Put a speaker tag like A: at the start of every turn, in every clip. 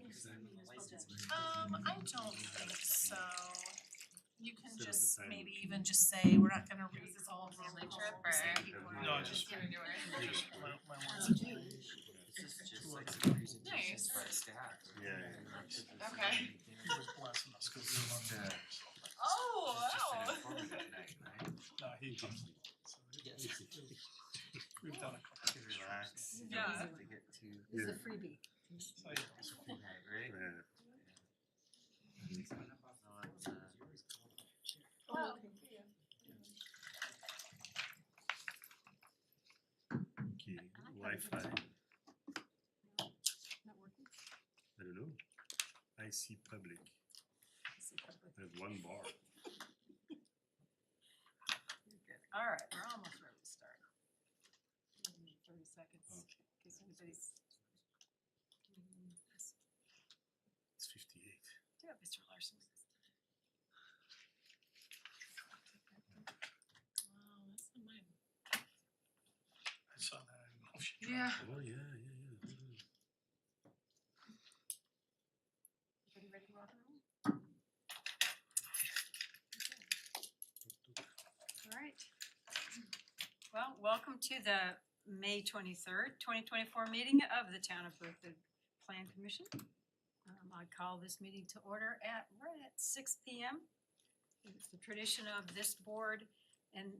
A: I don't think so. You can just maybe even just say, we're not gonna read this all family trip or.
B: No, just-
A: Here and yours.
B: My
A: Oh,
B: words.
C: It's just like some presentations
A: Nice.
C: by staff.
A: Okay.
B: He was blessing us because we were on the
A: Oh,
C: It's just an
A: wow.
C: informative night, right?
B: No, he didn't. So we've done a couple.
C: To relax.
A: Yeah.
C: To get to.
D: This is a freebie.
B: So, yeah.
C: Night, right? So it's,
D: Oh, okay.
E: Okay, Wi-Fi,
D: Not working?
E: I don't know. I see public,
D: Let's see if I put-
E: I have one bar.
D: You're good. All right, we're almost ready to start. 30 seconds, in case anybody's.
E: It's 58.
D: Yeah, Mr. Larson.
A: Wow, that's not mine.
B: I saw that. I didn't know if you
A: Yeah.
E: Oh, yeah.
D: Everybody ready to rock and roll? All right. Well, welcome to the May 23rd, 2024 meeting of the Town of Berthoud Plan Commission. I call this meeting to order right at 6 p.m. It's the tradition of this board and,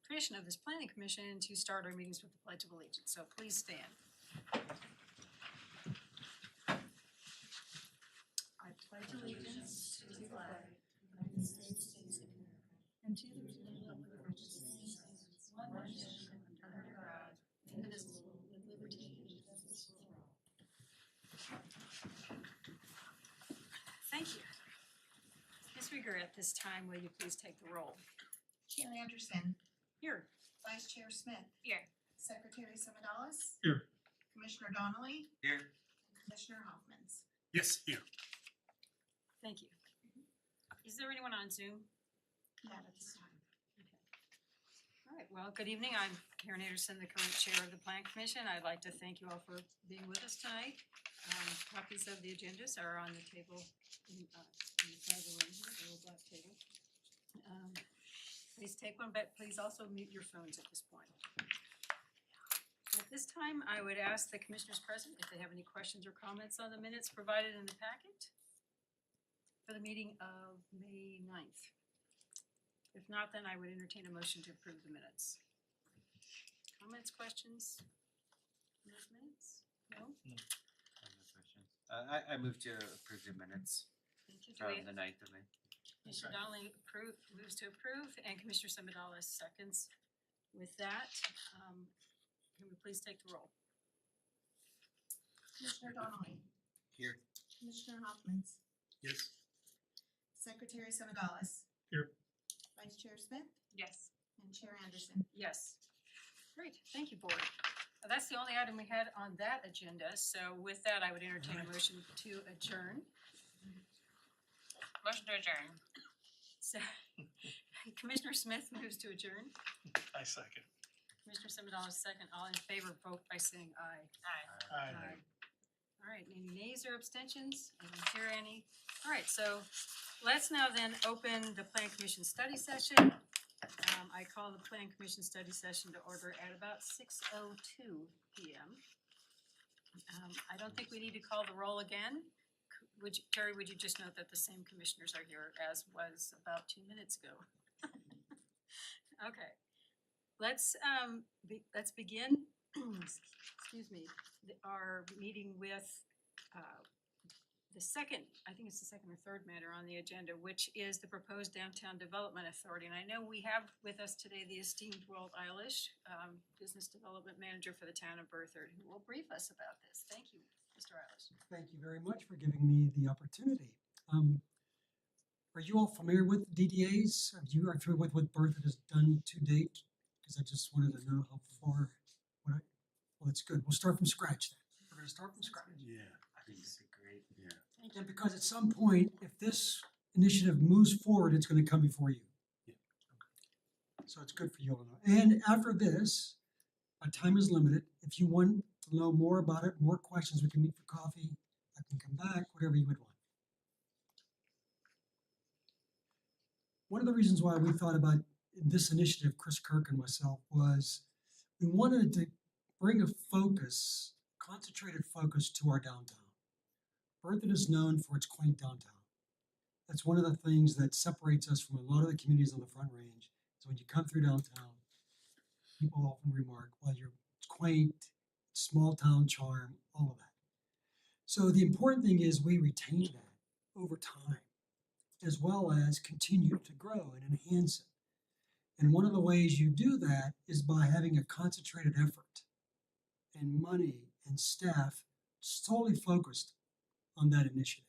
D: tradition of this planning commission to start our meetings with the Pledge of Allegiance. So please stand. I pledge allegiance to the flag of the United States of America and to the republic for which it stands, one nation, under God, indivisible, with liberty and justice for all. Thank you. Ms. Rieger, at this time, will you please take the roll?
A: Chair Anderson,
D: Here.
A: Vice Chair Smith.
D: Here.
A: Secretary Semadalis.
B: Here.
A: Commissioner Donnelly,
C: here.
A: Commissioner Hoffmans.
E: Yes, here.
D: Thank you. Is there anyone on Zoom?
A: Not at this time.
D: All right, well, good evening. I'm Karen Anderson, the current chair of the Plan Commission. I'd like to thank you all for being with us tonight. Copies of the agendas are on the table in the side of the room here, the little black table. Please take one, but please also mute your phones at this point. At this time, I would ask the commissioners present if they have any questions or comments on the minutes provided in the packet for the meeting of May 9th. If not, then I would entertain a motion to approve the minutes. Comments, questions? on those minutes? No?
C: I have no questions. I move to approve the minutes
D: Thank you. Do we-
C: from the 9th of May.
D: Commissioner Donnelly moves to approve, and Commissioner Semadalis seconds. With that, can we please take the roll?
A: Commissioner Donnelly,
C: Here.
A: Commissioner Hoffmans,
E: Yes.
A: Secretary Semadalis.
B: Here.
A: Vice Chair Smith
D: Yes.
A: and Chair Anderson.
D: Yes. Great, thank you, board. That's the only item we had on that agenda, so with that, I would entertain a motion to adjourn.
A: Motion to adjourn.
D: So Commissioner Smith moves to adjourn.
B: I second.
D: Commissioner Semadalis second. All in favor, vote by saying aye.
B: Aye.
D: All right, any nays or abstentions? I don't hear any. All right, so let's now then open the Plan Commission study session. I call the Plan Commission study session to order at about 6:02 p.m. I don't think we need to call the roll again. Terry, would you just note that the same commissioners are here as was about 2 minutes ago? Okay, let's begin, excuse me, our meeting with the second, I think it's the second or third matter on the agenda, which is the proposed Downtown Development Authority. And I know we have with us today the esteemed Walt Eilish, Business Development Manager for the Town of Berthoud, who will brief us about this. Thank you, Mr. Eilish.
F: Thank you very much for giving me the opportunity. Are you all familiar with DDAs? Are you familiar with what Berthoud has done to date? Because I just wanted to know how far, well, that's good. We'll start from scratch then. We're gonna start from scratch.
E: Yeah,
C: I think it's a great.
E: yeah.
F: And because at some point, if this initiative moves forward, it's gonna come before you.
E: Yeah.
F: So it's good for you all to know. And after this, our time is limited. If you want to know more about it, more questions, we can meet for coffee at and come back, whatever you would want. One of the reasons why we thought about this initiative, Chris Kirk and myself, was we wanted to bring a focus, concentrated focus to our downtown. Berthoud is known for its quaint downtown. That's one of the things that separates us from a lot of the communities on the Front Range. So when you come through downtown, people often remark, well, it's quaint, small town charm, all of that. So the important thing is we retain that over time, as well as continue to grow and enhance it. And one of the ways you do that is by having a concentrated effort and money and staff solely focused on that initiative.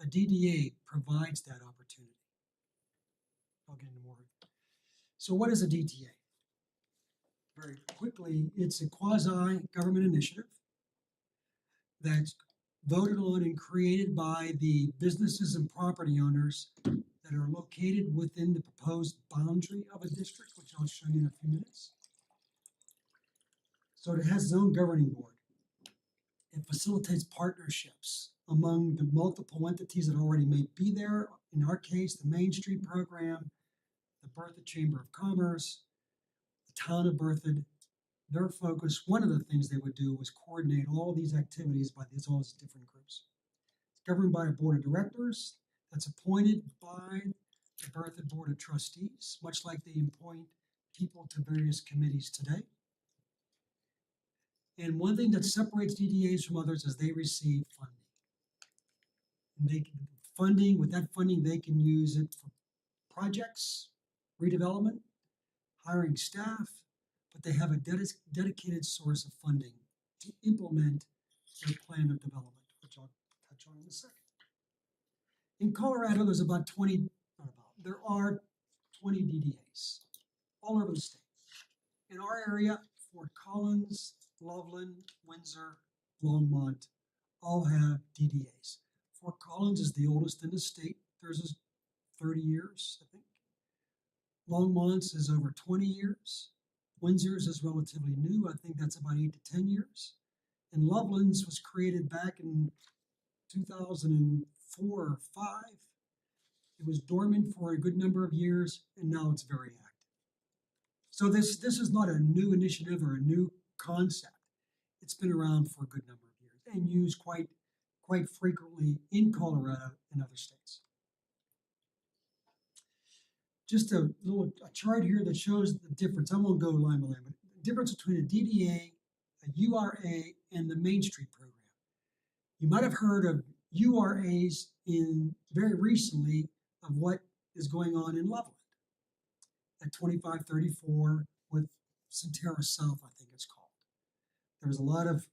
F: A DDA provides that opportunity. I'll get into more. So what is a DDA? Very quickly, it's a quasi-government initiative that's voted on and created by the businesses and property owners that are located within the proposed boundary of a district, which I'll show you in a few minutes. So it has its own governing board. It facilitates partnerships among the multiple entities that already may be there. In our case, the Main Street program, the Berthoud Chamber of Commerce, the town of Berthoud. Their focus, one of the things they would do was coordinate all these activities by all these different groups. It's governed by a board of directors that's appointed by the Berthoud Board of Trustees, much like they appoint people to various committees today. And one thing that separates DDAs from others is they receive funding. And with that funding, they can use it for projects, redevelopment, hiring staff, but they have a dedicated source of funding to implement their plan of development, which I'll touch on in a second. In Colorado, there are 20 DDAs all over the state. In our area, Fort Collins, Loveland, Windsor, Longmont, all have DDAs. Fort Collins is the oldest in the state. Theirs is 30 years, I think. Longmont's is over 20 years. Windsor's is relatively new. I think that's about 8 to 10 years. And Loveland's was created back in 2004 or 5. It was dormant for a good number of years, and now it's very active. So this is not a new initiative or a new concept. It's been around for a good number of years and used quite frequently in Colorado and other states. Just a chart here that shows the difference. I won't go line by line, but the difference between a DDA, a URA, and the Main Street program. You might have heard of URAs very recently of what is going on in Loveland at 2534 with Centerra South, I think it's called. There was a lot of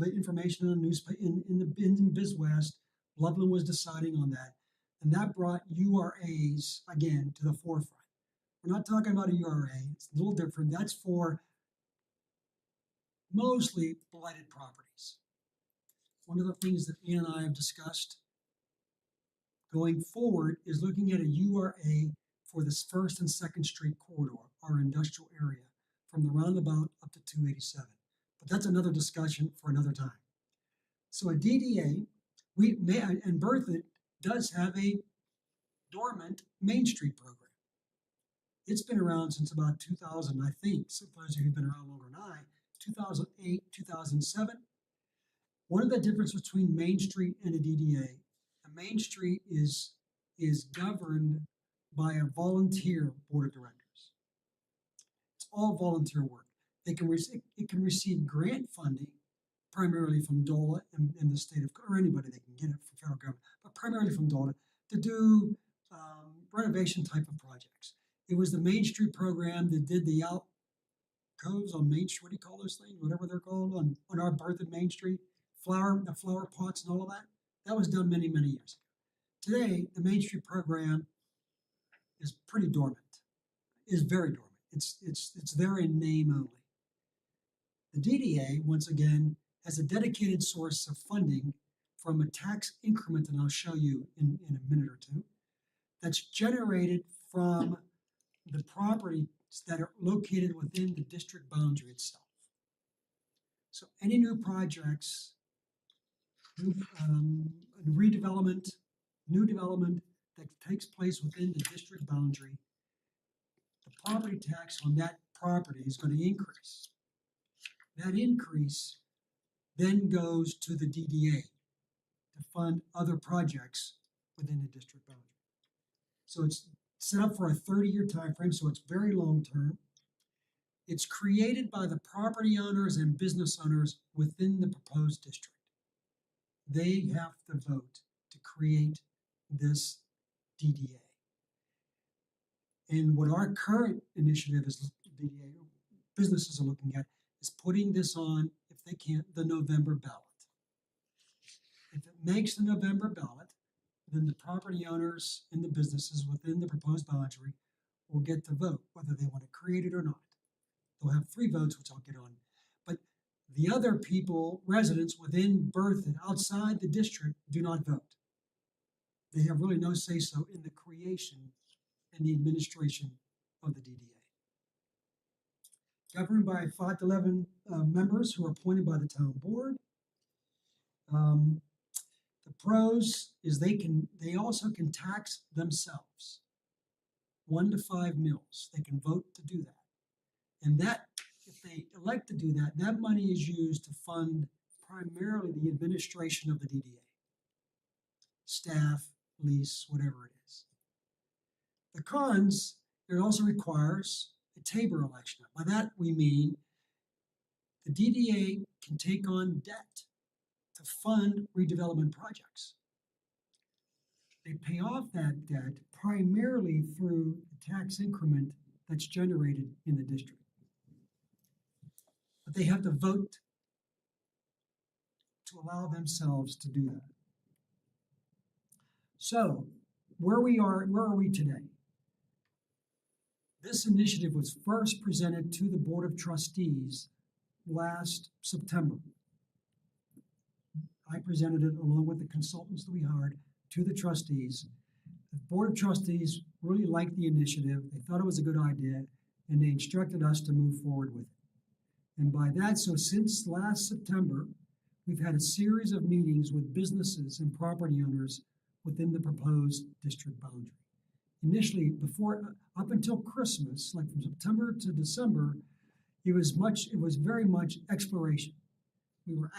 F: information in the newspaper in BizWest. Loveland was deciding on that. And that brought URAs, again, to the forefront. We're not talking about a URA. It's a little different. That's for mostly blighted properties. One of the things that Ian and I have discussed going forward is looking at a URA for this 1st and 2nd Street corridor, our industrial area, from the roundabout up to 287. But that's another discussion for another time. So a DDA, and Berthoud does have a dormant Main Street program. It's been around since about 2000, I think. So for those of you who've been around longer than I, 2008, 2007. One of the differences between Main Street and a DDA, a Main Street is governed by a volunteer board of directors. It's all volunteer work. It can receive grant funding, primarily from DOLA and the state of, or anybody that can get it from federal government, but primarily from DOLA, to do renovation type of projects. It was the Main Street program that did the alcoves on Main Street, what do you call those things, whatever they're called, on our Berthoud Main Street, the flower pots and all of that. That was done many, many years ago. Today, the Main Street program is pretty dormant, is very dormant. It's there in name only. The DDA, once again, has a dedicated source of funding from a tax increment that I'll show you in a minute or two, that's generated from the properties that are located within the district boundary itself. So any new projects redevelopment, new development that takes place within the district boundary, the property tax on that property is going to increase. That increase then goes to the DDA to fund other projects within the district boundary. So it's set up for a 30-year time frame, so it's very long term. It's created by the property owners and business owners within the proposed district. They have to vote to create this DDA. And what our current initiative is, DDA businesses are looking at, is putting this on, if they can, the November ballot. If it makes the November ballot, then the property owners and the businesses within the proposed boundary will get to vote whether they want to create it or not. They'll have 3 votes, which I'll get on. But the other people, residents within Berthoud, outside the district, do not vote. They have really no say-so in the creation and the administration of the DDA. Governed by 5 to 11 members who are appointed by the town board. The pros is they also can tax themselves 1 to 5 mils. They can vote to do that. And that, if they elect to do that, that money is used to fund primarily the administration of the DDA. Staff, lease, whatever it is. The cons, it also requires a Tabor election. By that we mean the DDA can take on debt to fund redevelopment projects. They pay off that debt primarily through the tax increment that's generated in the district. But they have to vote to allow themselves to do that. So, where are we today? This initiative was first presented to the Board of Trustees last September. I presented it along with the consultants that we hired to the trustees. The Board of Trustees really liked the initiative. They thought it was a good idea, and they instructed us to move forward with it. And by that, so since last September, we've had a series of meetings with businesses and property owners within the proposed district boundary. Initially, up until Christmas, like from September to December, it was very much exploration. We were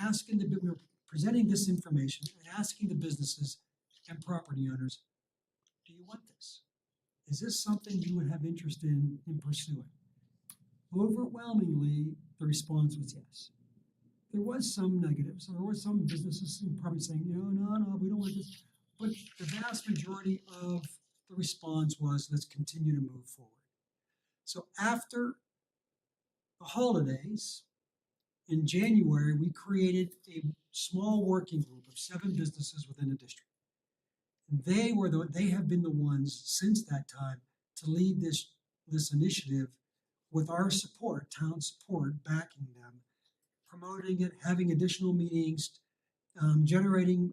F: presenting this information and asking the businesses and property owners, do you want this? Is this something you would have interest in pursuing? Overwhelmingly, the response was yes. There was some negatives. There were some businesses probably saying, no, we don't want this. But the vast majority of the response was, let's continue to move forward. So after the holidays, in January, we created a small working group of 7 businesses within the district. And they have been the ones since that time to lead this initiative with our support, town support, backing them, promoting it, having additional meetings, generating,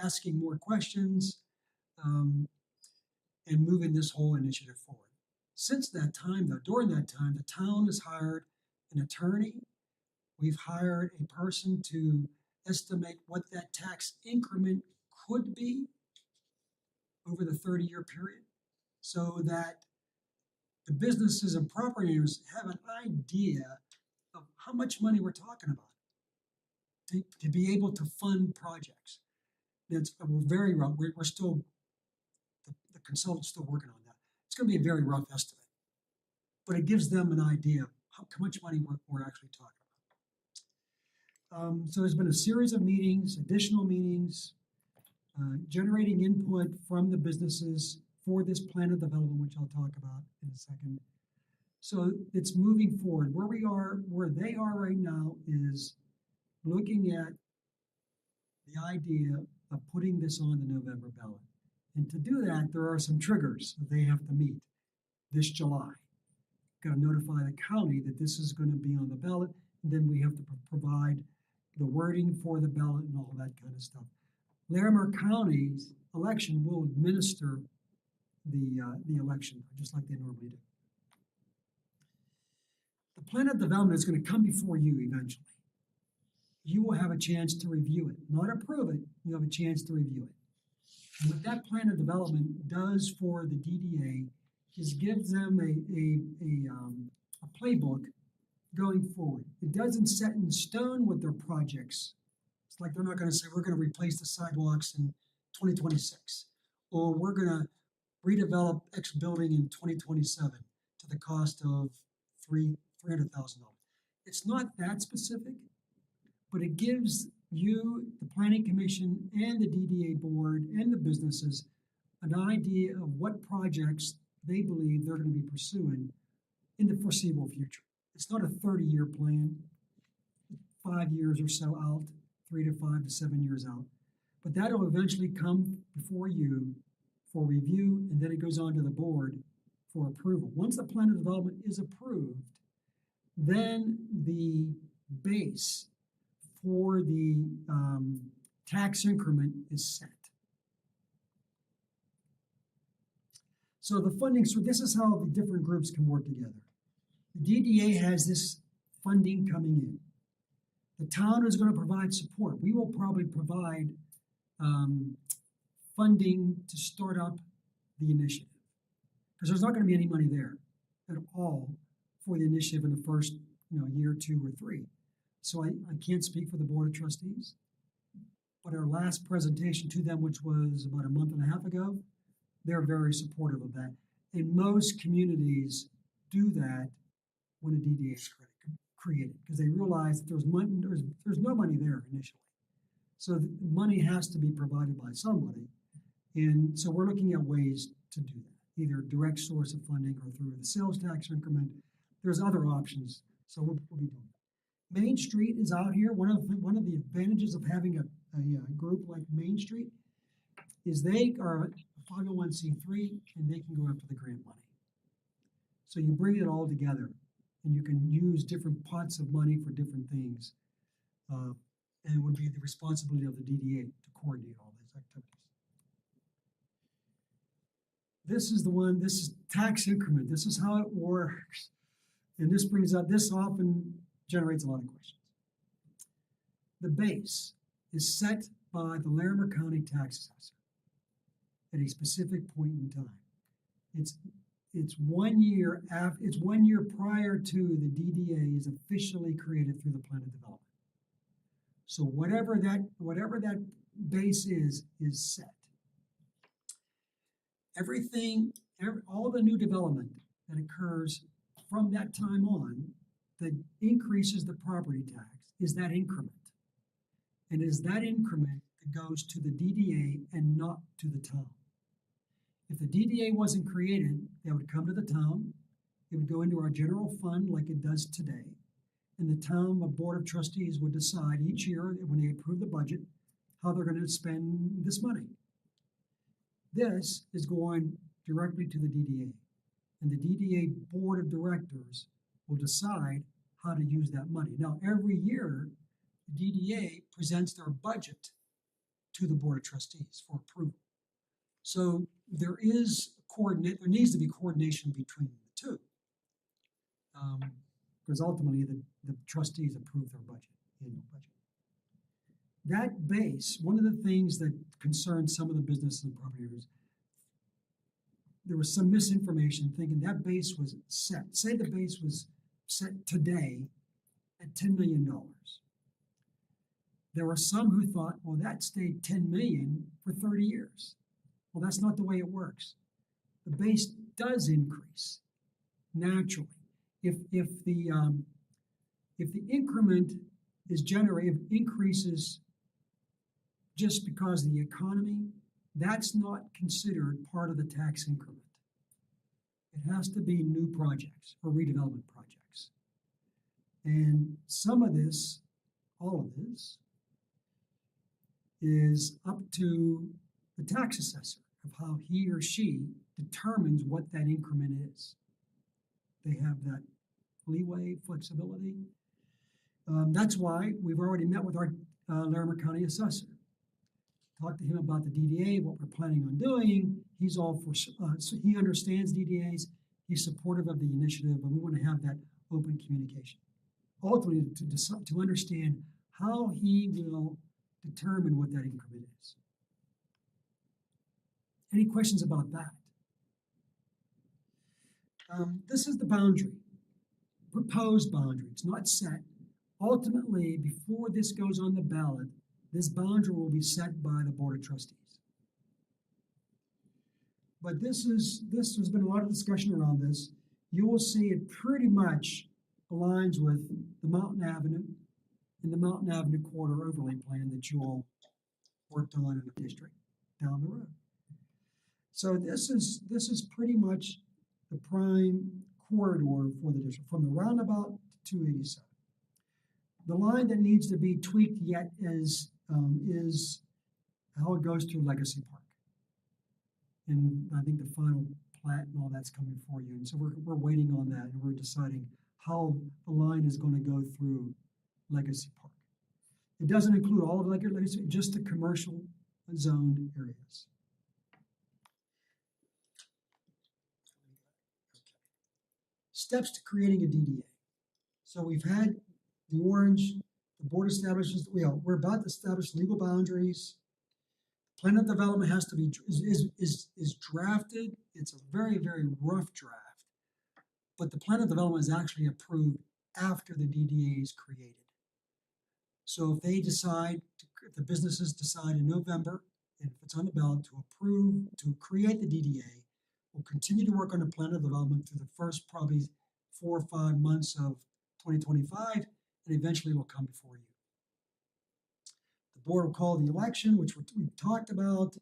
F: asking more questions, and moving this whole initiative forward. Since that time, though, during that time, the town has hired an attorney. We've hired a person to estimate what that tax increment could be over the 30-year period, so that the businesses and property owners have an idea of how much money we're talking about to be able to fund projects. We're very rough. We're still, the consultant's still working on that. It's going to be a very rough estimate, but it gives them an idea of how much money we're actually talking about. So there's been a series of meetings, additional meetings, generating input from the businesses for this plan of development, which I'll talk about in a second. So it's moving forward. Where they are right now is looking at the idea of putting this on the November ballot. And to do that, there are some triggers that they have to meet this July. Got to notify the county that this is going to be on the ballot, and then we have to provide the wording for the ballot and all that kind of stuff. Larimer County's election will administer the election, just like they normally do. The plan of development is going to come before you eventually. you will have a chance to review it, not approve it, you have a chance to review it. And what that plan of development does for the DDA is gives them a playbook going forward. It doesn't set in stone with their projects. It's like they're not gonna say, we're gonna replace the sidewalks in 2026, or we're gonna redevelop X building in 2027 to the cost of $300,000. It's not that specific, but it gives you, the planning commission and the DDA board and the businesses an idea of what projects they believe they're gonna be pursuing in the foreseeable future. It's not a 30-year plan, 5 years or so out, 3 to 5 to 7 years out. But that'll eventually come before you for review, and then it goes on to the board for approval. Once the plan of development is approved, then the base for the tax increment is set. So the funding, so this is how the different groups can work together. The DDA has this funding coming in. The town is going to provide support. We will probably provide funding to start up the initiative, because there's not going to be any money there at all for the initiative in the first year, 2 or 3. So I can't speak for the Board of Trustees, but our last presentation to them, which was about a month and a half ago, they're very supportive of that. And most communities do that when a DDA is created, because they realize that there's no money there initially. So the money has to be provided by somebody. And so we're looking at ways to do that, either direct source of funding or through the sales tax increment. There's other options, so we'll be doing that. Main Street is out here. One of the advantages of having a group like Main Street is they are a 501c3 and they can go after the grant money. So you bring it all together and you can use different pots of money for different things. And it would be the responsibility of the DDA to coordinate all these activities. This is tax increment. This is how it works. And this often generates a lot of questions. The base is set by the Larimer County tax assessor at a specific point in time. It's 1 year it's 1 year prior to the DDA is officially created through the plan of development. So whatever that base is set. All the new development that occurs from that time on that increases the property tax is that increment. And it is that increment that goes to the DDA and not to the town. If the DDA wasn't created, that would come to the town. It would go into our general fund like it does today. And the town, the Board of Trustees would decide each year when they approve the budget, how they're going to spend this money. This is going directly to the DDA. And the DDA Board of Directors will decide how to use that money. Now, every year, the DDA presents their budget to the Board of Trustees for approval. So there needs to be coordination between the two. Because ultimately the trustees approve their budget, annual budget. That base, one of the things that concerns some of the businesses and property owners, there was some misinformation thinking that base was set. Say the base was set today at $10 million. There were some who thought, well, that stayed 10 million for 30 years. Well, that's not the way it works. The base does increase naturally. If the increment increases just because of the economy, that's not considered part of the tax increment. It has to be new projects or redevelopment projects. And some of this, all of this, is up to the tax assessor of how he or she determines what that increment is. They have that leeway, flexibility. That's why we've already met with our Larimer County assessor. Talked to him about the DDA, what we're planning on doing. He's all for, so he understands DDAs. He's supportive of the initiative, but we want to have that open communication. Ultimately, to understand how he will determine what that increment is. Any questions about that? This is the boundary, proposed boundary. It's not set. Ultimately, before this goes on the ballot, this boundary will be set by the Board of Trustees. But there's been a lot of discussion around this. You will see it pretty much aligns with the Mountain Avenue and the Mountain Avenue Corridor Overlay Plan that you all worked on in the district down the road. So this is pretty much the prime corridor for the district, from the roundabout to 287. The line that needs to be tweaked yet is how it goes through Legacy Park. And I think the final plat and all that's coming for you. And so we're waiting on that, and we're deciding how the line is going to go through Legacy Park. It doesn't include all of Legacy, just the commercial zoned areas. Steps to creating a DDA. So we've had the orange, the board establishes, we're about to establish legal boundaries. Plan of development has to be, is drafted. It's a very, very rough draft. But the plan of development is actually approved after the DDA is created. So if they decide, if the businesses decide in November, and if it's on the ballot, to approve, to create the DDA, we'll continue to work on the plan of development through the first probably 4 or 5 months of 2025, and eventually it will come before you. The board will call the election, which we've talked about, to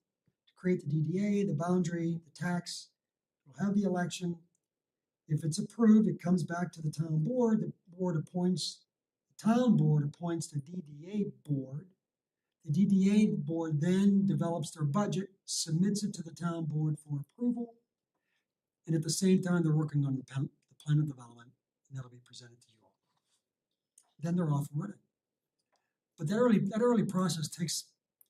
F: create the DDA, the boundary, the tax. We'll have the election. If it's approved, it comes back to the town board. The town board appoints the DDA board. The DDA board then develops their budget, submits it to the town board for approval, and at the same time, they're working on the plan of development, and that'll be presented to you all. Then they're off and running. But that early process takes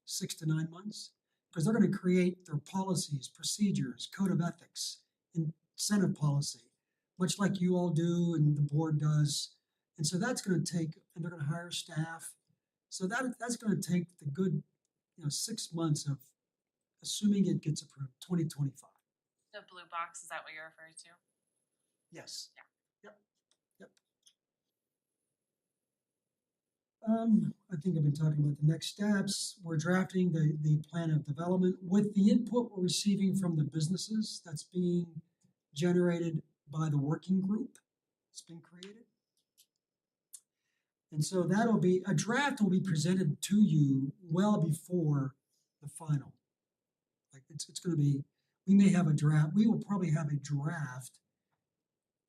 F: 6 to 9 months, because they're going to create their policies, procedures, code of ethics, incentive policy, much like you all do and the board does. And so that's going to take, and they're going to hire staff. So that's going to take the good, 6 months of, assuming it gets approved, 2025.
A: The blue box, is that what you're referring to?
F: Yes.
A: Yeah.
F: Yep. I think I've been talking about the next steps. We're drafting the plan of development with the input we're receiving from the businesses that's being generated by the working group that's been created. And so a draft will be presented to you well before the final. Like it's going to be, we may have a draft, we will probably have a draft.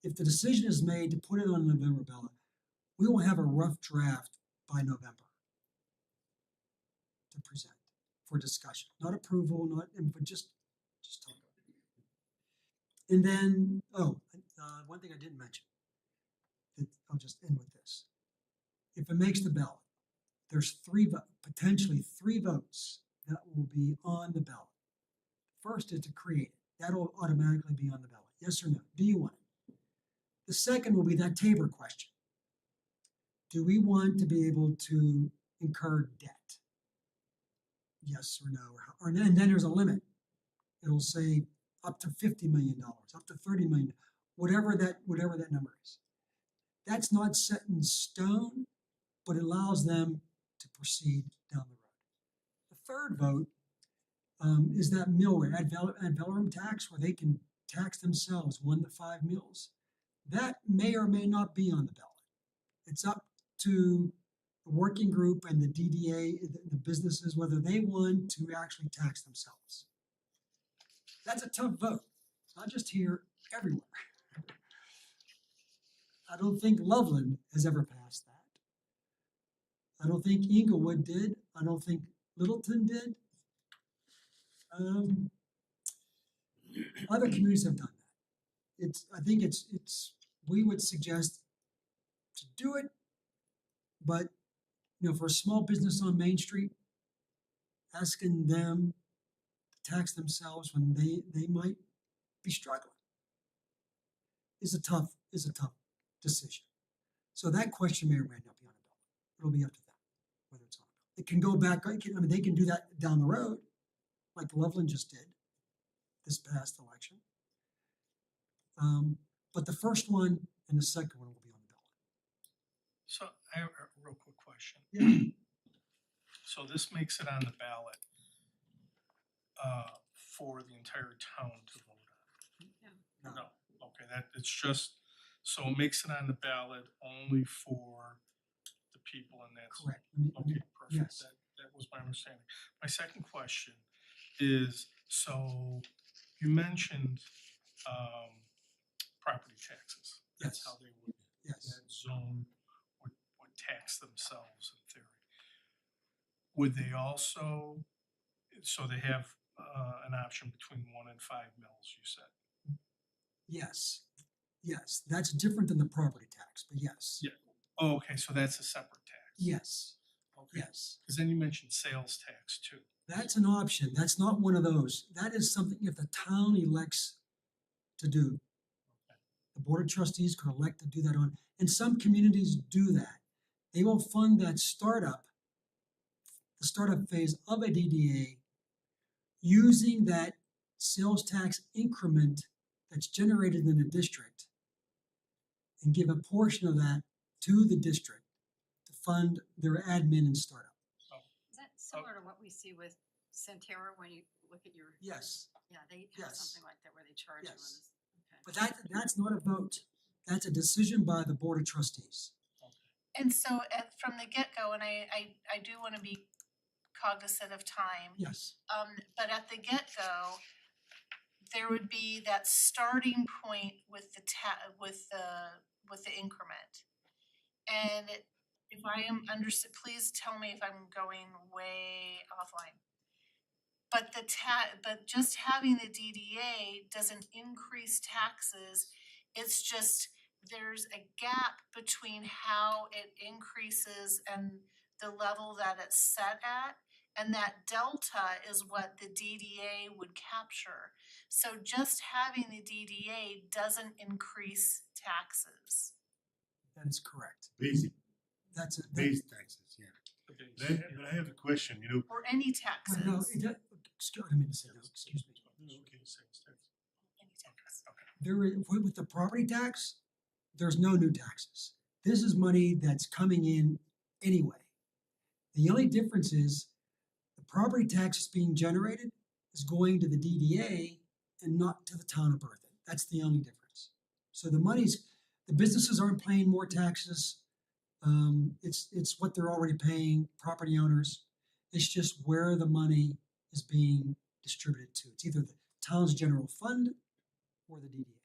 F: If the decision is made to put it on the November ballot, we will have a rough draft by November to present for discussion, not approval, but just talk about it. And then, one thing I didn't mention, that I'll just end with this. If it makes the ballot, there's potentially three votes that will be on the ballot. First is to create it. That'll automatically be on the ballot. Yes or no? Do you want it? The second will be that Tabor question. Do we want to be able to incur debt? Yes or no? And then there's a limit. It'll say up to $50 million, up to $30 million, whatever that number is. That's not set in stone, but it allows them to proceed down the road. The third vote is that mill rate, ad valorem tax, where they can tax themselves 1 to 5 mills. That may or may not be on the ballot. It's up to the working group and the DDA, the businesses, whether they want to actually tax themselves. That's a tough vote. It's not just here, everywhere. I don't think Loveland has ever passed that. I don't think Inglewood did. I don't think Littleton did. Other communities have done that. I think we would suggest to do it, but for a small business on Main Street, asking them to tax themselves when they might be struggling is a tough decision. So that question may or may not be on the ballot. It'll be up to them. whether it's on. It can go back, I mean, they can do that down the road, like Loveland just did this past election. But the first one and the second one will be on the ballot.
B: So I have a real quick question.
F: Yeah.
B: So this makes it on the ballot for the entire town to vote on? No, okay, it's just, so it makes it on the ballot only for the people in that.
F: Correct.
B: Okay, perfect.
F: Yes.
B: That was my understanding. My second question is, so you mentioned property taxes. That's
F: Yes.
B: how they would,
F: Yes.
B: that zone would tax themselves in theory. Would they also, so they have an option between 1 and 5 mils, you said?
F: Yes. Yes. That's different than the property tax, but yes.
B: Yeah. Oh, okay, so that's a separate tax?
F: Yes.
B: Okay,
F: Yes.
B: because then you mentioned sales tax too.
F: That's an option. That's not one of those. That is something if the town elects to do. The Board of Trustees could elect to do that on, and some communities do that. They will fund that startup, the startup phase of a DDA, using that sales tax increment that's generated in the district and give a portion of that to the district to fund their admin and startup.
D: Is that similar to what we see with Centera when you look at your,
F: Yes,
D: yeah, they have
F: Yes.
D: something like that where they charge you on
F: Yes.
D: this? Okay.
F: but that's not a vote. That's a decision by the Board of Trustees.
A: And so from the get-go, and I do wanna be cognizant of time,
F: Yes,
A: but at the get-go, there would be that starting point with the with the increment. And if I am please tell me if I'm going way offline. But but just having the DDA doesn't increase taxes, it's just there's a gap between how it increases and the level that it's set at. And that delta is what the DDA would capture. So just having the DDA doesn't increase taxes.
F: that is correct.
E: Basic,
F: That's a,
E: base taxes, yeah.
B: The base,
E: But I have a question,
A: Or any
F: well,
A: taxes.
F: no, excuse, I didn't mean to say no, excuse me.
B: Okay, sales tax.
A: Any tax.
F: There is, with the property tax, there's no new taxes. This is money that's coming in anyway. The only difference is the property tax that's being generated is going to the DDA and not to the town of Berthoud. That's the only difference. So the businesses aren't paying more taxes. It's what they're already paying, property owners. It's just where the money is being distributed to. It's either the town's general fund or the DDA.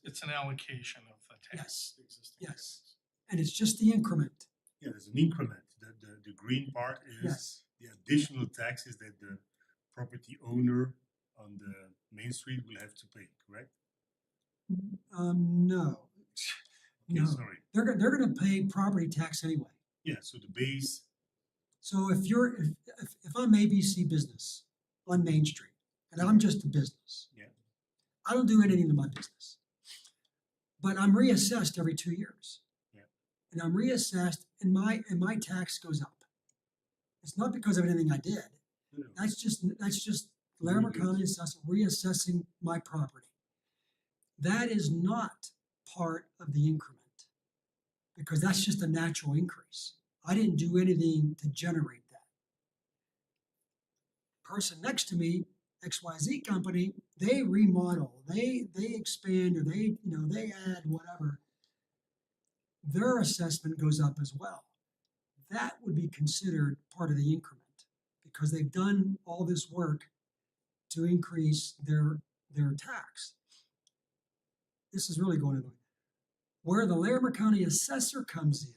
B: It's an allocation of the tax,
F: Yes.
B: the existing
F: Yes.
B: taxes.
F: And it's just the increment.
E: Yeah, there's an increment. The green part is
F: Yes.
E: the additional taxes that the property owner on the main street will have to pay, correct?
F: No.
E: Okay,
F: No.
E: sorry.
F: They're gonna pay property tax anyway.
E: Yeah, so the base,
F: So if I'm ABC business on Main Street and I'm just a business.
E: Yeah.
F: I don't do anything to my business. But I'm reassessed every 2 years.
E: Yeah.
F: And I'm reassessed and my tax goes up. It's not because of anything I did.
E: no,
F: That's just Larimer County assessor reassessing my property. That is not part of the increment because that's just a natural increase. I didn't do anything to generate that. Person next to me, XYZ company, they remodel, they expand, or they add whatever. Their assessment goes up as well. That would be considered part of the increment because they've done all this work to increase their tax. This is really going in the way. Where the Larimer County assessor comes in,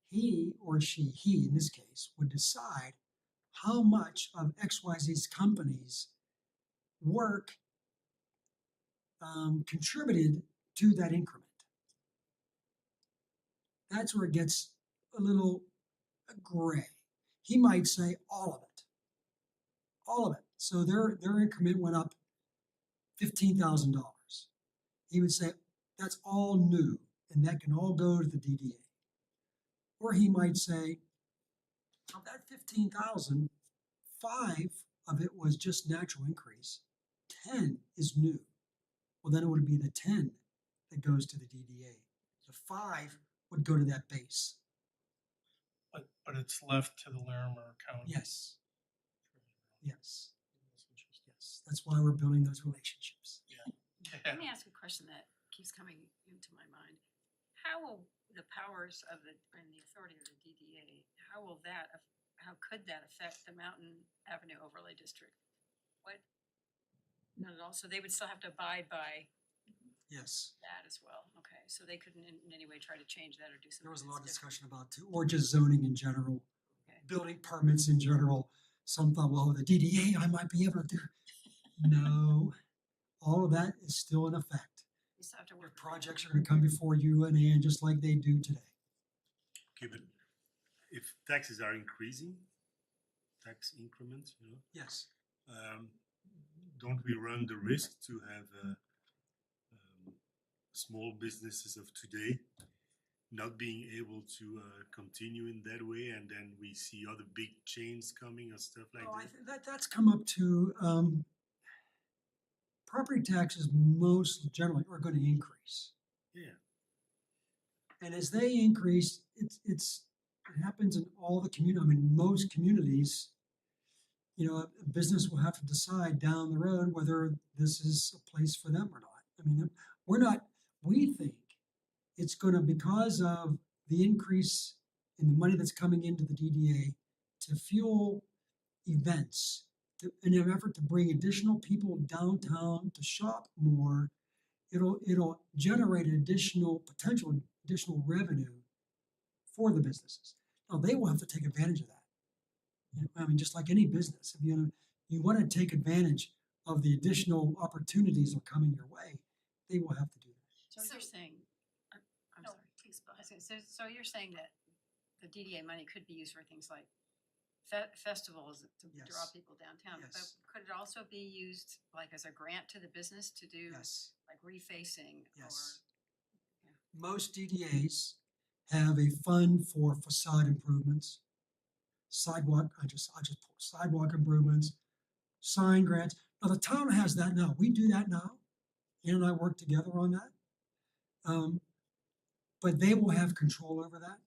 F: he in this case, would decide how much of XYZ's company's work contributed to that increment. That's where it gets a little gray. He might say all of it. All of it. So their increment went up $15,000. He would say that's all new and that can all go to the DDA. Or he might say, of that 15,000, 5 of it was just natural increase, 10 is new. Well, then it would be the 10 that goes to the DDA. The 5 would go to that base.
B: But it's left to the Larimer County.
F: Yes, yes, yes. That's why we're building those relationships.
D: Let me ask a question that keeps coming into my mind. How will the powers of the, and the authority of the DDA, how could that affect the Mountain Avenue Overlay District? What, not at all, so they would still have to abide by
F: Yes.
D: that as well, okay, so they couldn't in any way try to change that or do something
F: There was a lot of
D: that's different.
F: discussion about too, or just zoning in general,
D: Okay.
F: building permits in general. Some thought, well, the DDA, I might be able to do. No, all of that is still in effect.
D: You still have to
F: Your
D: work. with them.
F: projects are gonna come before you and Ann, just like they do today.
E: Okay, but if taxes are increasing, tax increments,
F: Yes.
E: don't we run the risk to have small businesses of today not being able to continue in that way, and then we see other big chains coming or stuff like
F: Oh, I
E: that?
F: think that's come up to, property taxes most generally are gonna increase.
E: Yeah,
F: And as they increase, it happens in all the community, I mean, most communities, a business will have to decide down the road whether this is a place for them or not. I mean, we think it's gonna, because of the increase in the money that's coming into the DDA to fuel events, in an effort to bring additional people downtown to shop more, it'll generate additional revenue for the businesses. Now, they will have to take advantage of that. I mean, just like any business, if you want to take advantage of the additional opportunities that are coming your way, they will have to do that.
D: So you're saying, I'm
A: No,
D: sorry.
A: please go ahead.
D: So you're saying that the DDA money could be used for things like festivals to draw
F: Yes.
D: people downtown, but
F: Yes.
D: could it also be used like as a grant to the business to do
F: Yes.
D: like refacing
F: Yes.
D: or?
F: Most DDAs have a fund for facade improvements, sidewalk, I just put sidewalk improvements, sign grants. Now, the town has that now. We do that now. Ann and I work together on that. But they will have control over that.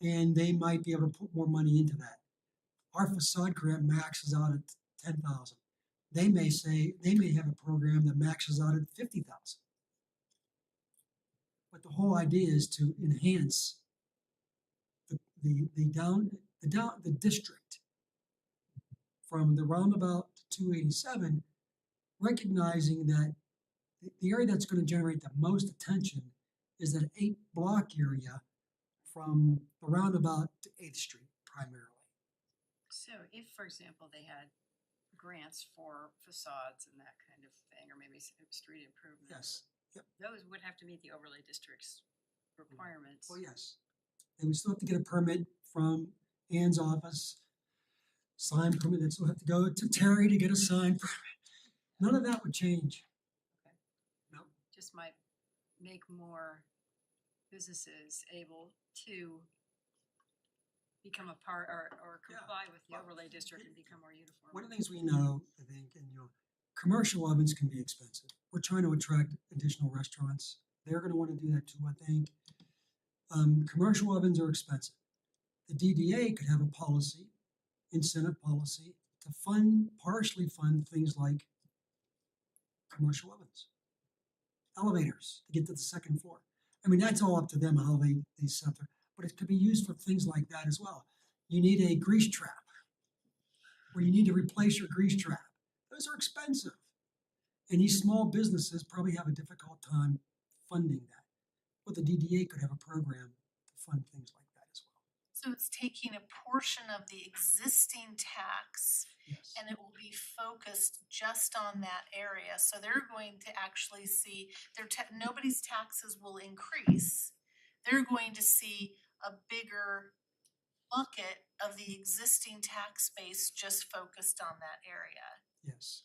F: And they might be able to put more money into that. Our facade grant maxes out at 10,000. They may have a program that maxes out at 50,000. But the whole idea is to enhance the district from the roundabout to 287, recognizing that the area that's going to generate the most attention is that 8-block area from the roundabout to 8th Street primarily.
D: So if, for example, they had grants for facades and that kind of thing, or maybe street improvements.
F: Yes. Yep.
D: Those would have to meet the overlay district's requirements.
F: Oh, yes. They would still have to get a permit from Ann's office, sign permit, they'd still have to go to Terry to get a sign permit. None of that would change.
D: Okay.
F: No.
D: Just might make more businesses able to become a part or
F: Yeah.
D: comply with the overlay district and become more uniform.
F: One of the things we know, I think, and commercial ovens can be expensive. We're trying to attract additional restaurants. They're gonna wanna do that too, I think. Commercial ovens are expensive. The DDA could have a policy, incentive policy, to partially fund things like commercial ovens, elevators to get to the second floor. I mean, that's all up to them how they set their, but it could be used for things like that as well. You need a grease trap, or you need to replace your grease trap. Those are expensive. And these small businesses probably have a difficult time funding that. But the DDA could have a program to fund things like that as well.
A: So it's taking a portion of the existing tax
F: Yes.
A: and it will be focused just on that area. So they're going to actually see nobody's taxes will increase. They're going to see a bigger bucket of the existing tax base just focused on that area.
F: Yes.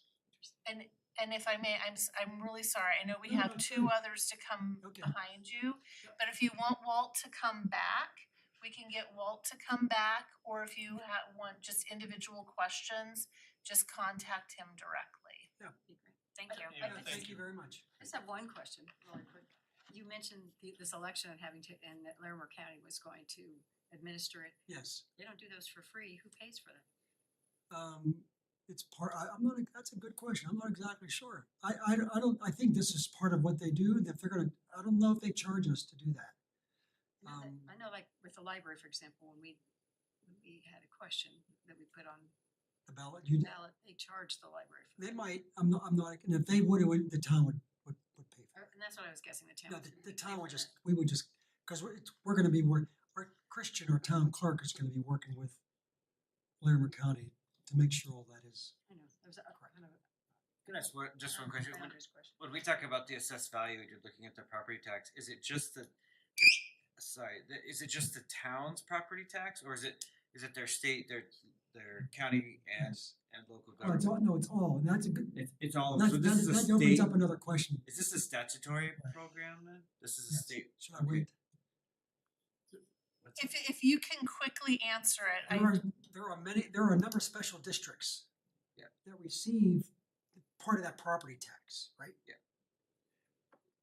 A: And if I may, I'm really sorry, I know we
F: No,
A: have
F: no,
A: two
F: please.
A: others to come
F: Okay.
A: behind you,
F: Yeah.
A: but if you want Walt to come back, we can get Walt to come back, or if you want just individual questions, just contact him directly.
D: Be great. Thank you.
B: Yeah,
D: I
F: Thank you very much.
D: just have one question really quick. You mentioned this election and having to, and that Larimer County was going to administer it.
F: Yes.
D: They don't do those for free. Who pays for that?
F: It's part, I'm not, that's a good question. I'm not exactly sure. I don't, I think this is part of what they do, that they're gonna, I don't know if they charge us to do that.
D: I know like with the library, for example, when we had a question that we put on
F: The ballot, you,
D: ballot, they charged the library for
F: they
D: that.
F: might, I'm not, and if they would, the town would pay for it.
D: And that's what I was guessing, the town.
F: No,
D: was
F: the
D: gonna pay
F: town
D: for
F: would just,
D: that.
F: we would just, cause we're gonna be our Christian, our town clerk is gonna be working with Larimer County to make sure all that is.
D: I know, there was a kind of a.
C: Can I ask just one question?
D: boundaries question.
C: When we talk about the assessed value and you're looking at the property tax, is it just is it just the town's property tax, or is it their state, their county and
F: Yes.
C: local
F: Oh, it's
C: government?
F: all, no, it's all, and that's a good,
C: It's all,
F: that,
C: so this is a
F: that opens
C: state,
F: up another question.
C: is this a statutory program then? This is a
F: Yes.
C: state,
F: Should I
C: okay.
F: wait?
A: If you can quickly answer it,
F: There are a number of special districts.
C: Yeah.
F: That receive part of that property tax, right?
C: Yeah.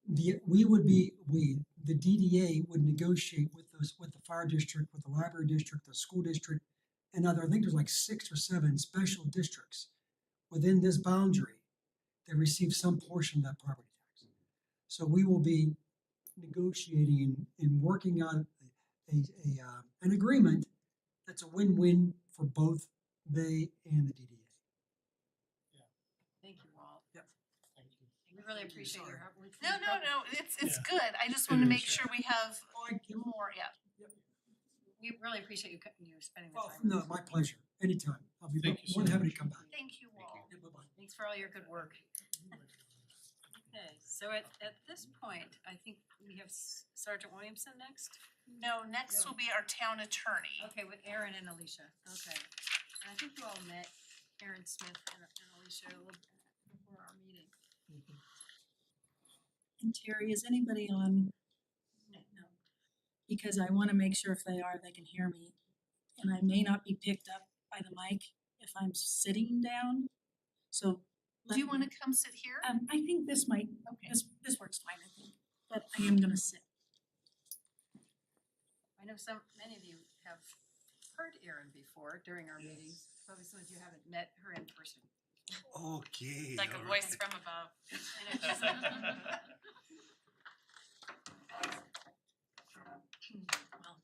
F: The DDA would negotiate with the fire district, with the library district, the school district, and I think there's like 6 or 7 special districts within this boundary that receive some portion of that property tax. So we will be negotiating and working on an agreement that's a win-win for both they and the DDA.
D: Thank you, Walt.
F: Yep.
B: Thank you.
D: We really appreciate your
F: Sorry.
D: help.
A: no, it's
B: Yeah.
A: good. I just
B: It
A: wanna
B: is,
A: make
B: yeah.
A: sure we have
F: Thank you.
A: more, yeah.
D: We really appreciate you spending the
F: Oh,
D: time. with
F: no,
D: us.
F: my pleasure. Anytime. I'll be
B: Thank you so
F: more than happy
B: much.
F: to come back.
A: Thank you,
C: Thank you.
A: Walt.
F: Yeah, bye-bye.
D: Thanks for all your good work. Okay, so at this point, I think we have Sergeant Williamson next.
A: No, next will be our town attorney.
D: Okay, with Aaron and Alicia, okay. And I think you all met Aaron Smith and Alicia a little bit before our meeting.
G: And Terry, is anybody on? No. Because I wanna make sure if they are, they can hear me. And I may not be picked up by the mic if I'm sitting down, so.
A: Do you wanna come sit here?
G: I think this might,
A: Okay.
G: this works fine, I think, but I am gonna sit.
D: I know many of you have heard Erin before during our meetings, probably some of you haven't met her in person.
E: Okay.
H: Like a
E: all
H: voice
E: right.
H: from above.
D: I know she's-
G: Well,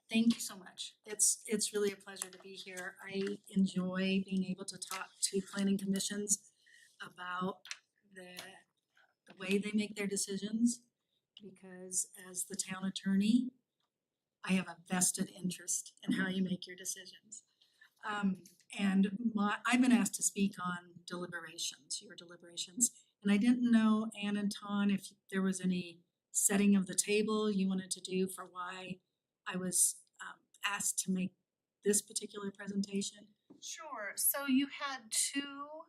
G: thank you so much. It's really a pleasure to be here. I enjoy being able to talk to planning commissions about the way they make their decisions. Because as the town attorney, I have a vested interest in how you make your decisions. I've been asked to speak on your deliberations. And I didn't know, Ann and Ton, if there was any setting of the table you wanted to do for why I was asked to make this particular presentation.
A: Sure, so you had two,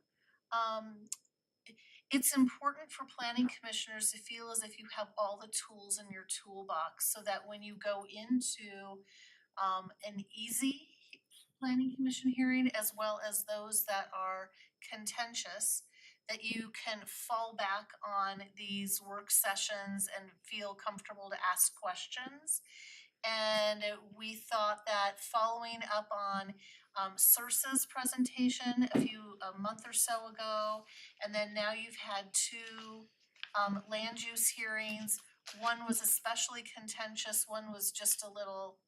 A: it's important for planning commissioners to feel as if you have all the tools in your toolbox, so that when you go into an easy planning commission hearing, as well as those that are contentious, that you can fall back on these work sessions and feel comfortable to ask questions. And we thought that following up on Circe's presentation a month or so ago, and then now you've had two land use hearings. One was especially contentious, one was just a little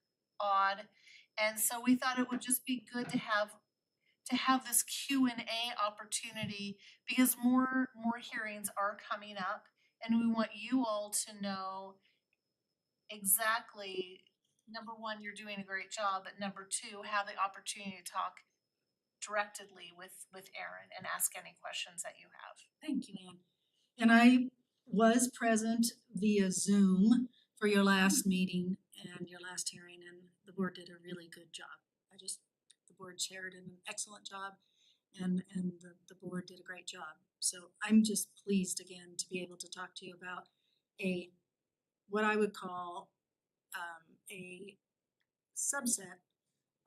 A: odd. And so we thought it would just be good to have this Q&A opportunity, because more hearings are coming up, and we want you all to know exactly, number one, you're doing a great job, but number two, have the opportunity to talk directly with Erin and ask any questions that you have.
G: Thank you, Ann. And I was present via Zoom for your last meeting and your last hearing, and the board did a really good job. The board chair did an excellent job, and the board did a great job. So I'm just pleased again to be able to talk to you about what I would call a subset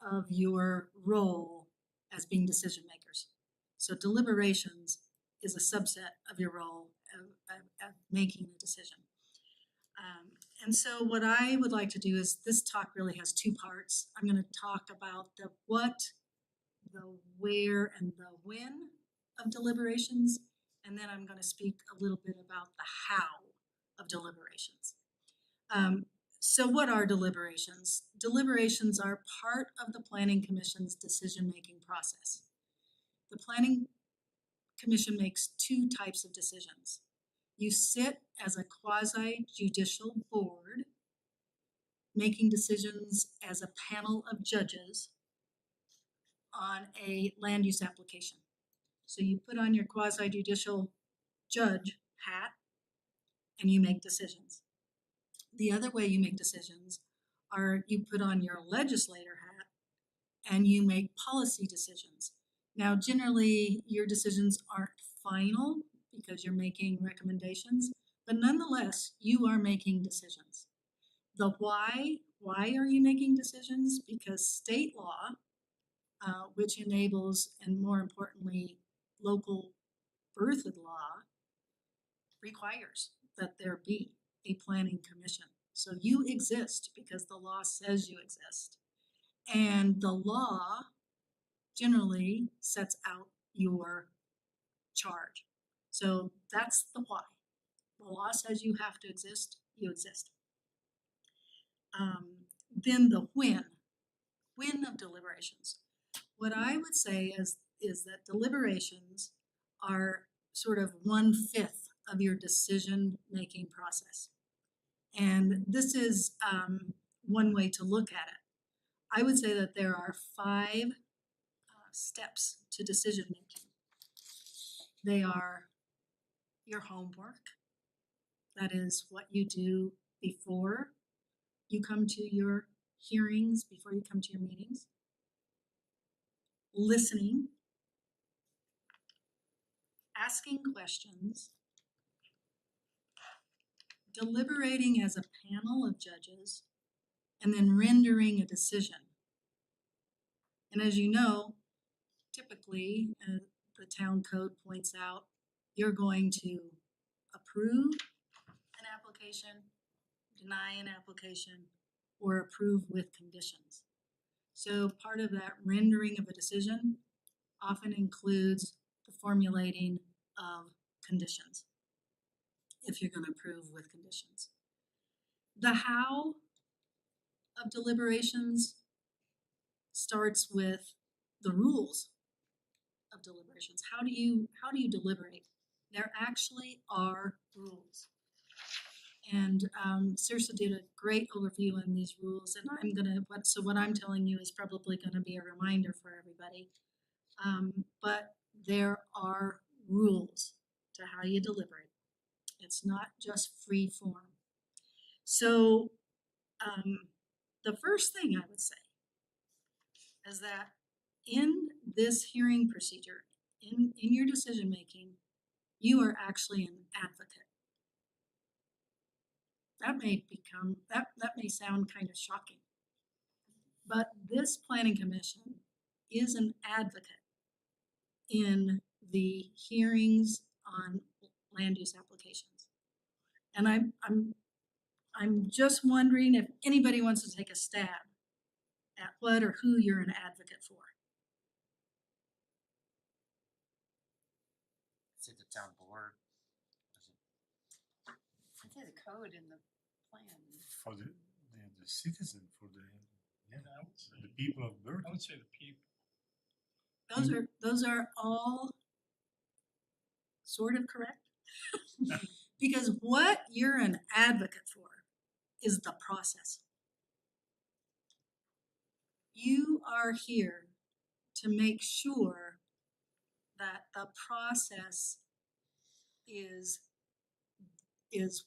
G: of your role as being decision makers. So deliberations is a subset of your role of making a decision. And so what I would like to do is, this talk really has two parts. I'm going to talk about the what, the where, and the when of deliberations, and then I'm going to speak a little bit about the how of deliberations. So what are deliberations? Deliberations are part of the Planning Commission's decision-making process. The Planning Commission makes two types of decisions. You sit as a quasi-judicial board, making decisions as a panel of judges on a land use application. So you put on your quasi-judicial judge hat and you make decisions. The other way you make decisions are you put on your legislator hat and you make policy decisions. Now, generally, your decisions aren't final because you're making recommendations, but nonetheless, you are making decisions. The why are you making decisions? Because state law, which enables, and more importantly, local birthed law, requires that there be a planning commission. So you exist because the law says you exist. And the law generally sets out your charge. So that's the why. The law says you have to exist, you exist. Then the when of deliberations. What I would say is that deliberations are sort of 1/5 of your decision-making process. And this is one way to look at it. I would say that there are 5 steps to decision-making. They are your homework. That is what you do before you come to your hearings, before you come to your meetings. Listening, asking questions, deliberating as a panel of judges, and then rendering a decision. And as you know, typically, the town code points out, you're going to approve an application, deny an application, or approve with conditions. So part of that rendering of a decision often includes the formulating of conditions, if you're going to approve with conditions. The how of deliberations starts with the rules of deliberations. How do you deliberate? There actually are rules. And Saoirse did a great overview on these rules, and what I'm telling you is probably gonna be a reminder for everybody. But there are rules to how you deliberate. It's not just free form. So the first thing I would say is that in this hearing procedure, in your decision making, you are actually an advocate. That may sound kind of shocking, but this planning commission is an advocate in the hearings on land use applications. And I'm just wondering if anybody wants to take a stab at what or who you're an advocate for.
C: Is it the town board?
D: I'd say the code in the plan.
E: For the citizen, for the, yeah,
B: I would say-
E: the people of Berkeley.
B: I would say the people.
G: Those are all sort of correct. Because what you're an advocate for is the process. You are here to make sure that the process is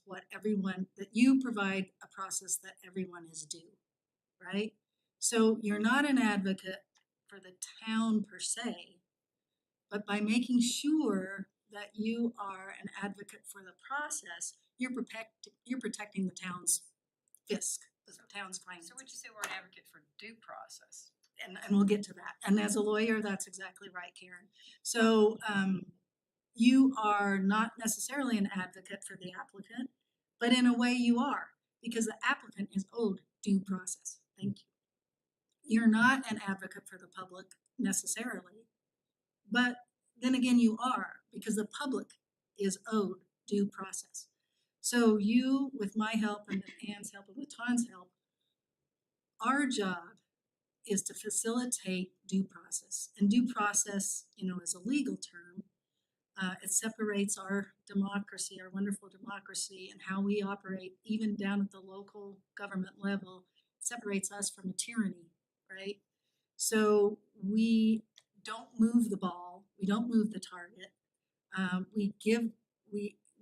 G: what everyone, that you provide a process that everyone is due, right? So you're not an advocate for the town per se, but by making sure that you are an advocate for the process, you're protecting the town's fisc, the town's finances.
D: So would you say we're an advocate for due process?
G: And we'll get to that. And as a lawyer, that's exactly right, Karen. So, you are not necessarily an advocate for the applicant, but in a way you are, because the applicant is owed due process. Thank you. You're not an advocate for the public necessarily, but then again, you are, because the public is owed due process. So you, with my help and with Ann's help and with Ton's help, our job is to facilitate due process. And due process, is a legal term. It separates our democracy, our wonderful democracy, and how we operate, even down at the local government level, separates us from a tyranny, right? So we don't move the ball, we don't move the target.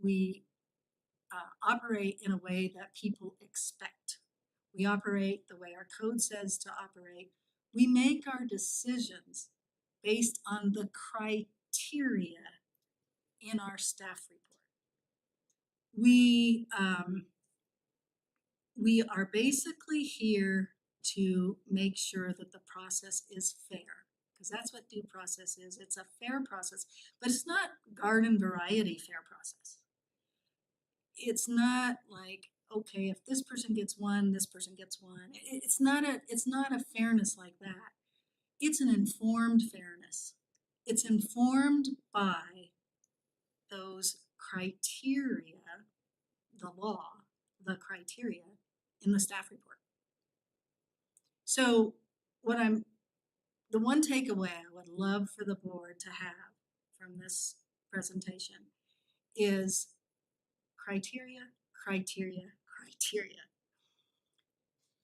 G: We operate in a way that people expect. We operate the way our code says to operate. We make our decisions based on the criteria in our staff report. We are basically here to make sure that the process is fair, because that's what due process is. It's a fair process, but it's not garden variety fair process. It's not like, okay, if this person gets one, this person gets one. It's not a fairness like that. It's an informed fairness. It's informed by those criteria, the law, the criteria in the staff report. So the one takeaway I would love for the board to have from this presentation is criteria, criteria, criteria.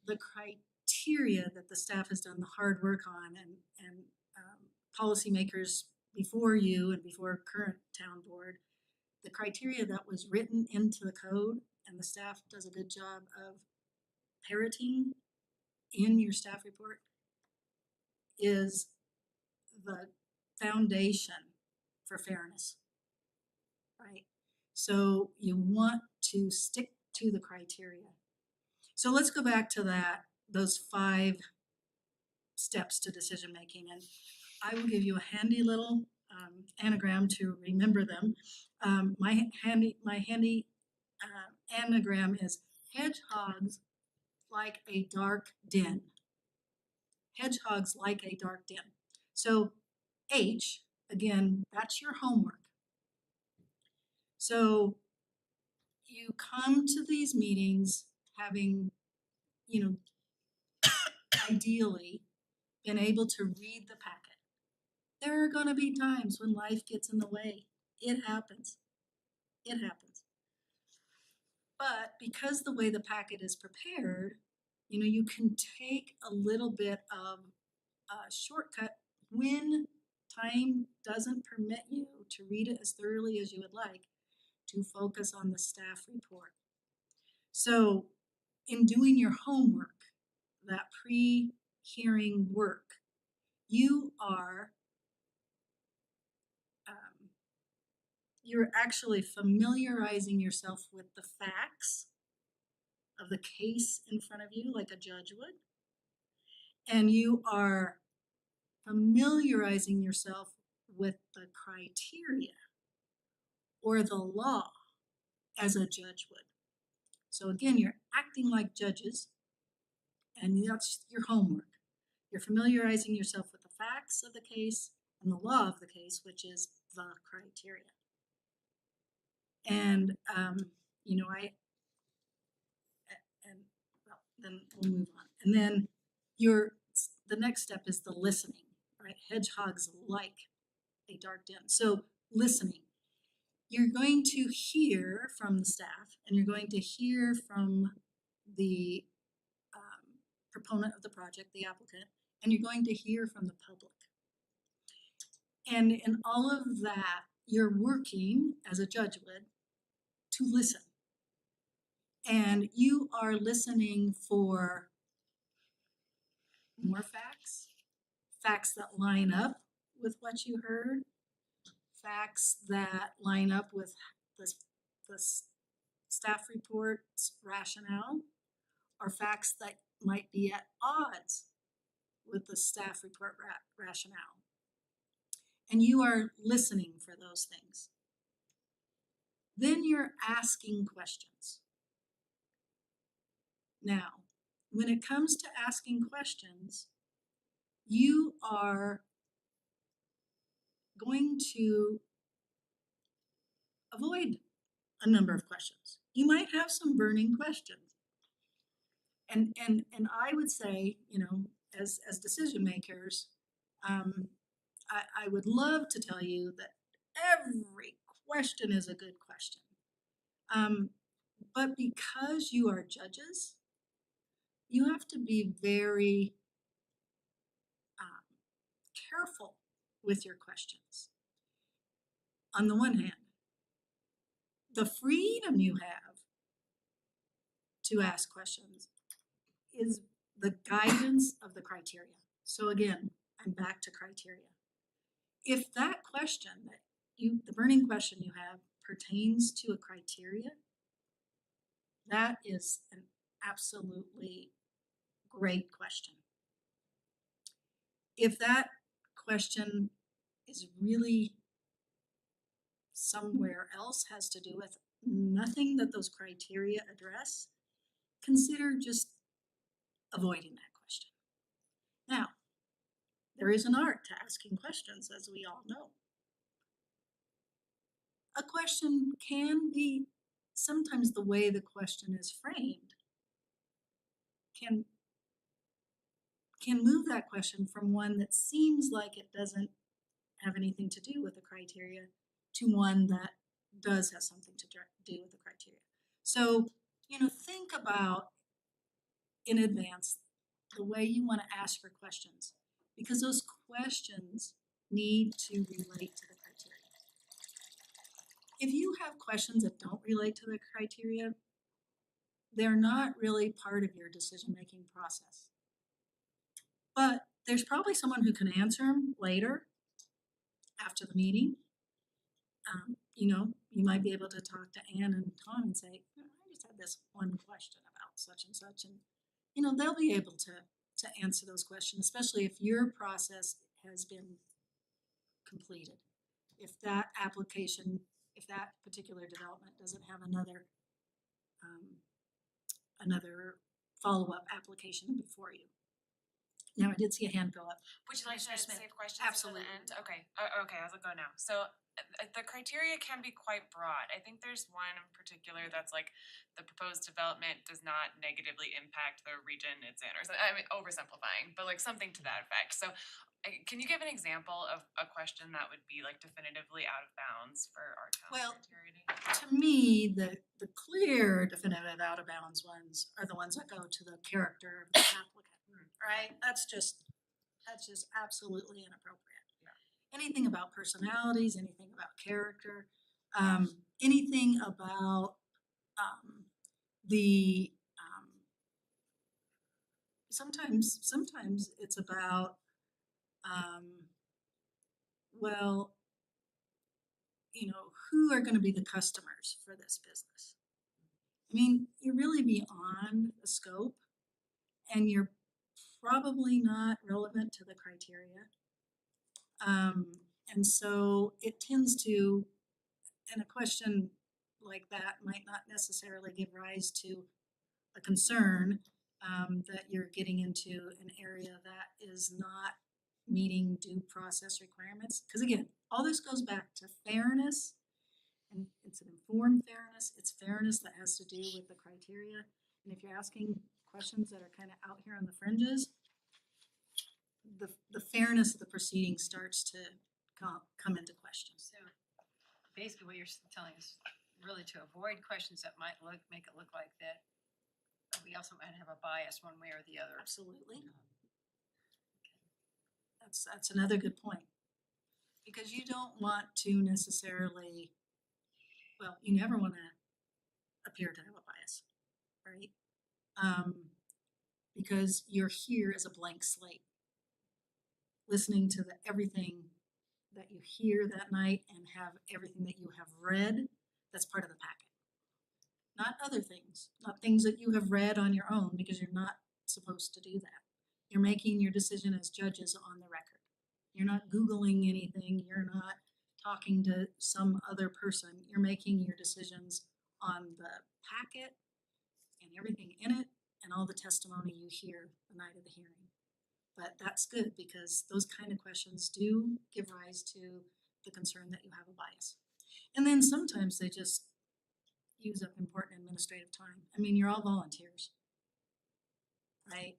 G: The criteria that the staff has done the hard work on, and policymakers before you and before current town board, the criteria that was written into the code, and the staff does a good job of parroting in your staff report, is the foundation for fairness, right? So you want to stick to the criteria. So let's go back to those 5 steps to decision making, and I will give you a handy little anagram to remember them. My handy anagram is hedgehogs like a dark den. Hedgehogs like a dark den. So H, again, that's your homework. So you come to these meetings having, ideally been able to read the packet. There are going to be times when life gets in the way. It happens. It happens. But because the way the packet is prepared, you can take a little bit of a shortcut when time doesn't permit you to read it as thoroughly as you would like, to focus on the staff report. So in doing your homework, that pre-hearing work, you're actually familiarizing yourself with the facts of the case in front of you, like a judge would, and you are familiarizing yourself with the criteria or the law as a judge would. So again, you're acting like judges, and that's your homework. You're familiarizing yourself with the facts of the case and the law of the case, which is the criteria. And then we'll move on. And then the next step is the listening, right? Hedgehogs like a dark den. So listening. You're going to hear from the staff, and you're going to hear from the proponent of the project, the applicant, and you're going to hear from the public. And in all of that, you're working as a judge would to listen. And you are listening for more facts, facts that line up with what you heard, facts that line up with the staff report's rationale, are facts that might be at odds with the staff report rationale. And you are listening for those things. Then you're asking questions. Now, when it comes to asking questions, you are going to avoid a number of questions. You might have some burning questions. And I would say, you know, as decision makers, I would love to tell you that every question is a good question. But because you are judges, you have to be very careful with your questions. On the one hand, the freedom you have to ask questions is the guidance of the criteria. So again, I'm back to criteria. If that question that the burning question you have pertains to a criteria, that is an absolutely great question. If that question is really somewhere else, has to do with nothing that those criteria address, consider just avoiding that question. Now, there is an art to asking questions, as we all know. A question can be, sometimes the way the question is framed can move that question from one that seems like it doesn't have anything to do with the criteria to one that does have something to do with the criteria. So, you know, think about in advance the way you want to ask your questions, because those questions need to relate to the criteria. If you have questions that don't relate to the criteria, they're not really part of your decision-making process. But there's probably someone who can answer them later after the meeting. You know, you might be able to talk to Ann and Tom and say, I just had this one question about such and such, and you know, they'll be able to answer those questions, especially if your process has been completed. If that application, if that particular development doesn't have another follow-up application before you. Now, I did see a hand go up.
H: Would you like to
G: Commissioner Smith.
H: save questions for the
G: Absolutely.
H: end? Okay, okay, I'll go now. So the criteria can be quite broad. I think there's one in particular that's like the proposed development does not negatively impact the region it's in, or I mean oversimplifying, but like something to that effect. So can you give an example of a question that would be like definitively out of bounds for our town
G: Well,
H: criteria?
G: To me, the clear, definitive, out of bounds ones are the ones that go to the character of the applicant, right? That's just absolutely inappropriate. Anything about personalities, anything about character, anything about sometimes it's about well, you know, who are going to be the customers for this business? I mean, you're really beyond the scope, and you're probably not relevant to the criteria. And so it tends to, and a question like that might not necessarily give rise to a concern that you're getting into an area that is not meeting due process requirements. Because again, all this goes back to fairness, and it's an informed fairness. It's fairness that has to do with the criteria. And if you're asking questions that are kind of out here on the fringes, the fairness of the proceeding starts to come into question.
D: So basically what you're telling us, really to avoid questions that might make it look like that we also might have a bias one way or the other.
G: Absolutely. That's another good point. Because you don't want to necessarily, well, you never want to appear to have a bias, right? Because you're here as a blank slate, listening to everything that you hear that night and have everything that you have read that's part of the packet. not other things, not things that you have read on your own, because you're not supposed to do that. You're making your decision as judges on the record. You're not Googling anything, you're not talking to some other person. You're making your decisions on the packet and everything in it and all the testimony you hear the night of the hearing. But that's good because those kind of questions do give rise to the concern that you have a bias. And then sometimes they just use up important administrative time. I mean, you're all volunteers, right?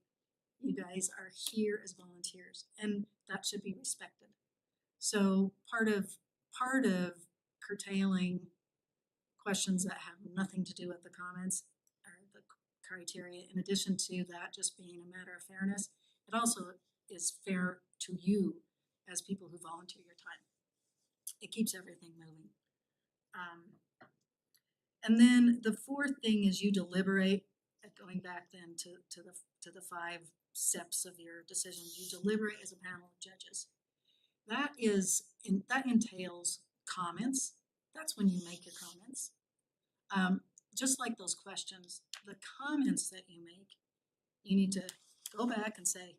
G: You guys are here as volunteers and that should be respected. So part of curtailing questions that have nothing to do with the comments or the criteria, in addition to that just being a matter of fairness, it also is fair to you as people who volunteer your time. It keeps everything moving. And then the fourth thing is you deliberate, going back then to the 5 steps of your decisions, you deliberate as a panel of judges. That entails comments. That's when you make your comments. Just like those questions, the comments that you make, you need to go back and say,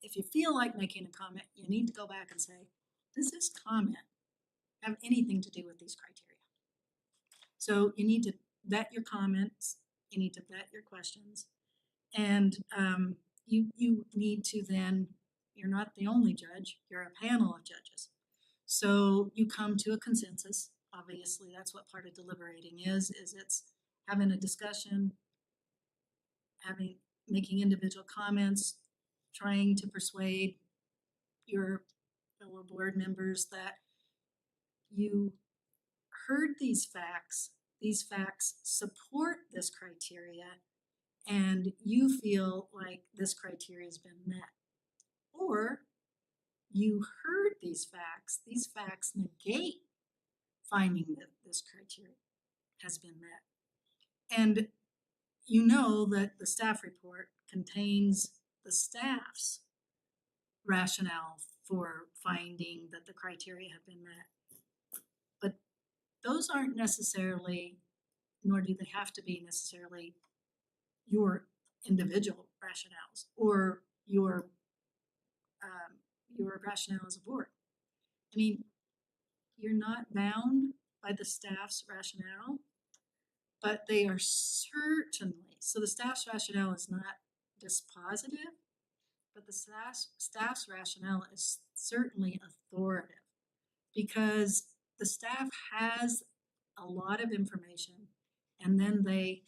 G: if you feel like making a comment, you need to go back and say, does this comment have anything to do with these criteria? So you need to vet your comments, you need to vet your questions, and you need to then, you're not the only judge, you're a panel of judges. So you come to a consensus. Obviously, that's what part of deliberating is it's having a discussion, making individual comments, trying to persuade your fellow board members that you heard these facts support this criteria, and you feel like this criteria has been met. Or you heard these facts negate finding that this criteria has been met. And you know that the staff report contains the staff's rationale for finding that the criteria have been met. But those aren't necessarily, nor do they have to be necessarily, your individual rationales or your rationale as a board. I mean, you're not bound by the staff's rationale, but they are certainly, so the staff's rationale is not dispositive, but the staff's rationale is certainly authoritative because the staff has a lot of information and then they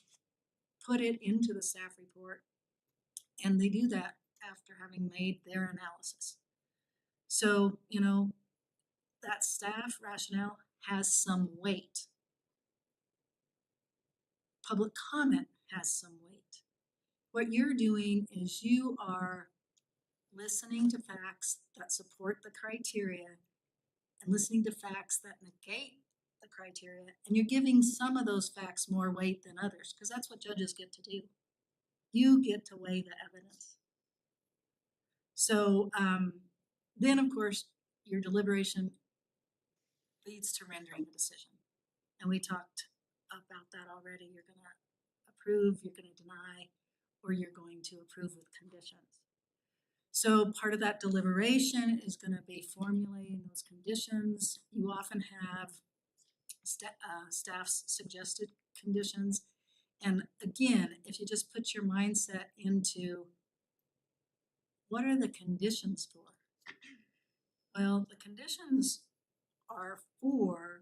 G: put it into the staff report, and they do that after having made their analysis. So, you know, that staff rationale has some weight. Public comment has some weight. What you're doing is you are listening to facts that support the criteria and listening to facts that negate the criteria, and you're giving some of those facts more weight than others, because that's what judges get to do. You get to weigh the evidence. So then, of course, your deliberation leads to rendering a decision. And we talked about that already. You're going to approve, you're going to deny, or you're going to approve with conditions. So part of that deliberation is going to be formulating those conditions. You often have staff's suggested conditions. And again, if you just put your mindset into what are the conditions for? Well, the conditions are for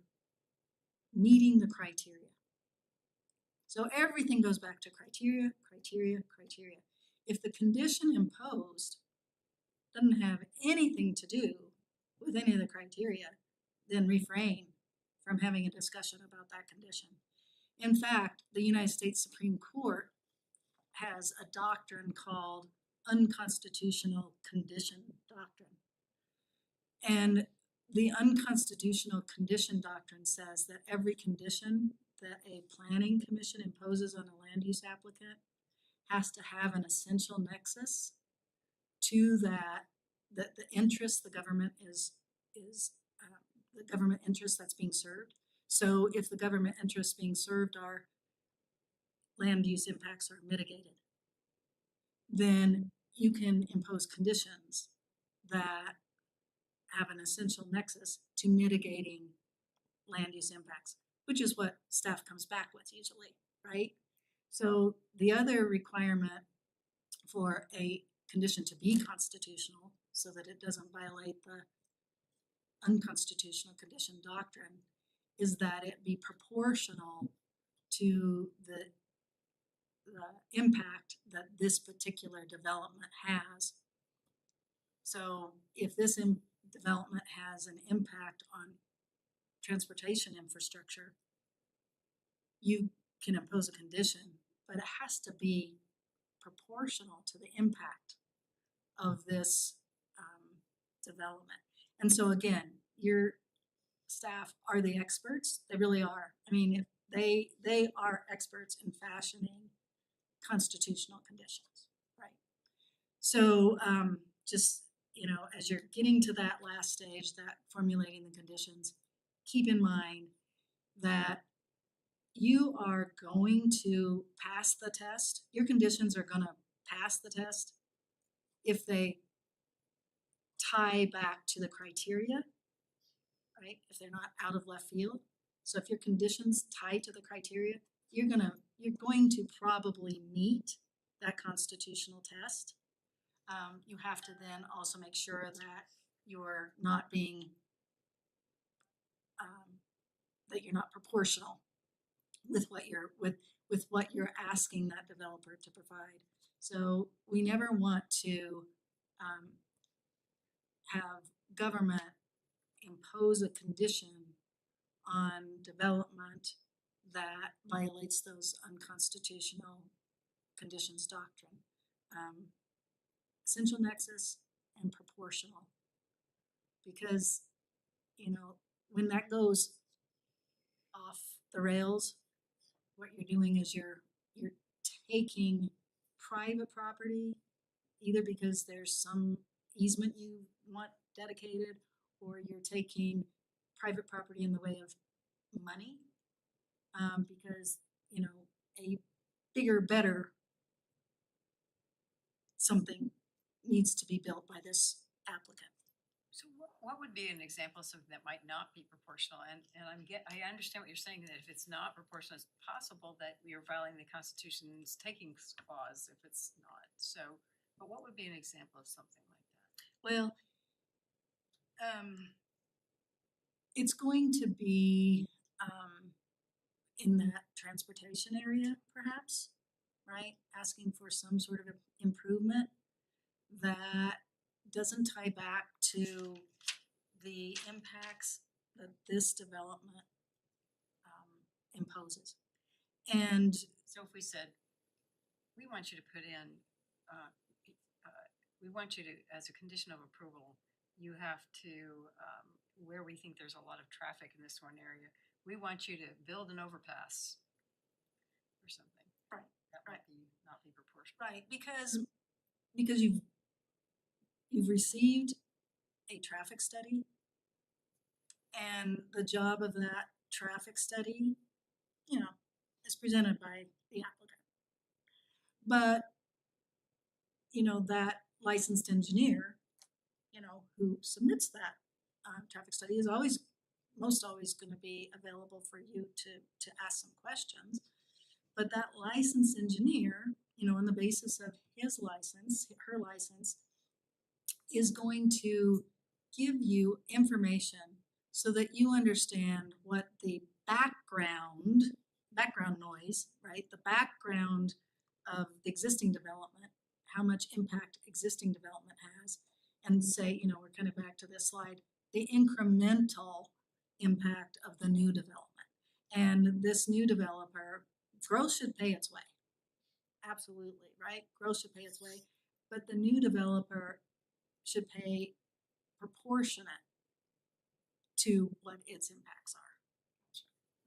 G: meeting the criteria. So everything goes back to criteria, criteria, criteria. If the condition imposed doesn't have anything to do with any of the criteria, then refrain from having a discussion about that condition. In fact, the United States Supreme Court has a doctrine called unconstitutional condition doctrine. And the unconstitutional condition doctrine says that every condition that a planning commission imposes on a land use applicant has to have an essential nexus to that the interest the government is the government interest that's being served. So if the government interests being served are land use impacts are mitigated, then you can impose conditions that have an essential nexus to mitigating land use impacts, which is what staff comes back with usually, right? So the other requirement for a condition to be constitutional, so that it doesn't violate the unconstitutional condition doctrine, is that it be proportional to the impact that this particular development has. So if this development has an impact on transportation infrastructure, you can impose a condition, but it has to be proportional to the impact of this development. And so again, your staff are the experts. They really are. I mean, they are experts in fashioning constitutional conditions, right? So just, you know, as you're getting to that last stage, that formulating the conditions, keep in mind that you are going to pass the test. Your conditions are going to pass the test if they tie back to the criteria, right? If they're not out of left field. So if your conditions tie to the criteria, you're going to probably meet that constitutional test. You have to then also make sure that you're not being that you're not proportional with what you're with what you're asking that developer to provide. So we never want to have government impose a condition on development that violates those unconstitutional conditions doctrine. Essential nexus and proportional. Because, you know, when that goes off the rails, what you're doing is you're taking private property, either because there's some easement you want dedicated, or you're taking private property in the way of money, because, you know, a bigger, better something needs to be built by this applicant.
D: So what would be an example of something that might not be proportional? And I understand what you're saying, that if it's not proportional, it's possible that we are violating the Constitution's takings clause if it's not. So, but what would be an example of something like that?
G: Well, it's going to be in that transportation area, perhaps, right? Asking for some sort of improvement that doesn't tie back to the impacts that this development imposes. And
D: So if we said, we want you to put in, we want you to, as a condition of approval, you have to, where we think there's a lot of traffic in this one area, we want you to build an overpass or something.
G: Right,
D: That might not be proportional.
G: right, because you've received a traffic study, and the job of that traffic study, you know, is presented by the applicant. But, you know, that licensed engineer, you know, who submits that traffic study is most always going to be available for you to ask some questions. But that licensed engineer, you know, on the basis of his license, her license, is going to give you information so that you understand what the background noise, right? The background of the existing development, how much impact existing development has, and say, you know, we're kind of back to this slide, the incremental impact of the new development. And this new developer, growth should pay its way. Absolutely, right? Growth should pay its way. But the new developer should pay proportionate to what its impacts are.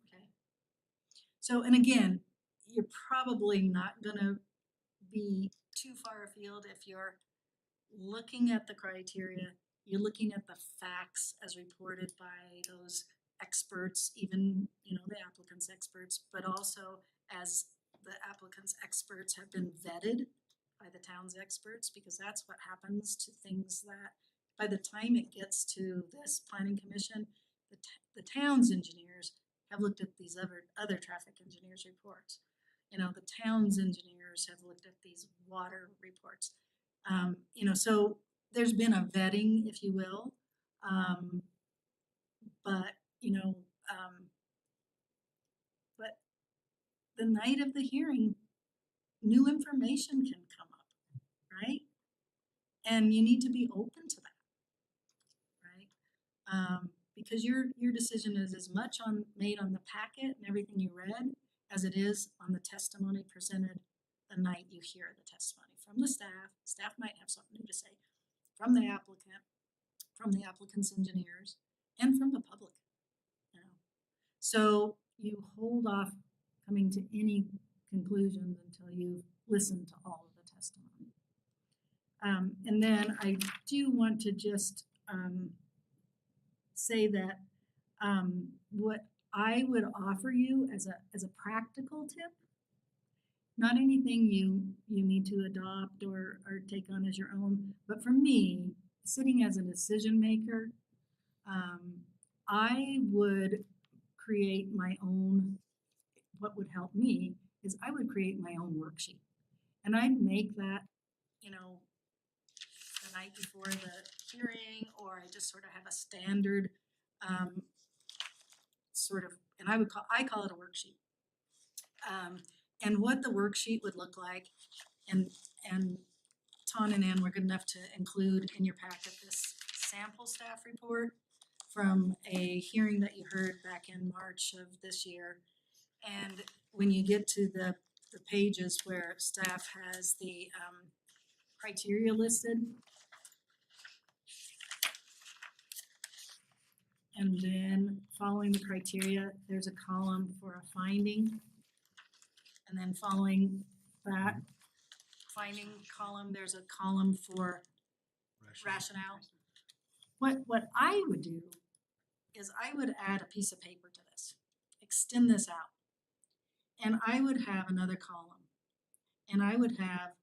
G: Okay. So, and again, you're probably not gonna be too far afield if you're looking at the criteria, you're looking at the facts as reported by those experts, even, you know, the applicant's experts, but also as the applicant's experts have been vetted by the town's experts, because that's what happens to things that, by the time it gets to this planning commission, the town's engineers have looked at these other traffic engineers' reports. You know, the town's engineers have looked at these water reports. You know, so there's been a vetting, if you will. But, you know, but the night of the hearing, new information can come up, right? And you need to be open to that, right? Because your decision is as much made on the packet and everything you read as it is on the testimony presented the night you hear the testimony from the staff. Staff might have something new to say, from the applicant, from the applicant's engineers, and from the public. You know? So you hold off coming to any conclusions until you've listened to all of the testimony. And then I do want to just say that what I would offer you as a practical tip, not anything you need to adopt or take on as your own, but for me, sitting as a decision maker, I would create my own, what would help me is I would create my own worksheet. And I'd make that, you know, the night before the hearing, or I just sort of have a standard sort of, and I call it a worksheet. And what the worksheet would look like, and Ton and Ann were good enough to include in your packet this sample staff report from a hearing that you heard back in March of this year. And when you get to the pages where staff has the criteria listed, and then following the criteria, there's a column for a finding. And then following that finding column, there's a column for rationale. What I would do is I would add a piece of paper to this, extend this out. And I would have another column. And I would have,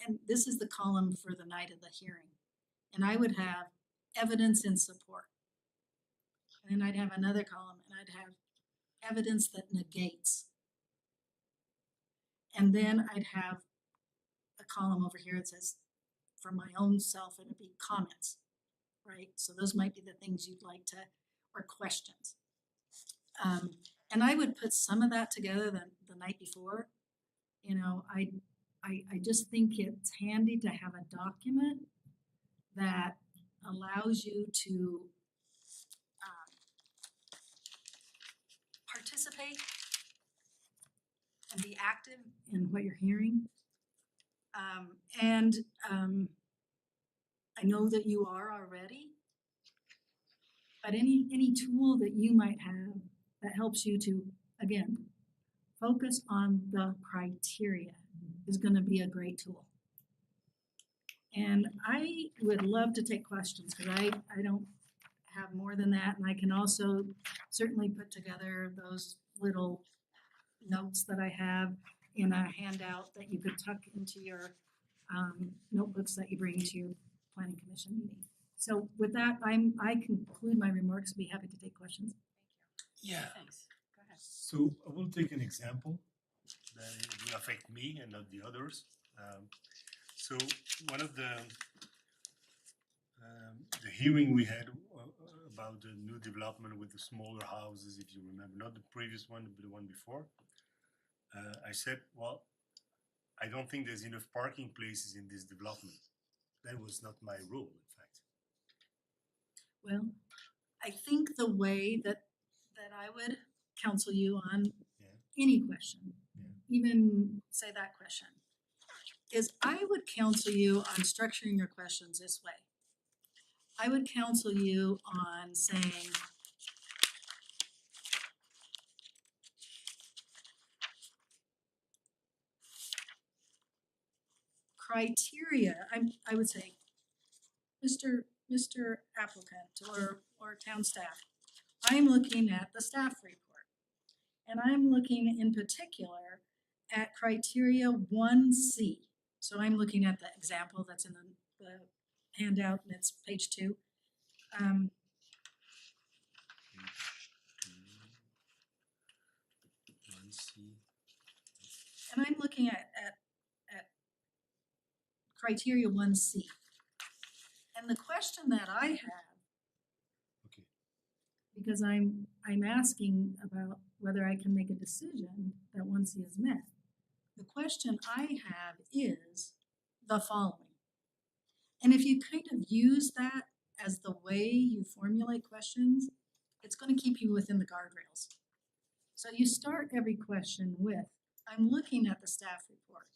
G: and this is the column for the night of the hearing. And I would have evidence in support. And then I'd have another column, and I'd have evidence that negates. And then I'd have a column over here that says, for my own self, it'd be comments, right? So those might be the things you'd like to, or questions. And I would put some of that together the night before. You know, I just think it's handy to have a document that allows you to participate and be active in what you're hearing. I know that you are already, but any tool that you might have that helps you to, again, focus on the criteria is going to be a great tool. And I would love to take questions, because I don't have more than that, and I can also certainly put together those little notes that I have in a handout that you could tuck into your notebooks that you bring to your planning commission meeting. So with that, I conclude my remarks. Be happy to take questions.
E: Yeah.
D: Thanks. Go ahead.
E: So I will take an example that will affect me and not the others. So one of the hearing we had about the new development with the smaller houses, if you remember, not the previous one, but the one before, I said, well, I don't think there's enough parking places in this development. That was not my role, in fact.
G: Well, I think the way that I would counsel you on any question, even say that question, is I would counsel you on structuring your questions this way. I would counsel you on saying, criteria, I would say, Mr. Applicant or town staff, I'm looking at the staff report. And I'm looking in particular at criteria 1C, so I'm looking at the example that's in the handout, and it's page 2.
E: One C.
G: And I'm looking at criteria 1C. And the question that I have,
E: Okay.
G: because I'm asking about whether I can make a decision that 1C is met. The question I have is the following. And if you kind of use that as the way you formulate questions, it's going to keep you within the guardrails. So you start every question with, I'm looking at the staff report,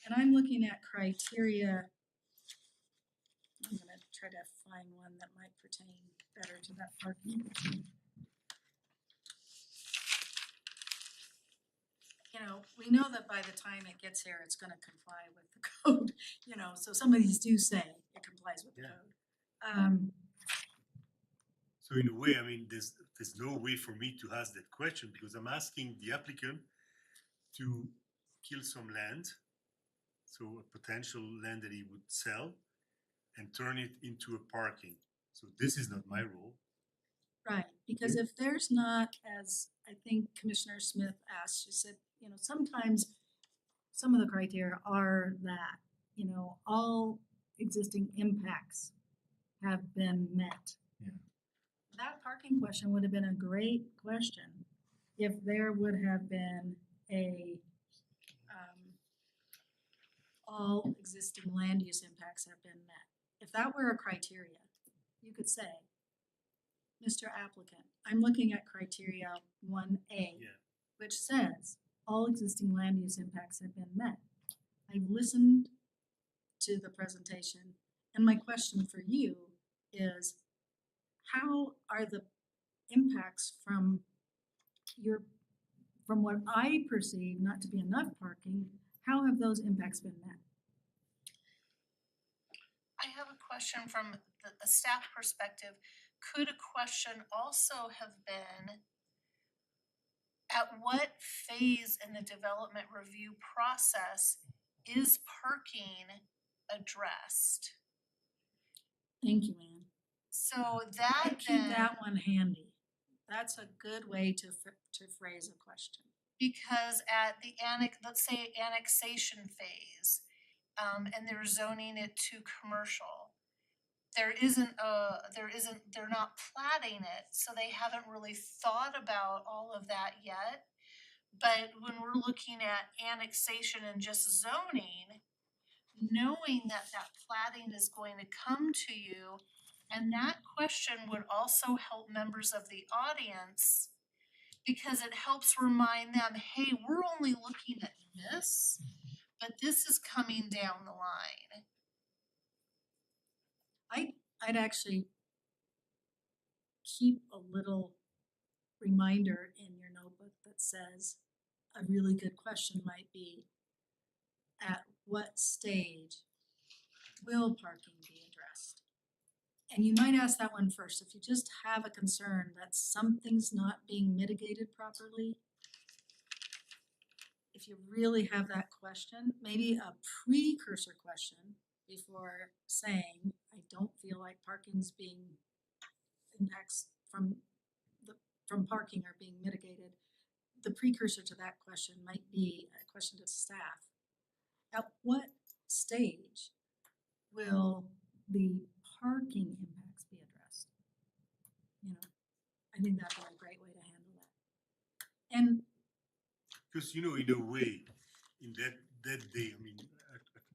G: and I'm looking at criteria. I'm going to try to find one that might pertain better to that parking. You know, we know that by the time it gets here, it's gonna comply with the code, you know, so some of these do say it complies with the
E: Yeah.
G: code.
E: So in a way, I mean, there's no way for me to ask that question because I'm asking the applicant to kill some land, so a potential land that he would sell, and turn it into a parking. So this is not my role.
G: Right, because if there's not, as I think Commissioner Smith asked, she said, you know, sometimes some of the criteria are that, you know, all existing impacts have been met.
E: Yeah.
G: That parking question would have been a great question if there would have been a, all existing land use impacts have been met. If that were a criteria, you could say, Mr. Applicant, I'm looking at criteria 1A,
E: Yeah.
G: which says all existing land use impacts have been met. I've listened to the presentation, and my question for you is, how are the impacts from what I perceive not to be enough parking, how have those impacts been met?
A: I have a question from the staff perspective. Could a question also have been, at what phase in the development review process is parking addressed?
G: Thank you, Ann.
A: So
G: I
A: that
G: keep
A: then,
G: that one handy. That's a good way to phrase a question.
A: because at the let's say annexation phase, and they're zoning it to commercial, they're not platting it, so they haven't really thought about all of that yet. But when we're looking at annexation and just zoning, knowing that that platting is going to come to you, and that question would also help members of the audience because it helps remind them, hey, we're only looking at this, but this is coming down the line.
G: I'd actually keep a little reminder in your notebook that says a really good question might be, at what stage will parking be addressed? And you might ask that one first. If you just have a concern that something's not being mitigated properly, if you really have that question, maybe a precursor question before saying, I don't feel like parking's being, impacts from parking are being mitigated. The precursor to that question might be a question to staff. At what stage will the parking impacts be addressed? You know, I think that'd be a great way to handle that. And
E: Because, you know, in a way, in that day, I mean,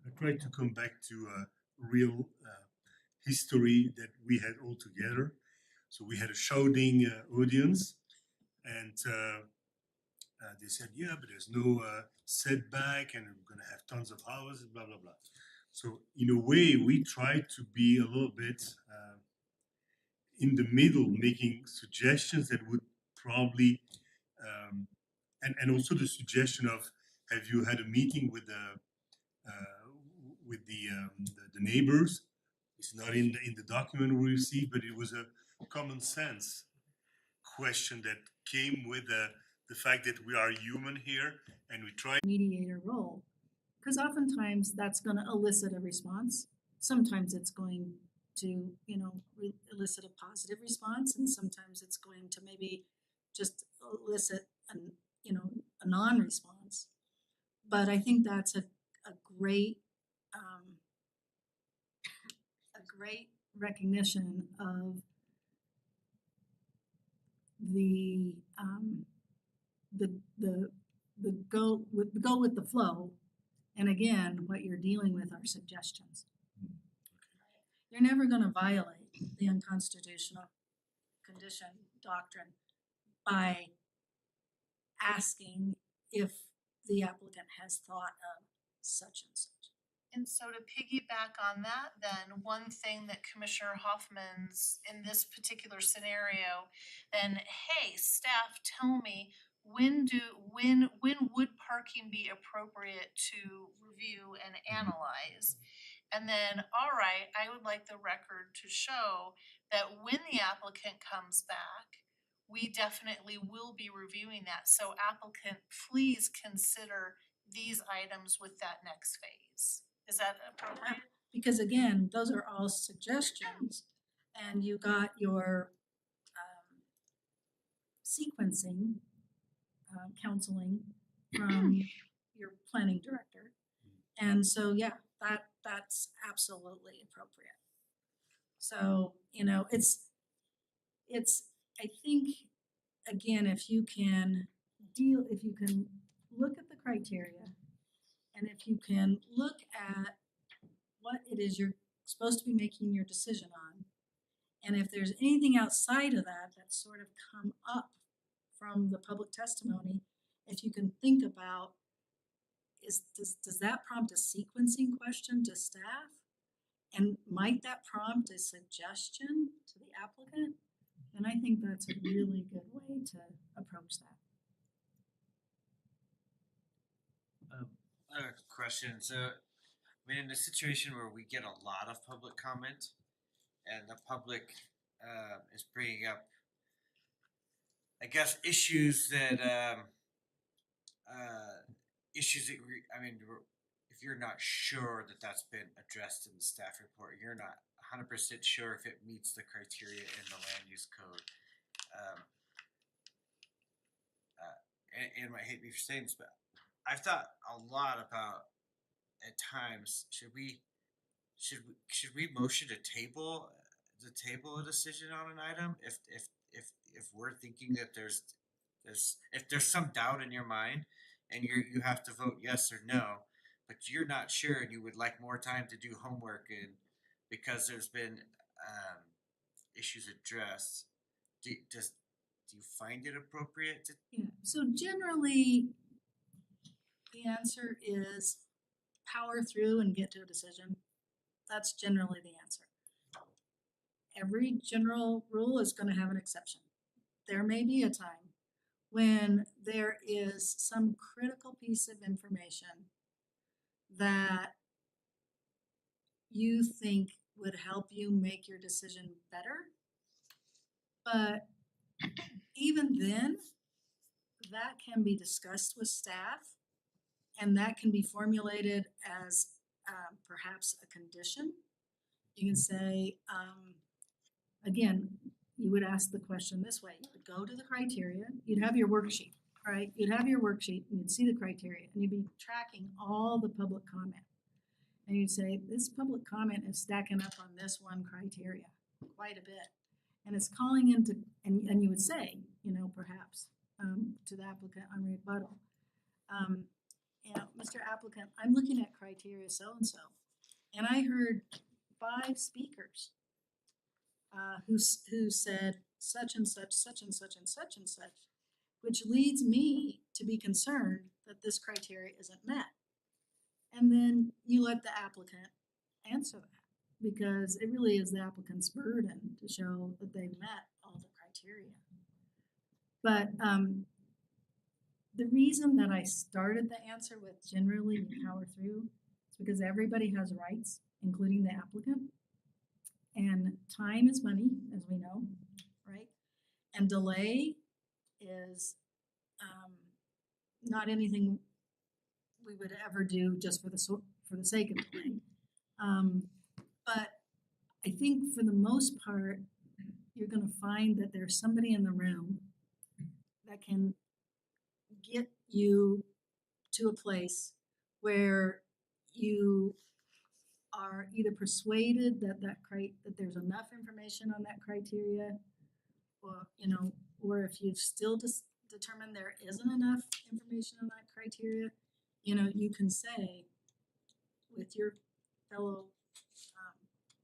E: I tried to come back to a real history that we had all together. So we had a shouting audience, and they said, yeah, but there's no setback, and we're going to have tons of houses, blah, blah, blah. So in a way, we tried to be a little bit in the middle, making suggestions that would probably, and also the suggestion of, have you had a meeting with the neighbors? It's not in the document we received, but it was a common sense question that came with the the fact that we are human here and we try.
G: Mediator role. Because oftentimes that's gonna elicit a response. Sometimes it's going to, elicit a positive response, and sometimes it's going to maybe just elicit a non-response. But I think that's a great, recognition of the go with the flow. And again, what you're dealing with are suggestions. You're never gonna violate the unconstitutional condition doctrine by asking if the applicant has thought of such and such.
A: And so to piggyback on that, then one thing that Commissioner Hoffman's in this particular scenario, then, hey, staff, tell me, when would parking be appropriate to review and analyze? And then, all right, I would like the record to show that when the applicant comes back, we definitely will be reviewing that. So applicant, please consider these items with that next phase. Is that appropriate?
G: Because again, those are all suggestions, and you got your sequencing, counseling from your planning director. And so, yeah, that's absolutely appropriate. So, it's, I think, again, if you can look at the criteria, and if you can look at what it is you're supposed to be making your decision on, and if there's anything outside of that that's sort of come up from the public testimony, if you can think about, does that prompt a sequencing question to staff? And might that prompt a suggestion to the applicant? And I think that's a really good way to approach that.
C: I have a question. So, I mean, in a situation where we get a lot of public comment, and the public is bringing up, I guess, issues that if you're not sure that that's been addressed in the staff report, you're not 100% sure if it meets the criteria in the land use code. And might hate me for saying this, but I've thought a lot about, at times, should we motion to table a decision on an item if we're thinking that if there's some doubt in your mind and you have to vote yes or no, but you're not sure and you would like more time to do homework, and because there's been issues addressed, do you find it appropriate to?
G: Yeah, so generally, the answer is power through and get to a decision. That's generally the answer. Every general rule is going to have an exception. There may be a time when there is some critical piece of information that you think would help you make your decision better. But even then, that can be discussed with staff, and that can be formulated as perhaps a condition. You can say, again, you would ask the question this way. You would go to the criteria, you'd have your worksheet, right? You'd have your worksheet and you'd see the criteria, and you'd be tracking all the public comment. And you'd say, this public comment is stacking up on this one criteria quite a bit. And it's calling into, and you would say, perhaps to the applicant on rebuttal, Mr. Applicant, I'm looking at criteria so-and-so, and I heard 5 speakers who said such and such, such and such, and such and such, which leads me to be concerned that this criteria isn't met. And then you let the applicant answer that, because it really is the applicant's burden to show that they've met all the criteria. But the reason that I started the answer with generally you power through is because everybody has rights, including the applicant. And time is money, as we know, right? And delay is not anything we would ever do just for the sake of doing. But I think for the most part, you're gonna find that there's somebody in the room that can get you to a place where you are either persuaded that that there's enough information on that criteria, or, or if you've still determined there isn't enough information on that criteria, you can say with your fellow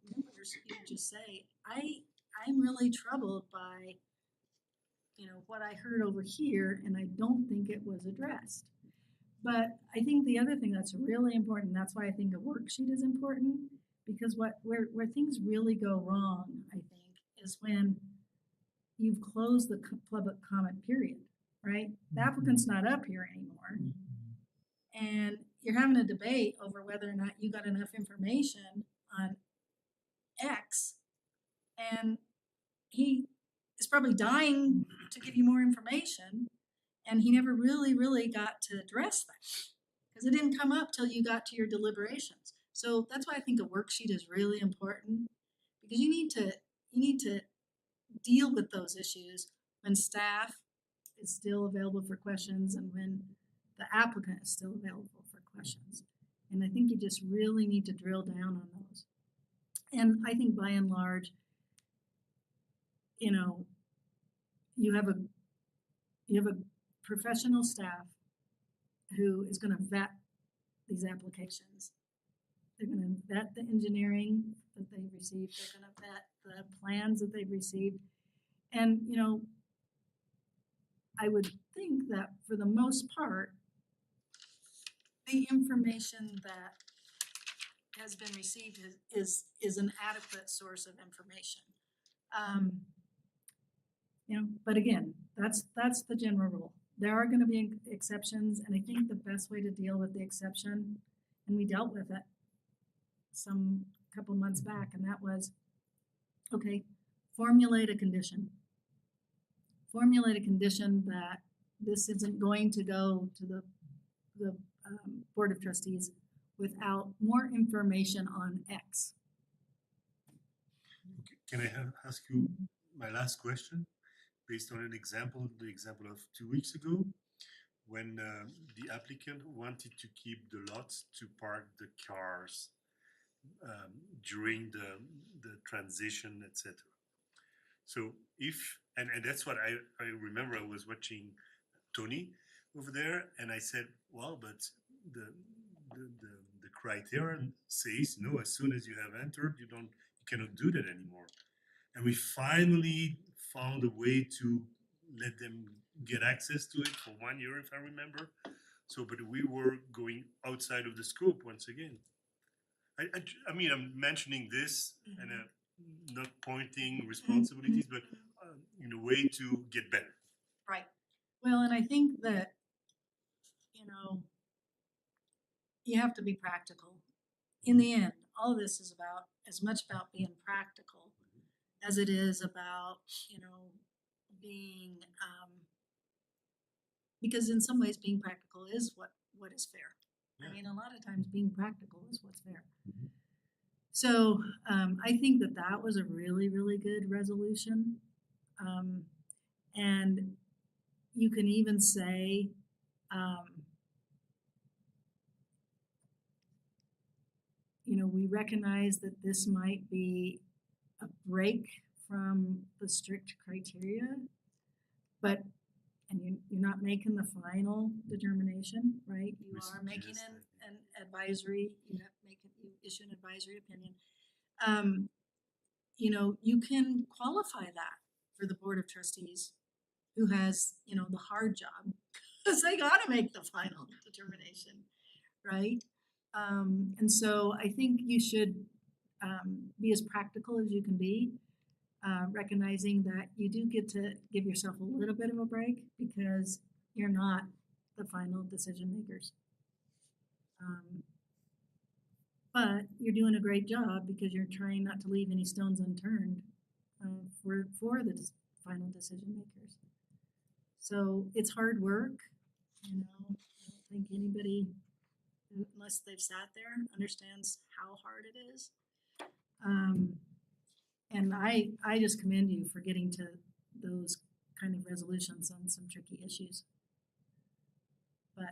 G: members, you can just say, I'm really troubled by, what I heard over here, and I don't think it was addressed. But I think the other thing that's really important, that's why I think a worksheet is important, because where things really go wrong, I think, is when you've closed the public comment period, right? The applicant's not up here anymore. And you're having a debate over whether or not you got enough information on X, and he is probably dying to give you more information, and he never really got to address that because it didn't come up till you got to your deliberations. So that's why I think a worksheet is really important, because you need to deal with those issues when staff is still available for questions and when the applicant is still available for questions. And I think you just really need to drill down on those. And I think by and large, you have a professional staff who is going to vet these applications. They're going to vet the engineering that they've received. They're going to vet the plans that they've received. And, I would think that for the most part, the information that has been received is an adequate source of information. But again, that's the general rule. There are going to be exceptions, and I think the best way to deal with the exception, and we dealt with it some couple months back, and that was, okay, formulate a condition. Formulate a condition that this isn't going to go to the Board of Trustees without more information on X.
E: Can I ask you my last question? Based on the example of 2 weeks ago, when the applicant wanted to keep the lots to park the cars during the transition, etc. So if, and that's what I remember, I was watching Tony over there, and I said, well, but the criterion says, no, as soon as you have entered, you cannot do that anymore. And we finally found a way to let them get access to it for 1 year, if I remember. So, but we were going outside of the scope once again. I mean, I'm mentioning this and not pointing responsibilities, but in a way to get better.
G: Right. Well, and I think that, you have to be practical. In the end, all of this is about as much about being practical as it is about, being, because in some ways being practical is what is fair.
E: Yeah.
G: I mean, a lot of times being practical is what's fair. So I think that was a really, really good resolution. And you can even say, we recognize that this might be a break from the strict criteria, but, and you're not making the final determination, right? You
E: We
G: are making
E: suggest
G: an advisory, you issue an advisory opinion. You can qualify that for the Board of Trustees, who has, the hard job, because they gotta make the final determination, right? And so I think you should be as practical as you can be, recognizing that you do get to give yourself a little bit of a break because you're not the final decision makers. But you're doing a great job because you're trying not to leave any stones unturned for the final decision makers. So it's hard work, you know, I don't think anybody, unless they've sat there, understands how hard it is. And I just commend you for getting to those kind of resolutions on some tricky issues. But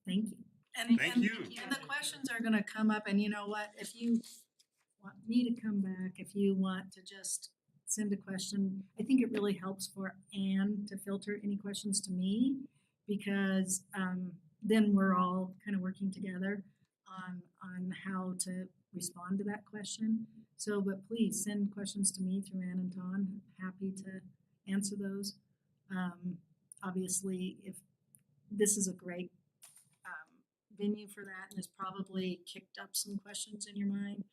G: thank you. And,
E: Thank
G: and,
E: you.
G: and the questions are gonna come up, and you know what, if you want me to come back, if you want to just send a question, I think it really helps for Anne to filter any questions to me, because then we're all kind of working together on how to respond to that question. So, but please send questions to me through Ann and Ton. Happy to answer those. Obviously, if this is a great venue for that, and has probably kicked up some questions in your mind.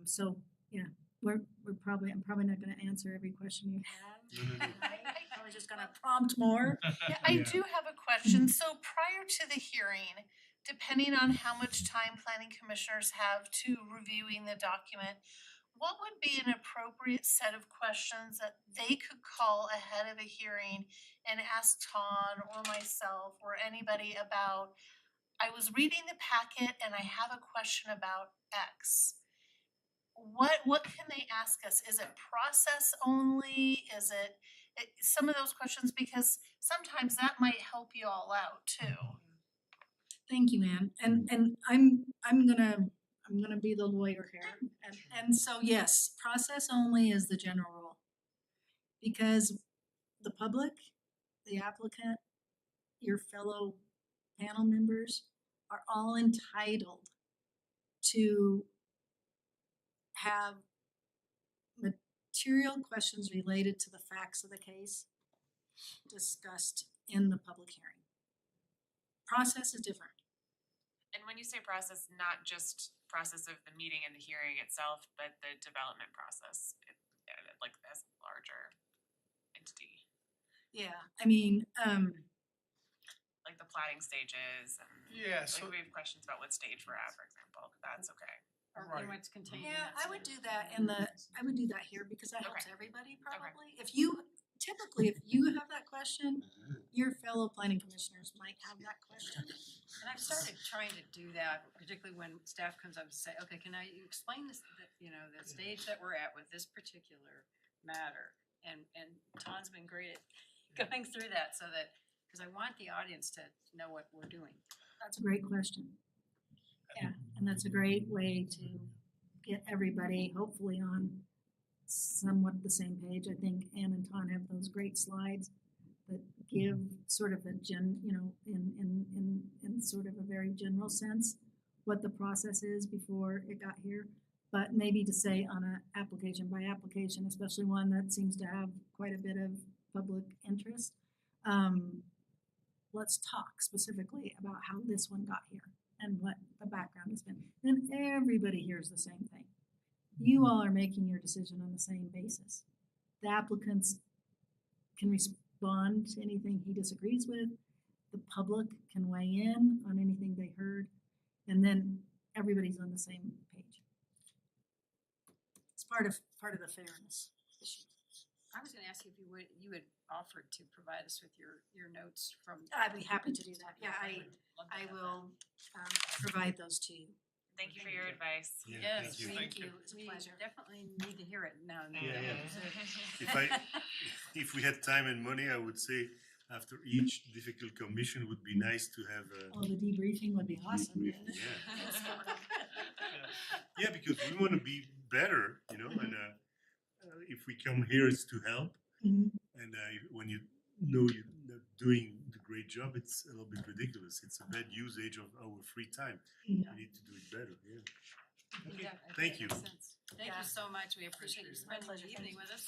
G: So yeah, I'm probably not going to answer every question you have. Probably just going to prompt more.
A: Yeah, I
E: Yeah.
A: do have a question. So prior to the hearing, depending on how much time planning commissioners have to reviewing the document, what would be an appropriate set of questions that they could call ahead of a hearing and ask Ton or myself or anybody about, I was reading the packet and I have a question about X. What can they ask us? Is it process only? Is it some of those questions, because sometimes that might help you all out too.
G: Thank you, Ann. And I'm gonna be the lawyer here. And so yes, process only is the general rule. Because the public, the applicant, your fellow panel members are all entitled to have material questions related to the facts of the case discussed in the public hearing. Process is different.
H: And when you say process, not just process of the meeting and the hearing itself, but the development process, like as a larger entity,
G: Yeah, I mean,
H: like the platting stages and
B: Yeah,
H: like
B: so
H: we have questions about what stage we're at, for example, that's okay.
D: Or
B: Right.
D: what's contained in
G: yeah,
D: that
G: I would
D: study.
G: do that in the, I would do that here because that helps
H: Okay.
G: everybody probably. If you, typically, if you have that question, your fellow planning commissioners might have that question.
D: And I've started trying to do that, particularly when staff comes up and say, okay, can I explain this, the stage that we're at with this particular matter? And Ton's been great at going through that so that, because I want the audience to know what we're doing.
G: That's a great question. Yeah, and that's a great way to get everybody hopefully on somewhat the same page. I think Ann and Ton have those great slides that give sort of a in sort of a very general sense what the process is before it got here. But maybe to say on a application by application, especially one that seems to have quite a bit of public interest, let's talk specifically about how this one got here and what the background has been. Then everybody hears the same thing. You all are making your decision on the same basis. The applicants can respond to anything he disagrees with. The public can weigh in on anything they heard, and then everybody's on the same page. It's part of the fairness issue.
D: I was gonna ask you if you would offer to provide us with your notes from.
G: I'd be happy to do that. Yeah,
D: Love to
G: I
D: have that.
G: will provide those to you.
H: Thank you for your advice.
E: Yeah,
D: Yes,
E: thank you.
B: Thank
D: thank
B: you.
D: you.
G: It's a
D: We
G: pleasure.
D: definitely need to hear it now and then.
E: Yeah. If we had time and money, I would say after each difficult commission would be nice to have a
G: Oh, the debriefing would be awesome.
E: debrief.
G: wouldn't it?
E: Yeah. Yeah, because we want to be better, and if we come here, it's to help.
G: Mhm.
E: And when you know you're not doing the great job, it's a little bit ridiculous. It's a bad usage of our free time.
G: Yeah.
E: We need to do it better. Yeah.
D: Yeah, I think
E: Thank
D: that
E: you.
D: makes sense. Thank
G: Yeah.
D: you so much. We appreciate you spending
G: pleasure.
D: the evening with us.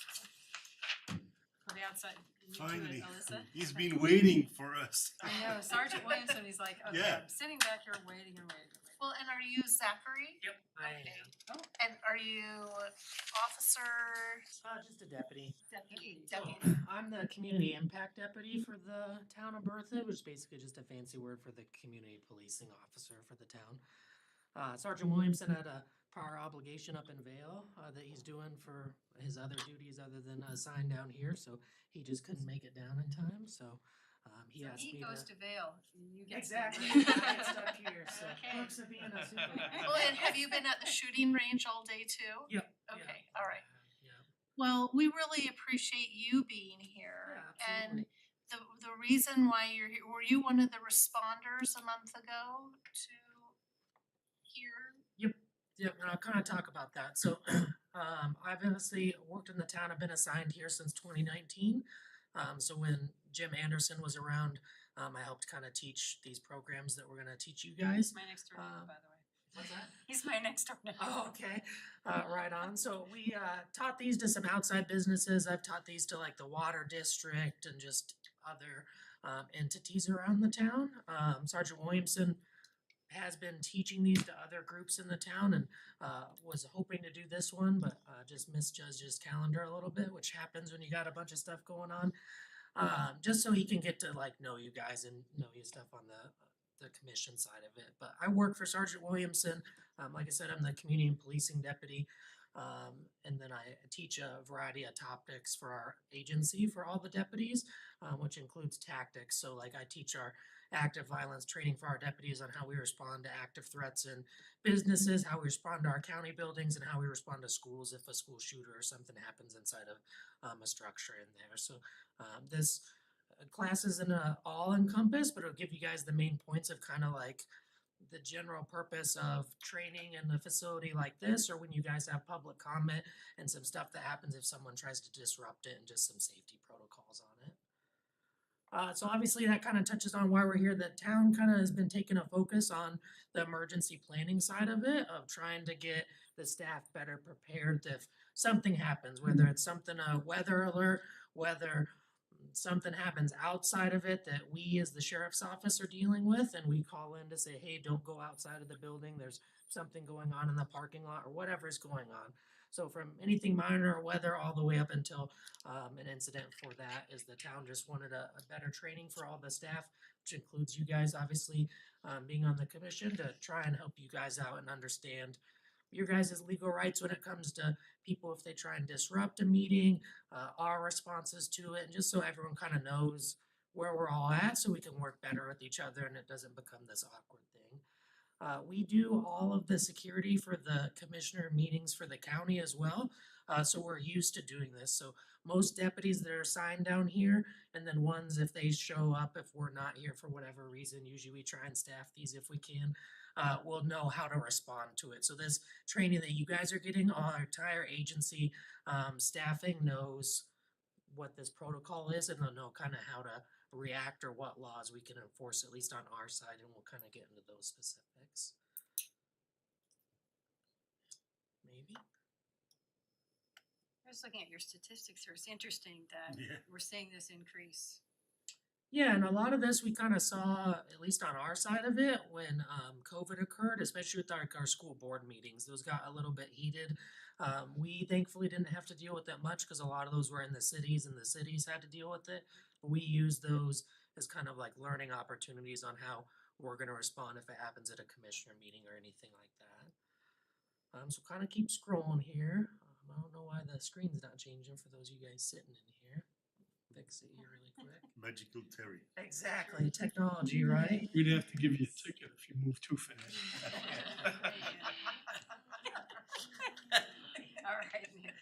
D: For the outside, you too,
E: Finally,
D: Alyssa.
E: he's been waiting for us.
D: I know, Sergeant Williamson, he's like, okay,
E: Yeah.
D: I'm sitting back here waiting and waiting.
A: Well, and are you Zachary?
I: Yep, I
A: Okay.
I: am.
A: And are you officer,
I: Just a deputy.
A: deputy,
I: So,
A: deputy?
I: I'm the community impact deputy for the town of Berthoud, which is basically just a fancy word for the community policing officer for the town. Sergeant Williamson had a prior obligation up in Vale, that he's doing for his other duties other than a sign down here, so he just couldn't make it down in time, so, he asked me
D: He
I: to.
D: goes to Vail, and you get.
I: Exactly,
D: stuck.
I: I get stuck here, so
D: Okay.
I: perks of being a supervisor.
A: Well, and have you been at the shooting range all day too?
I: Yep.
A: Okay, all right.
I: Yeah,
A: Well, we really appreciate you being here.
I: yeah,
A: And
I: absolutely.
A: the reason why you're here, were you one of the responders a month ago to here?
I: Yep, and I'll kind of talk about that. So, I've obviously worked in the town. I've been assigned here since 2019. So when Jim Anderson was around, I helped kind of teach these programs that we're gonna teach you guys.
D: He's my next door neighbor, by the way.
I: What's that?
D: He's my next door neighbor.
I: Oh, okay. Right on. So we taught these to some outside businesses. I've taught these to like the water district and just other entities around the town. Sergeant Williamson has been teaching these to other groups in the town and was hoping to do this one, but just misjudged his calendar a little bit, which happens when you got a bunch of stuff going on. Just so he can get to like know you guys and know you stuff on the commission side of it. But I work for Sergeant Williamson. Like I said, I'm the community and policing deputy. And then I teach a variety of topics for our agency for all the deputies, which includes tactics. So like I teach our active violence training for our deputies on how we respond to active threats in businesses, how we respond to our county buildings, and how we respond to schools if a school shooter or something happens inside of a structure in there. So this class isn't all encompass, but it'll give you guys the main points of kind of like the general purpose of training in a facility like this, or when you guys have public comment and some stuff that happens if someone tries to disrupt it and just some safety protocols on it. So obviously that kind of touches on why we're here. The town kind of has been taking a focus on the emergency planning side of it, of trying to get the staff better prepared if something happens, whether it's something, a weather alert, whether something happens outside of it that we as the sheriff's office are dealing with, and we call in to say, hey, don't go outside of the building, there's something going on in the parking lot or whatever's going on. So from anything minor weather all the way up until an incident for that, is the town just wanted a better training for all the staff, which includes you guys obviously being on the commission, to try and help you guys out and understand your guys' legal rights when it comes to people if they try and disrupt a meeting, our responses to it, and just so everyone kind of knows where we're all at, so we can work better with each other and it doesn't become this awkward thing. We do all of the security for the commissioner meetings for the county as well, so we're used to doing this. So most deputies that are assigned down here, and then ones if they show up if we're not here for whatever reason, usually we try and staff these if we can, will know how to respond to it. So this training that you guys are getting, our entire agency staffing knows what this protocol is, and they'll know kind of how to react or what laws we can enforce, at least on our side, and we'll kind of get into those specifics. Maybe.
D: I was looking at your statistics here. It's interesting that
E: Yeah.
D: we're seeing this increase.
I: Yeah, and a lot of this we kind of saw, at least on our side of it, when COVID occurred, especially with our school board meetings. Those got a little bit heated. We thankfully didn't have to deal with that much because a lot of those were in the cities and the cities had to deal with it. But we used those as kind of like learning opportunities on how we're going to respond if it happens at a commissioner meeting or anything like that. So kind of keep scrolling here. I don't know why the screen's not changing for those of you guys sitting in here. Fix it here really quick.
E: Magical Terry.
I: Exactly, technology, right?
B: We'd have to give you a ticket if you move too fast.
D: All right, Nick.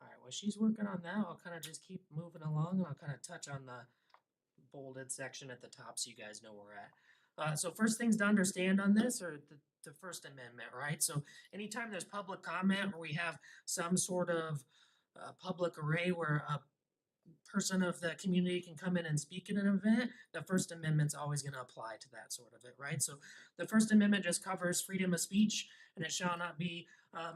I: Alright, well, she's working on that. I'll kind of just keep moving along and I'll kind of touch on the bolded section at the top so you guys know where we're at. So first things to understand on this are the First Amendment, right? So anytime there's public comment or we have some sort of public array where a person of the community can come in and speak at an event, the First Amendment's always gonna apply to that sort of it, right? So the First Amendment just covers freedom of speech and it shall not be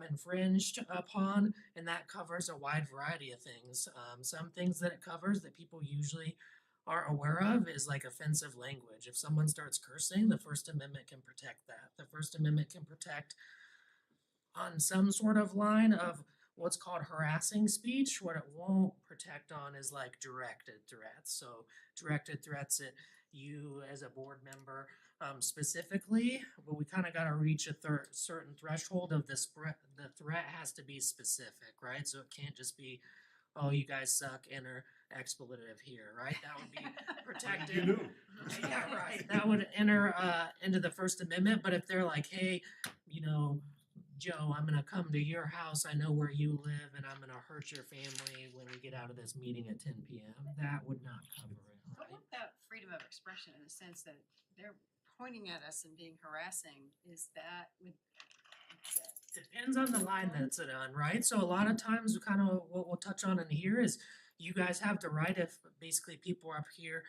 I: infringed upon, and that covers a wide variety of things. Some things that it covers that people usually aren't aware of is like offensive language. If someone starts cursing, the First Amendment can protect that. The First Amendment can protect on some sort of line of what's called harassing speech. What it won't protect on is like directed threats. So directed threats at you as a board member specifically, but we kind of got to reach a certain threshold of the threat has to be specific, right? So it can't just be, oh, you guys suck, enter expletive here, right? That would be protected.
E: You knew.
I: Yeah, right. That would enter into the First Amendment, but if they're like, hey, you know, Joe, I'm gonna come to your house, I know where you live, and I'm gonna hurt your family when we get out of this meeting at 10 p.m., that would not cover it,
D: What
I: right?
D: about freedom of expression in the sense that they're pointing at us and being harassing? Is that would
I: Depends on the line that's it on, right? So a lot of times, kind of what we'll touch on in here is you guys have the right if basically people are up here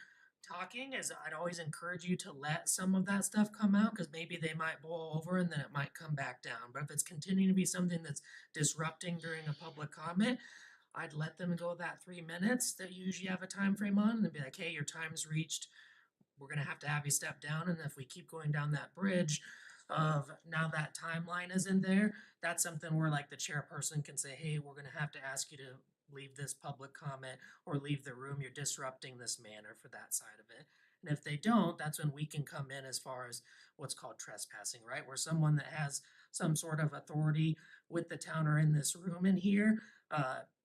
I: talking, is I'd always encourage you to let some of that stuff come out because maybe they might boil over and then it might come back down. But if it's continuing to be something that's disrupting during a public comment, I'd let them go that 3 minutes that you usually have a time frame on and be like, hey, your time's reached. We're gonna have to have you step down, and if we keep going down that bridge of now that timeline isn't there, that's something where like the chairperson can say, hey, we're gonna have to ask you to leave this public comment or leave the room. You're disrupting this manner for that side of it. And if they don't, that's when we can come in as far as what's called trespassing, right? Where someone that has some sort of authority with the town or in this room in here,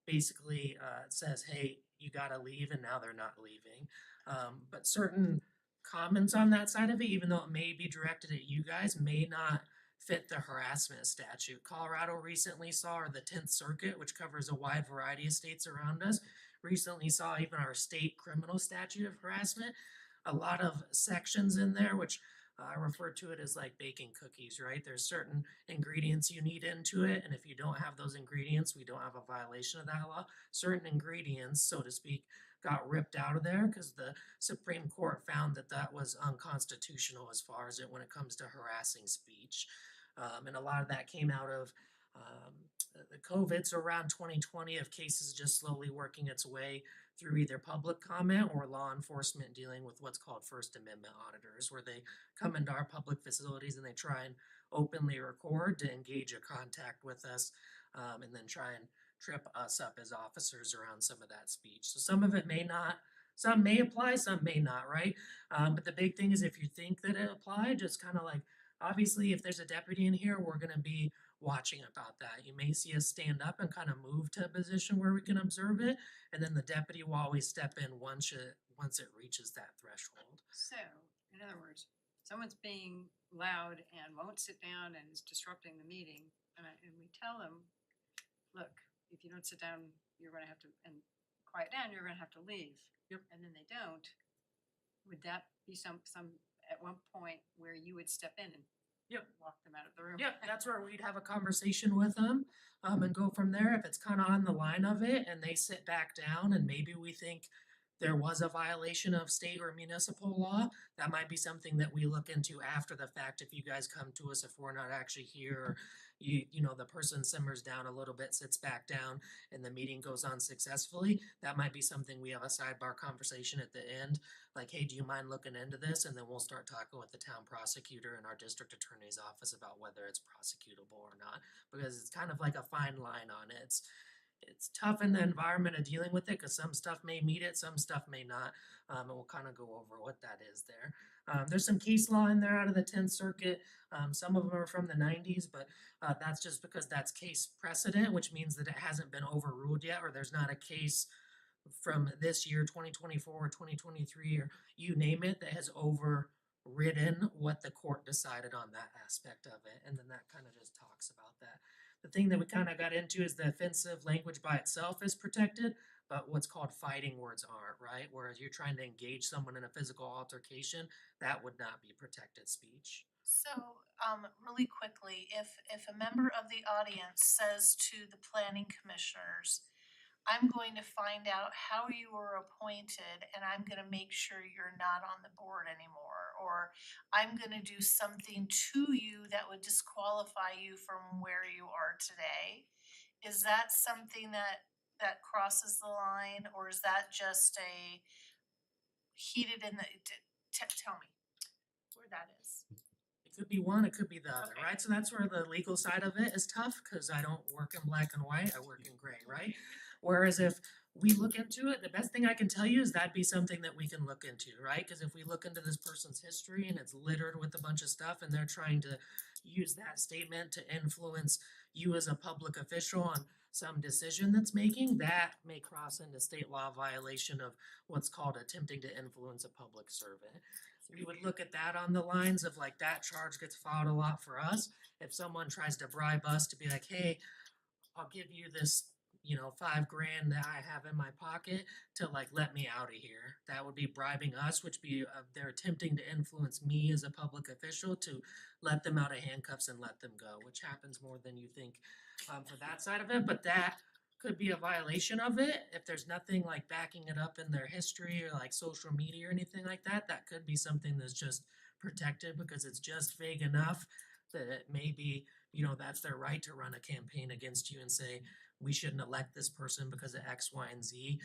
I: basically says, hey, you gotta leave, and now they're not leaving. But certain comments on that side of it, even though it may be directed at you guys, may not fit the harassment statute. Colorado recently saw, or the 10th Circuit, which covers a wide variety of states around us, recently saw even our state criminal statute of harassment, a lot of sections in there, which I refer to it as like baking cookies, right? There's certain ingredients you need into it, and if you don't have those ingredients, we don't have a violation of that law. Certain ingredients, so to speak, got ripped out of there because the Supreme Court found that that was unconstitutional as far as it when it comes to harassing speech. And a lot of that came out of the COVID's around 2020 of cases just slowly working its way through either public comment or law enforcement dealing with what's called First Amendment auditors, where they come into our public facilities and they try and openly record to engage a contact with us, and then try and trip us up as officers around some of that speech. So some of it may not, some may apply, some may not, right? But the big thing is if you think that it applied, just kind of like, obviously, if there's a deputy in here, we're gonna be watching about that. You may see us stand up and kind of move to a position where we can observe it, and then the deputy will always step in once it reaches that threshold.
D: so? In other words, someone's being loud and won't sit down and is disrupting the meeting, and we tell them, look, if you don't sit down, you're gonna have to, and quiet down, you're gonna have to leave.
I: Yep.
D: And then they don't. Would that be some at one point where you would step in and
I: Yep.
D: walk them out of the room?
I: Yeah, that's where we'd have a conversation with them, and go from there. If it's kind of on the line of it and they sit back down and maybe we think there was a violation of state or municipal law, that might be something that we look into after the fact. If you guys come to us, if we're not actually here, or you know, the person simmers down a little bit, sits back down, and the meeting goes on successfully, that might be something we have a sidebar conversation at the end, like, hey, do you mind looking into this? And then we'll start talking with the town prosecutor and our district attorney's office about whether it's prosecutable or not, because it's kind of like a fine line on it. It's tough in the environment of dealing with it because some stuff may meet it, some stuff may not, and we'll kind of go over what that is there. There's some case law in there out of the 10th Circuit. Some of them are from the 90s, but that's just because that's case precedent, which means that it hasn't been overruled yet, or there's not a case from this year, 2024 or 2023, or you name it, that has overridden what the court decided on that aspect of it. And then that kind of just talks about that. The thing that we kind of got into is the offensive language by itself is protected, but what's called fighting words aren't, right? Whereas you're trying to engage someone in a physical altercation, that would not be protected speech.
A: So, really quickly, if a member of the audience says to the planning commissioners, I'm going to find out how you were appointed and I'm gonna make sure you're not on the board anymore. Or I'm gonna do something to you that would disqualify you from where you are today. Is that something that crosses the line, or is that just a heated in the, tell me where that is?
I: It could be one, it could be the other,
A: Okay.
I: right? So that's where the legal side of it is tough, cause I don't work in black and white, I work in gray, right? Whereas if we look into it, the best thing I can tell you is that'd be something that we can look into, right? Cause if we look into this person's history and it's littered with a bunch of stuff and they're trying to use that statement to influence you as a public official on some decision that's making, that may cross into state law violation of what's called attempting to influence a public servant. We would look at that on the lines of like that charge gets filed a lot for us. If someone tries to bribe us to be like, hey, I'll give you this, $5,000 that I have in my pocket to like let me out of here. That would be bribing us, which be they're attempting to influence me as a public official to let them out of handcuffs and let them go, which happens more than you think for that side of it. But that could be a violation of it. If there's nothing like backing it up in their history or like social media or anything like that, that could be something that's just protected because it's just vague enough that it may be, that's their right to run a campaign against you and say, we shouldn't elect this person because of X, Y, and Z.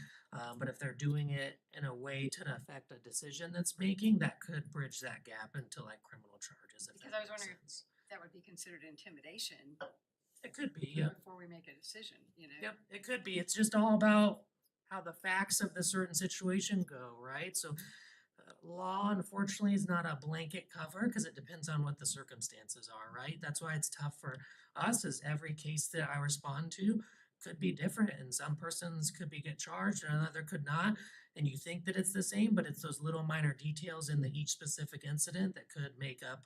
I: But if they're doing it in a way to affect a decision that's making, that could bridge that gap into like criminal charges. If
D: Because
I: that
D: I was
I: makes
D: wondering
I: sense.
D: That would be considered intimidation
I: It could be, yeah.
D: before we make a decision,
I: Yep, it could be. It's just all about how the facts of the certain situation go, right? So law unfortunately is not a blanket cover because it depends on what the circumstances are, right? That's why it's tough for us is every case that I respond to could be different and some persons could be get charged and another could not. And you think that it's the same, but it's those little minor details in each specific incident that could make up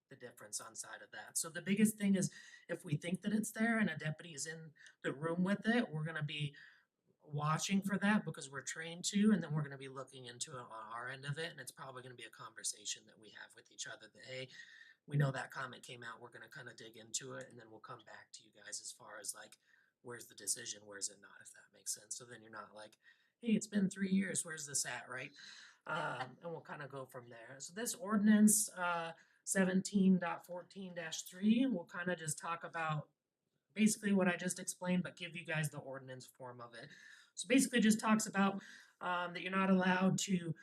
I: the difference on side of that. So the biggest thing is if we think that it's there and a deputy is in the room with it, we're gonna be watching for that because we're trained to, and then we're gonna be looking into it on our end of it, and it's probably gonna be a conversation that we have with each other that, hey, we know that comment came out, we're gonna kind of dig into it, and then we'll come back to you guys as far as like, where's the decision, where's it not, if that makes sense. So then you're not like, hey, it's been 3 years, where's this at, right? And we'll kind of go from there. So this ordinance, 17.14-3, we'll kind of just talk about basically what I just explained, but give you guys the ordinance form of it. So basically just talks about that you're not allowed to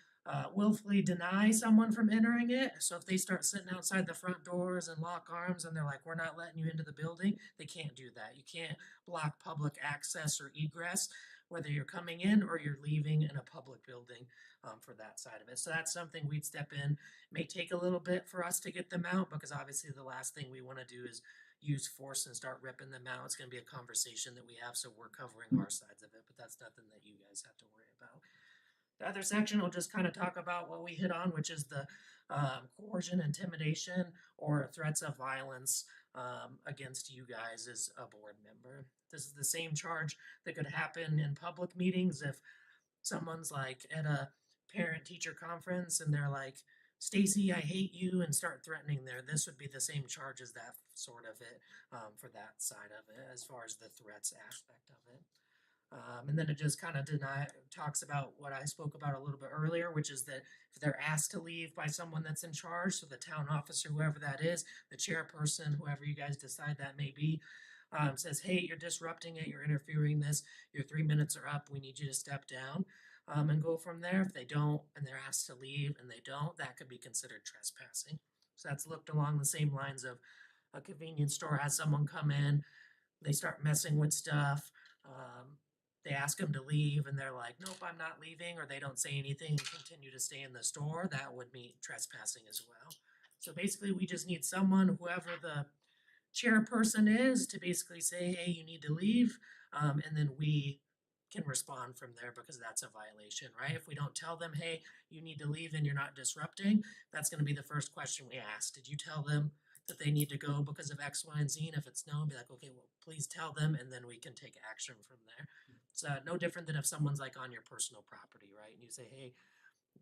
I: willfully deny someone from entering it. So if they start sitting outside the front doors and lock arms and they're like, we're not letting you into the building, they can't do that. You can't block public access or egress, whether you're coming in or you're leaving in a public building for that side of it. So that's something we'd step in. May take a little bit for us to get them out because obviously the last thing we want to do is use force and start ripping them out. It's gonna be a conversation that we have, so we're covering our sides of it, but that's nothing that you guys have to worry about. The other section will just kind of talk about what we hit on, which is the coercion, intimidation, or threats of violence against you guys as a board member. This is the same charge that could happen in public meetings if someone's like at a parent-teacher conference and they're like, Stacy, I hate you, and start threatening there. This would be the same charge as that sort of it for that side of it, as far as the threats aspect of it. And then it just kind of talks about what I spoke about a little bit earlier, which is that if they're asked to leave by someone that's in charge, so the town officer, whoever that is, the chairperson, whoever you guys decide that may be, says, hey, you're disrupting it, you're interfering this, your 3 minutes are up, we need you to step down. And go from there. If they don't and they're asked to leave and they don't, that could be considered trespassing. So that's looked along the same lines of a convenience store has someone come in, they start messing with stuff, they ask them to leave and they're like, nope, I'm not leaving, or they don't say anything and continue to stay in the store, that would mean trespassing as well. So basically we just need someone, whoever the chairperson is, to basically say, hey, you need to leave, and then we can respond from there because that's a violation, right? If we don't tell them, hey, you need to leave and you're not disrupting, that's gonna be the first question we ask. Did you tell them that they need to go because of X, Y, and Z? And if it's no, be like, okay, well, please tell them, and then we can take action from there. It's no different than if someone's like on your personal property, right? And you say, hey,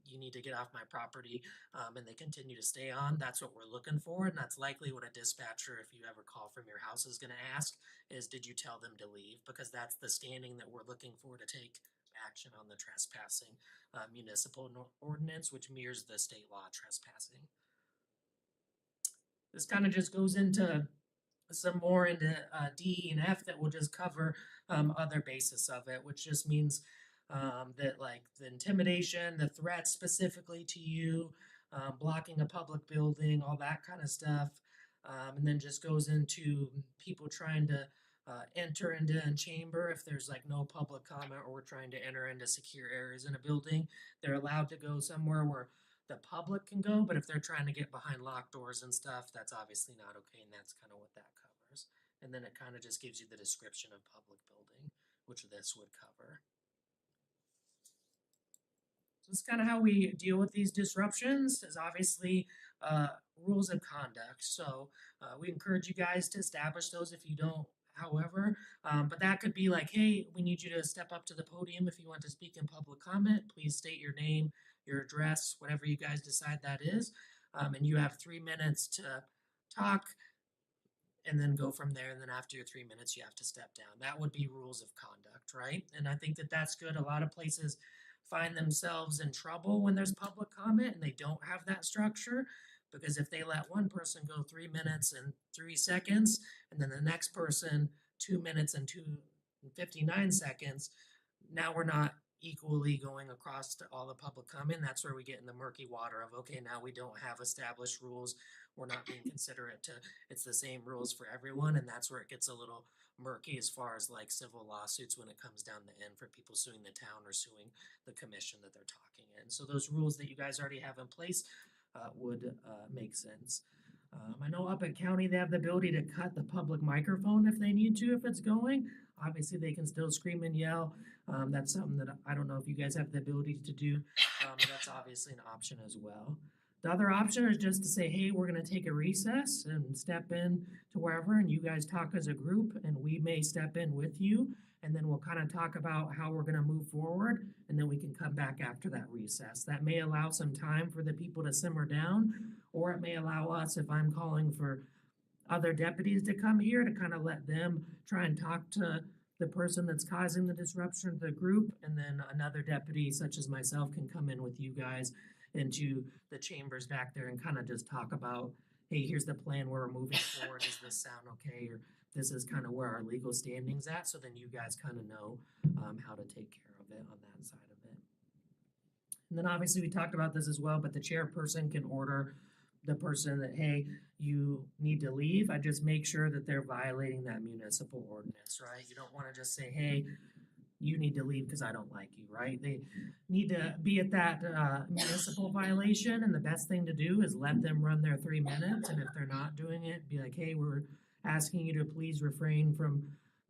I: you need to get off my property, and they continue to stay on, that's what we're looking for, and that's likely what a dispatcher, if you ever call from your house, is gonna ask, is did you tell them to leave? Because that's the standing that we're looking for to take action on the trespassing, municipal ordinance, which mirrors the state law trespassing. This kind of just goes into some more into D, and F that will just cover other basis of it, which just means that like the intimidation, the threat specifically to you, blocking a public building, all that kind of stuff. And then just goes into people trying to enter into a chamber if there's like no public comment, or we're trying to enter into secure areas in a building. They're allowed to go somewhere where the public can go, but if they're trying to get behind locked doors and stuff, that's obviously not okay, and that's kind of what that covers. And then it kind of just gives you the description of public building, which this would cover. So it's kind of how we deal with these disruptions, is obviously rules of conduct. So we encourage you guys to establish those if you don't, however, but that could be like, hey, we need you to step up to the podium if you want to speak in public comment. Please state your name, your address, whatever you guys decide that is. And you have 3 minutes to talk, and then go from there. And then after your 3 minutes, you have to step down. That would be rules of conduct, right? And I think that that's good. A lot of places find themselves in trouble when there's public comment and they don't have that structure, because if they let one person go 3 minutes and 3 seconds, and then the next person 2 minutes and 59 seconds, now we're not equally going across to all the public comment. That's where we get in the murky water of, okay, now we don't have established rules. We're not being considerate to, it's the same rules for everyone. And that's where it gets a little murky as far as like civil lawsuits when it comes down the end for people suing the town or suing the commission that they're talking in. So those rules that you guys already have in place would make sense. I know up at county, they have the ability to cut the public microphone if they need to, if it's going. Obviously, they can still scream and yell. That's something that I don't know if you guys have the ability to do. But that's obviously an option as well. The other option is just to say, hey, we're gonna take a recess and step in to wherever, and you guys talk as a group, and we may step in with you, and then we'll kind of talk about how we're gonna move forward, and then we can come back after that recess. That may allow some time for the people to simmer down, or it may allow us, if I'm calling for other deputies to come here, to kind of let them try and talk to the person that's causing the disruption to the group, and then another deputy such as myself can come in with you guys into the chambers back there and kind of just talk about, hey, here's the plan where we're moving forward. Does this sound okay? Or this is kind of where our legal standing's at. So then you guys kind of know how to take care of it on that side of it. And then obviously we talked about this as well, but the chairperson can order the person that, hey, you need to leave. I just make sure that they're violating that municipal ordinance, right? You don't want to just say, hey, you need to leave because I don't like you, right? They need to be at that municipal violation, and the best thing to do is let them run their 3 minutes, and if they're not doing it, be like, hey, we're asking you to please refrain from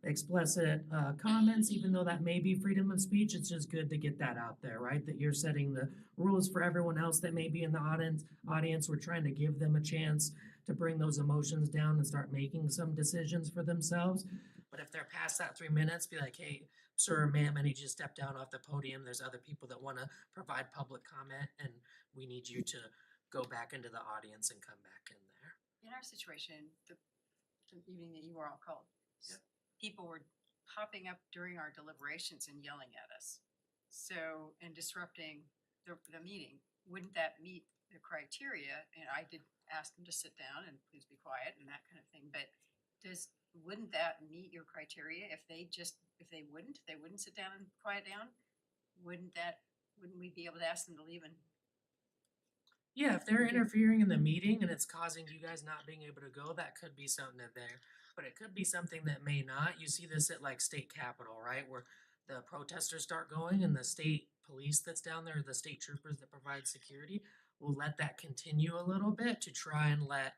I: explicit comments, even though that may be freedom of speech. It's just good to get that out there, right? That you're setting the rules for everyone else that may be in the audience. We're trying to give them a chance to bring those emotions down and start making some decisions for themselves. But if they're past that 3 minutes, be like, hey, sir, ma'am, I need you to step down off the podium. There's other people that want to provide public comment, and we need you to go back into the audience and come back in there.
D: In our situation, the evening that you were all called, people were hopping up during our deliberations and yelling at us. So, and disrupting the meeting. Wouldn't that meet the criteria? And I did ask them to sit down and please be quiet and that kind of thing, but wouldn't that meet your criteria if they wouldn't sit down and quiet down? Wouldn't we be able to ask them to leave? And
I: yeah, if they're interfering in the meeting and it's causing you guys not being able to go, that could be something that there, but it could be something that may not. You see this at like state capitol, right? Where the protesters start going and the state police that's down there, the state troopers that provide security, will let that continue a little bit to try and let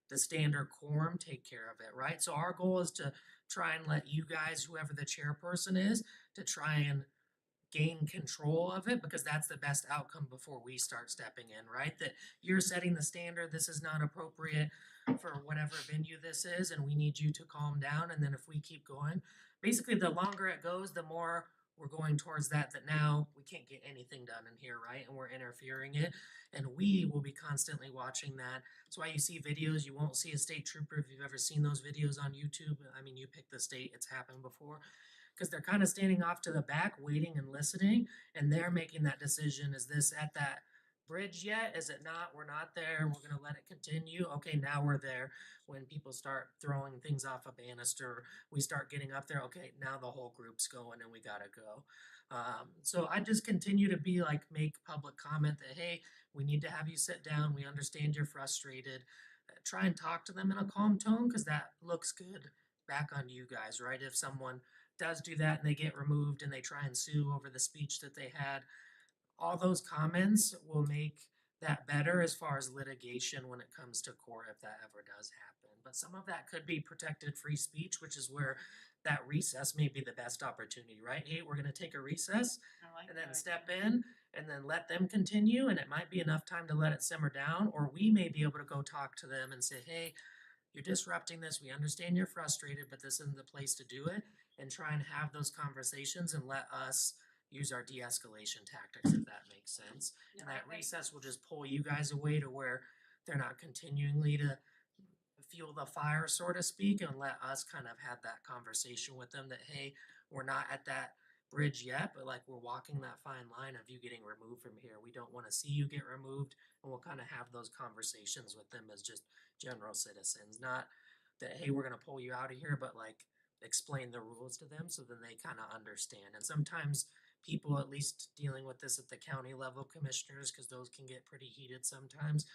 I: the standard quorum take care of it, right? So our goal is to try and let you guys, whoever the chairperson is, to try and gain control of it, because that's the best outcome before we start stepping in, right? That you're setting the standard, this is not appropriate for whatever venue this is, and we need you to calm down. And then if we keep going, basically the longer it goes, the more we're going towards that now we can't get anything done in here, right? And we're interfering it, and we will be constantly watching that. That's why you see videos, you won't see a state trooper if you've ever seen those videos on YouTube. I mean, you pick the state, it's happened before. Because they're kind of standing off to the back, waiting and listening, and they're making that decision. Is this at that bridge yet? Is it not? We're not there. We're gonna let it continue. Okay, now we're there. When people start throwing things off a banister, we start getting up there. Okay, now the whole group's going and we gotta go. So I just continue to be like, make public comment that, hey, we need to have you sit down. We understand you're frustrated. Try and talk to them in a calm tone, because that looks good back on you guys, right? If someone does do that and they get removed and they try and sue over the speech that they had, all those comments will make that better as far as litigation when it comes to court, if that ever does happen. But some of that could be protected free speech, which is where that recess may be the best opportunity, right? Hey, we're gonna take a recess
D: I like
I: and
D: that
I: then
D: idea.
I: step in and then let them continue, and it might be enough time to let it simmer down, or we may be able to go talk to them and say, hey, you're disrupting this. We understand you're frustrated, but this isn't the place to do it, and try and have those conversations and let us use our de-escalation tactics, if that makes sense. And that recess will just pull you guys away to where they're not continually to fuel the fire, so to speak, and let us kind of have that conversation with them that, hey, we're not at that bridge yet, but like we're walking that fine line of you getting removed from here. We don't want to see you get removed, and we'll kind of have those conversations with them as just general citizens. Not that, hey, we're gonna pull you out of here, but like explain the rules to them so then they kind of understand. And sometimes people, at least dealing with this at the county level, commissioners, because those can get pretty heated sometimes,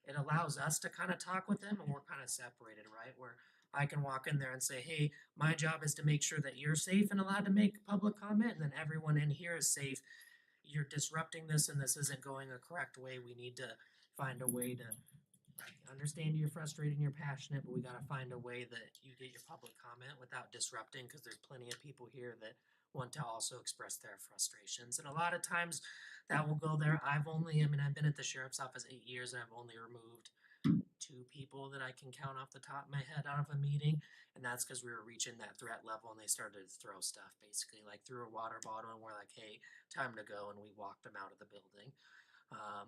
I: it allows us to kind of talk with them, and we're kind of separated, right? Where I can walk in there and say, hey, my job is to make sure that you're safe and allowed to make public comment, and then everyone in here is safe. You're disrupting this and this isn't going a correct way. We need to find a way to, like, understand you're frustrated and you're passionate, but we gotta find a way that you get your public comment without disrupting, because there's plenty of people here that want to also express their frustrations. And a lot of times that will go there. I've been at the sheriff's office 8 years, and I've only removed 2 people that I can count off the top of my head out of a meeting. And that's because we were reaching that threat level and they started to throw stuff, basically like threw a water bottle, and we're like, hey, time to go. And we walked them out of the building.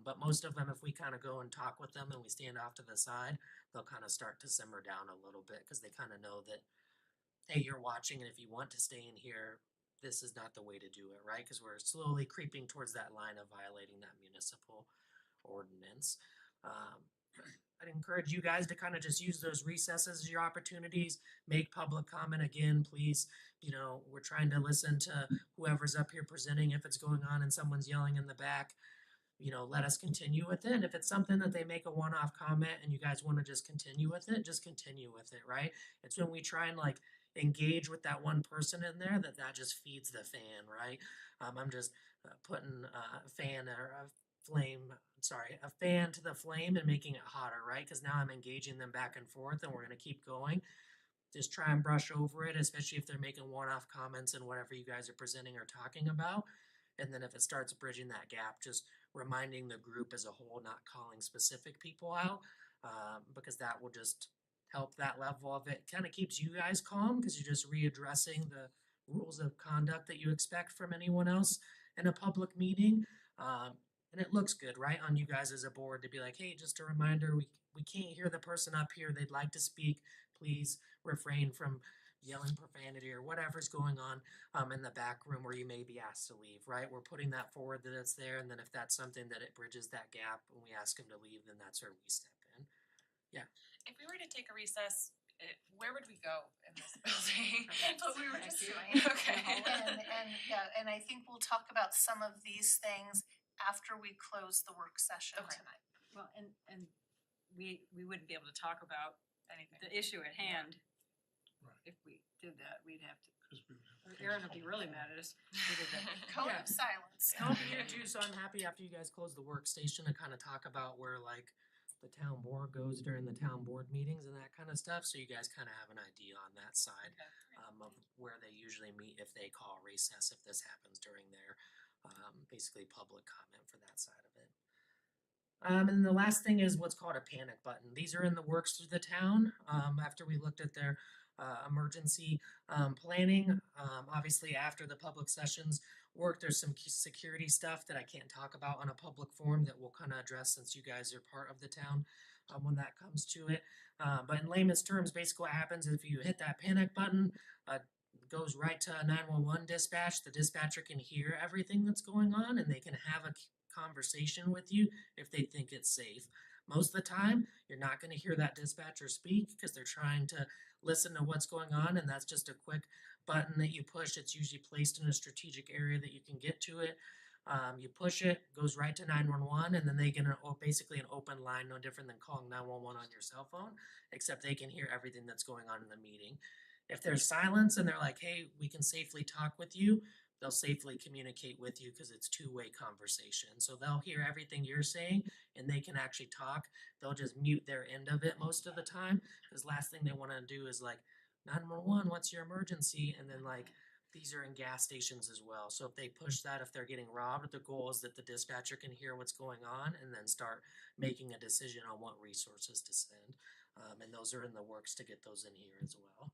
I: But most of them, if we kind of go and talk with them and we stand off to the side, they'll kind of start to simmer down a little bit, because they kind of know that, hey, you're watching, and if you want to stay in here, this is not the way to do it, right? Because we're slowly creeping towards that line of violating that municipal ordinance. I'd encourage you guys to kind of just use those recesses as your opportunities, make public comment again, please. You know, we're trying to listen to whoever's up here presenting. If it's going on and someone's yelling in the back, you know, let us continue with it. And if it's something that they make a one-off comment and you guys want to just continue with it, just continue with it, right? It's when we try and like engage with that one person in there that just feeds the fan, right? I'm just putting a fan or a fan to the flame and making it hotter, right? Because now I'm engaging them back and forth, and we're gonna keep going. Just try and brush over it, especially if they're making one-off comments and whatever you guys are presenting or talking about. And then if it starts bridging that gap, just reminding the group as a whole, not calling specific people out, because that will just help that level of it. Kind of keeps you guys calm, because you're just readdressing the rules of conduct that you expect from anyone else in a public meeting. And it looks good, right, on you guys as a board to be like, hey, just a reminder, we can't hear the person up here. They'd like to speak. Please refrain from yelling profanity or whatever's going on in the back room where you may be asked to leave, right? We're putting that forward that it's there, and then if that's something that it bridges that gap and we ask them to leave, then that's where we step in.
H: If we were to take a recess, where would we go in this building?
A: That's what we were
H: I
A: just
H: see.
A: doing.
H: Okay.
A: And I think we'll talk about some of these things after we close the work session
H: Okay.
A: tonight.
D: Well, and we wouldn't be able to talk about
H: Anything.
D: the issue at hand.
B: Right.
D: If we did that, we'd have to,
B: 'Cause we would have to
D: Aaron would
B: close
D: be
B: the
D: really
B: public
D: mad at us. if we did that.
A: Code
I: Yeah.
A: of silence.
I: I'll be here too, so I'm happy after you guys close the workstation to kind of talk about where like the town board goes during the town board meetings and that kind of stuff, so you guys kind of have an idea on that side of where they usually meet if they call recess, if this happens during their basically public comment for that side of it. And the last thing is what's called a panic button. These are in the works through the town. After we looked at their emergency planning. Obviously, after the public sessions work, there's some security stuff that I can't talk about on a public forum that we'll kind of address since you guys are part of the town when that comes to it. But in layman's terms, basically what happens if you hit that panic button, it goes right to 911 dispatch. The dispatcher can hear everything that's going on and they can have a conversation with you if they think it's safe. Most of the time, you're not going to hear that dispatcher speak because they're trying to listen to what's going on, and that's just a quick button that you push. It's usually placed in a strategic area that you can get to it. You push it, goes right to 911, and then they get basically an open line, no different than calling 911 on your cell phone, except they can hear everything that's going on in the meeting. If there's silence and they're like, hey, we can safely talk with you, they'll safely communicate with you because it's two-way conversation. So they'll hear everything you're saying and they can actually talk. They'll just mute their end of it most of the time because last thing they want to do is like, 911, what's your emergency? And then like, these are in gas stations as well. So if they push that, if they're getting robbed, the goal is that the dispatcher can hear what's going on and then start making a decision on what resources to send. And those are in the works to get those in here as well.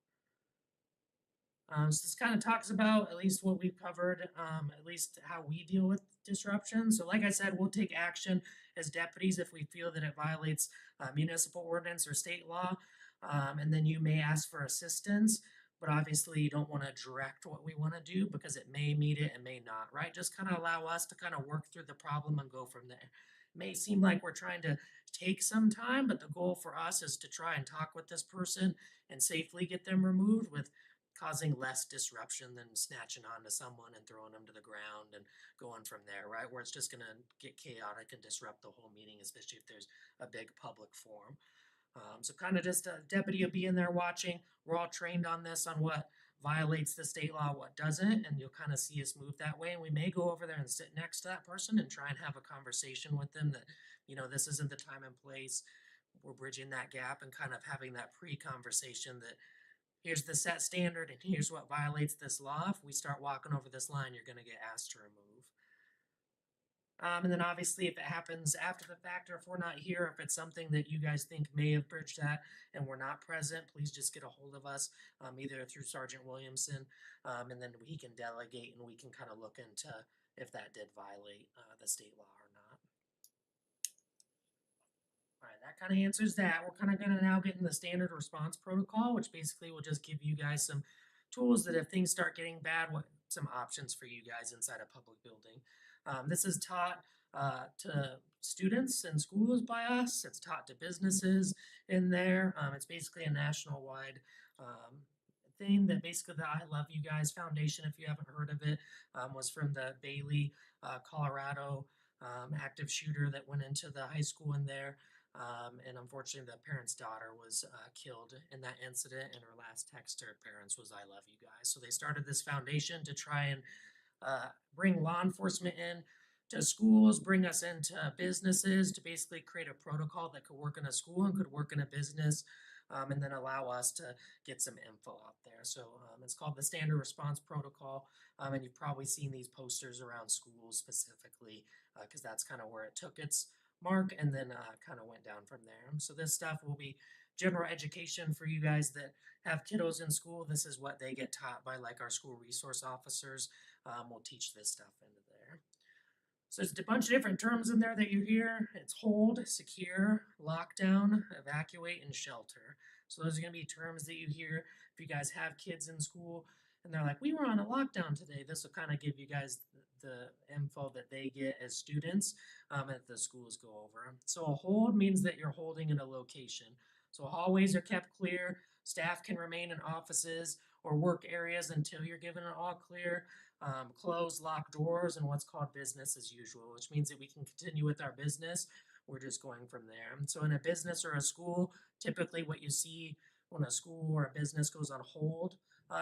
I: So this kind of talks about at least what we've covered, at least how we deal with disruption. So like I said, we'll take action as deputies if we feel that it violates municipal ordinance or state law. And then you may ask for assistance, but obviously you don't want to direct what we want to do because it may meet it and may not, right? Just kind of allow us to kind of work through the problem and go from there. It may seem like we're trying to take some time, but the goal for us is to try and talk with this person and safely get them removed with causing less disruption than snatching onto someone and throwing them to the ground and going from there, right? Where it's just going to get chaotic and disrupt the whole meeting, especially if there's a big public forum. So kind of just a deputy will be in there watching. We're all trained on this, on what violates the state law, what doesn't, and you'll kind of see us move that way. And we may go over there and sit next to that person and try and have a conversation with them that, you know, this isn't the time and place. We're bridging that gap and kind of having that pre-conversation that here's the set standard and here's what violates this law. If we start walking over this line, you're going to get asked to remove. And then obviously if it happens after the fact or if we're not here, if it's something that you guys think may have bridged that and we're not present, please just get a hold of us, either through Sergeant Williamson, and then he can delegate and we can kind of look into if that did violate the state law or not. All right, that kind of answers that. We're kind of going to now get in the standard response protocol, which basically will just give you guys some tools that if things start getting bad, what some options for you guys inside a public building. This is taught to students in schools by us. It's taught to businesses in there. It's basically a national-wide thing that basically the I Love You Guys Foundation, if you haven't heard of it, was from the Bailey, Colorado active shooter that went into the high school in there. And unfortunately, the parent's daughter was killed in that incident, and her last text to her parents was, I love you guys. So they started this foundation to try and bring law enforcement in to schools, bring us into businesses to basically create a protocol that could work in a school and could work in a business, and then allow us to get some info out there. So it's called the Standard Response Protocol, and you've probably seen these posters around schools specifically because that's kind of where it took its mark and then kind of went down from there. So this stuff will be general education for you guys that have kiddos in school. This is what they get taught by like our school resource officers. We'll teach this stuff into there. So there's a bunch of different terms in there that you hear. It's hold, secure, lockdown, evacuate, and shelter. So those are going to be terms that you hear if you guys have kids in school and they're like, we were on a lockdown today. This will kind of give you guys the info that they get as students that the schools go over. So a hold means that you're holding in a location. So hallways are kept clear. Staff can remain in offices or work areas until you're given an all clear. Close, lock doors, and what's called business as usual, which means that we can continue with our business. We're just going from there. So in a business or a school, typically what you see when a school or a business goes on hold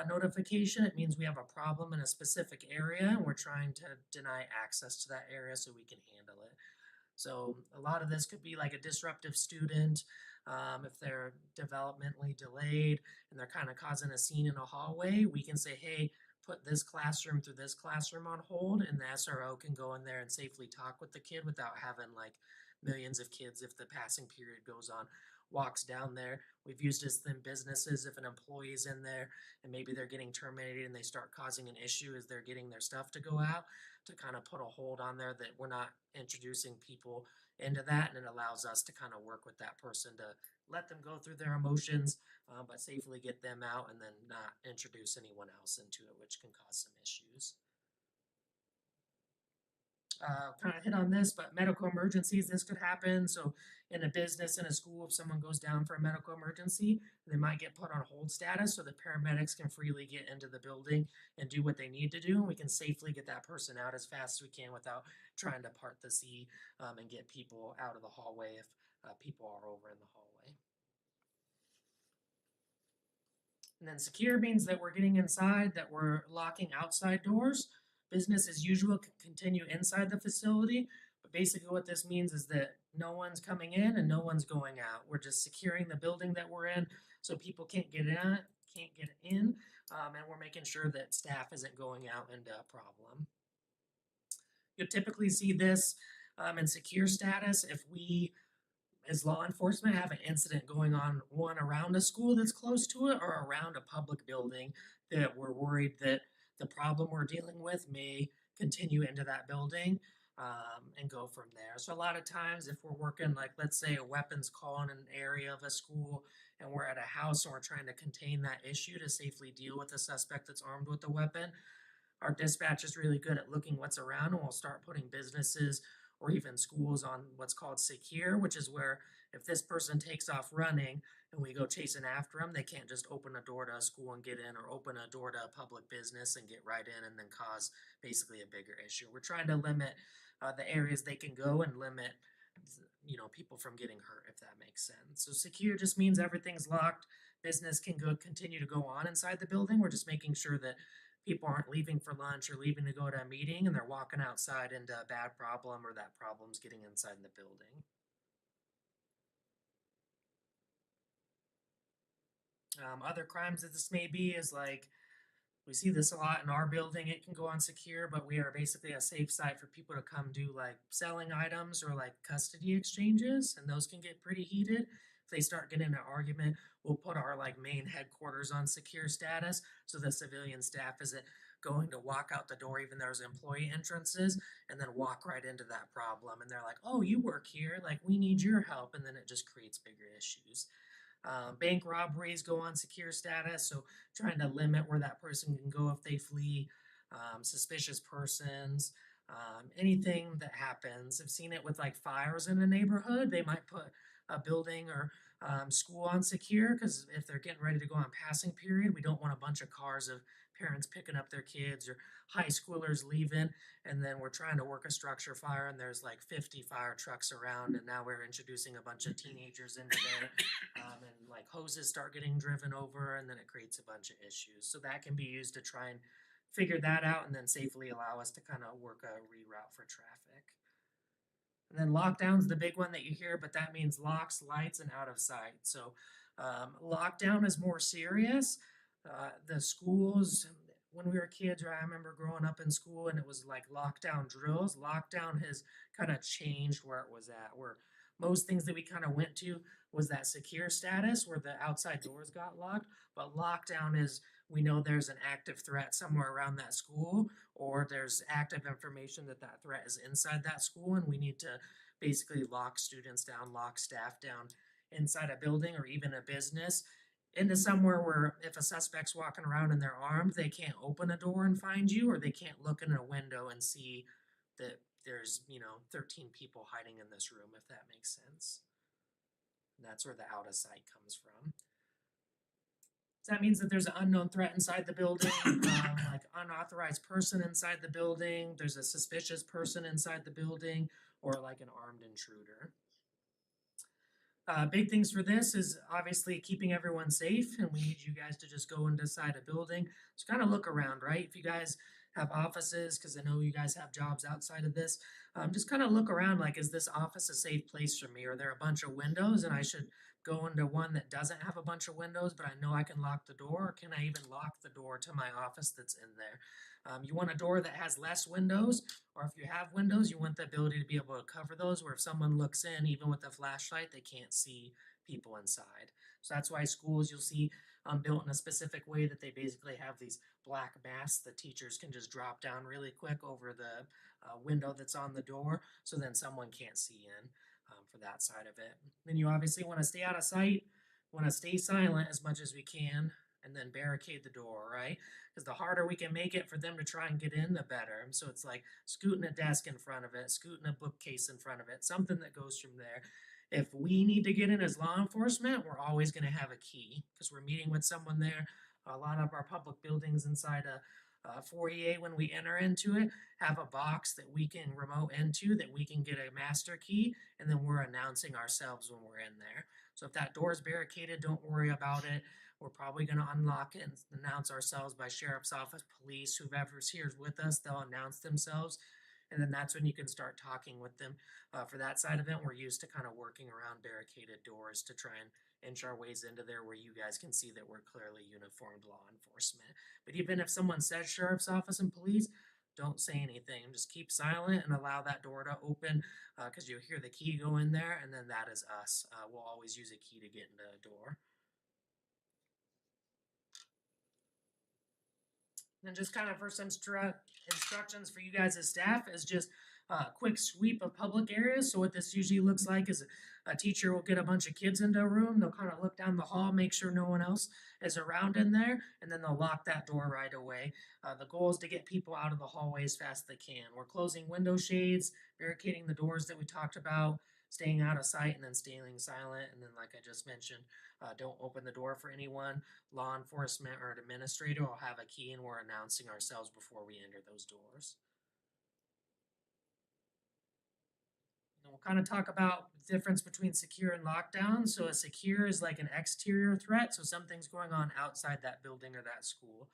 I: notification, it means we have a problem in a specific area and we're trying to deny access to that area so we can handle it. So a lot of this could be like a disruptive student, if they're developmentally delayed and they're kind of causing a scene in a hallway, we can say, hey, put this classroom through this classroom on hold, and the SRO can go in there and safely talk with the kid without having like millions of kids if the passing period goes on. walks down there. We've used this in businesses, if an employee is in there and maybe they're getting terminated and they start causing an issue as they're getting their stuff to go out, to kind of put a hold on there that we're not introducing people into that, and it allows us to kind of work with that person to let them go through their emotions, but safely get them out and then not introduce anyone else into it, which can cause some issues. Kind of hit on this, but medical emergencies, this could happen. So in a business, in a school, if someone goes down for a medical emergency, they might get put on hold status so the paramedics can freely get into the building and do what they need to do. And we can safely get that person out as fast as we can without trying to part the sea and get people out of the hallway if people are over in the hallway. And then secure means that we're getting inside, that we're locking outside doors. Business as usual can continue inside the facility, but basically what this means is that no one's coming in and no one's going out. We're just securing the building that we're in so people can't get in, and we're making sure that staff isn't going out into a problem. You'll typically see this in secure status if we, as law enforcement, have an incident going on, one around a school that's close to it or around a public building that we're worried that the problem we're dealing with may continue into that building and go from there. So a lot of times if we're working, like let's say a weapons call in an area of a school and we're at a house and we're trying to contain that issue to safely deal with a suspect that's armed with a weapon, our dispatch is really good at looking what's around, and we'll start putting businesses or even schools on what's called secure, which is where if this person takes off running and we go chasing after them, they can't just open a door to a school and get in, or open a door to a public business and get right in and then cause basically a bigger issue. We're trying to limit the areas they can go and limit, people from getting hurt, if that makes sense. So secure just means everything's locked. Business can continue to go on inside the building. We're just making sure that people aren't leaving for lunch or leaving to go to a meeting and they're walking outside into a bad problem, or that problem's getting inside the building. Other crimes that this may be is like, we see this a lot in our building. It can go on secure, but we are basically a safe site for people to come do like selling items or like custody exchanges, and those can get pretty heated. If they start getting in an argument, we'll put our like main headquarters on secure status so the civilian staff isn't going to walk out the door, even there's employee entrances, and then walk right into that problem. And they're like, oh, you work here, like we need your help. And then it just creates bigger issues. Bank robberies go on secure status, so trying to limit where that person can go if they flee, suspicious persons, anything that happens. I've seen it with like fires in a neighborhood. They might put a building or school on secure because if they're getting ready to go on passing period, we don't want a bunch of cars of parents picking up their kids or high schoolers leaving, and then we're trying to work a structure fire and there's like 50 fire trucks around, and now we're introducing a bunch of teenagers into there, and like hoses start getting driven over, and then it creates a bunch of issues. So that can be used to try and figure that out and then safely allow us to kind of work a reroute for traffic. And then lockdown's the big one that you hear, but that means locks, lights, and out of sight. So lockdown is more serious. The schools, when we were kids, right, I remember growing up in school and it was like lockdown drills. Lockdown has kind of changed where it was at, where most things that we kind of went to was that secure status where the outside doors got locked. But lockdown is, we know there's an active threat somewhere around that school, or there's active information that that threat is inside that school, and we need to basically lock students down, lock staff down inside a building or even a business into somewhere where if a suspect's walking around and they're armed, they can't open a door and find you, or they can't look in a window and see that there's 13 people hiding in this room, if that makes sense. And that's where the out of sight comes from. So that means that there's an unknown threat inside the building, like unauthorized person inside the building, there's a suspicious person inside the building, or like an armed intruder. Big things for this is obviously keeping everyone safe, and we need you guys to just go inside a building. Just kind of look around, right? If you guys have offices, because I know you guys have jobs outside of this, just kind of look around, like, is this office a safe place for me? Are there a bunch of windows and I should go into one that doesn't have a bunch of windows, but I know I can lock the door, or can I even lock the door to my office that's in there? You want a door that has less windows, or if you have windows, you want the ability to be able to cover those, where if someone looks in, even with a flashlight, they can't see people inside. So that's why schools you'll see built in a specific way that they basically have these black masks that teachers can just drop down really quick over the window that's on the door, so then someone can't see in for that side of it. Then you obviously want to stay out of sight, want to stay silent as much as we can, and then barricade the door, right? Because the harder we can make it for them to try and get in, the better. So it's like scooting a desk in front of it, scooting a bookcase in front of it, something that goes from there. If we need to get in as law enforcement, we're always going to have a key because we're meeting with someone there. A lot of our public buildings inside a foyer, when we enter into it, have a box that we can remote into, that we can get a master key, and then we're announcing ourselves when we're in there. So if that door is barricaded, don't worry about it. We're probably going to unlock it and announce ourselves by sheriff's office, police, whoever's here with us, they'll announce themselves. And then that's when you can start talking with them. For that side of it, we're used to kind of working around barricaded doors to try and inch our ways into there where you guys can see that we're clearly uniformed law enforcement. But even if someone says sheriff's office and police, don't say anything. Just keep silent and allow that door to open because you'll hear the key go in there, and then that is us. We'll always use a key to get into a door. And just kind of for some instructions for you guys as staff is just a quick sweep of public areas. So what this usually looks like is a teacher will get a bunch of kids into a room. They'll kind of look down the hall, make sure no one else is around in there, and then they'll lock that door right away. The goal is to get people out of the hallway as fast as they can. We're closing window shades, barricading the doors that we talked about, staying out of sight, and then staying silent. And then, like I just mentioned, don't open the door for anyone. Law enforcement or an administrator will have a key, and we're announcing ourselves before we enter those doors. And we'll kind of talk about the difference between secure and lockdown. So a secure is like an exterior threat. So something's going on outside that building or that school.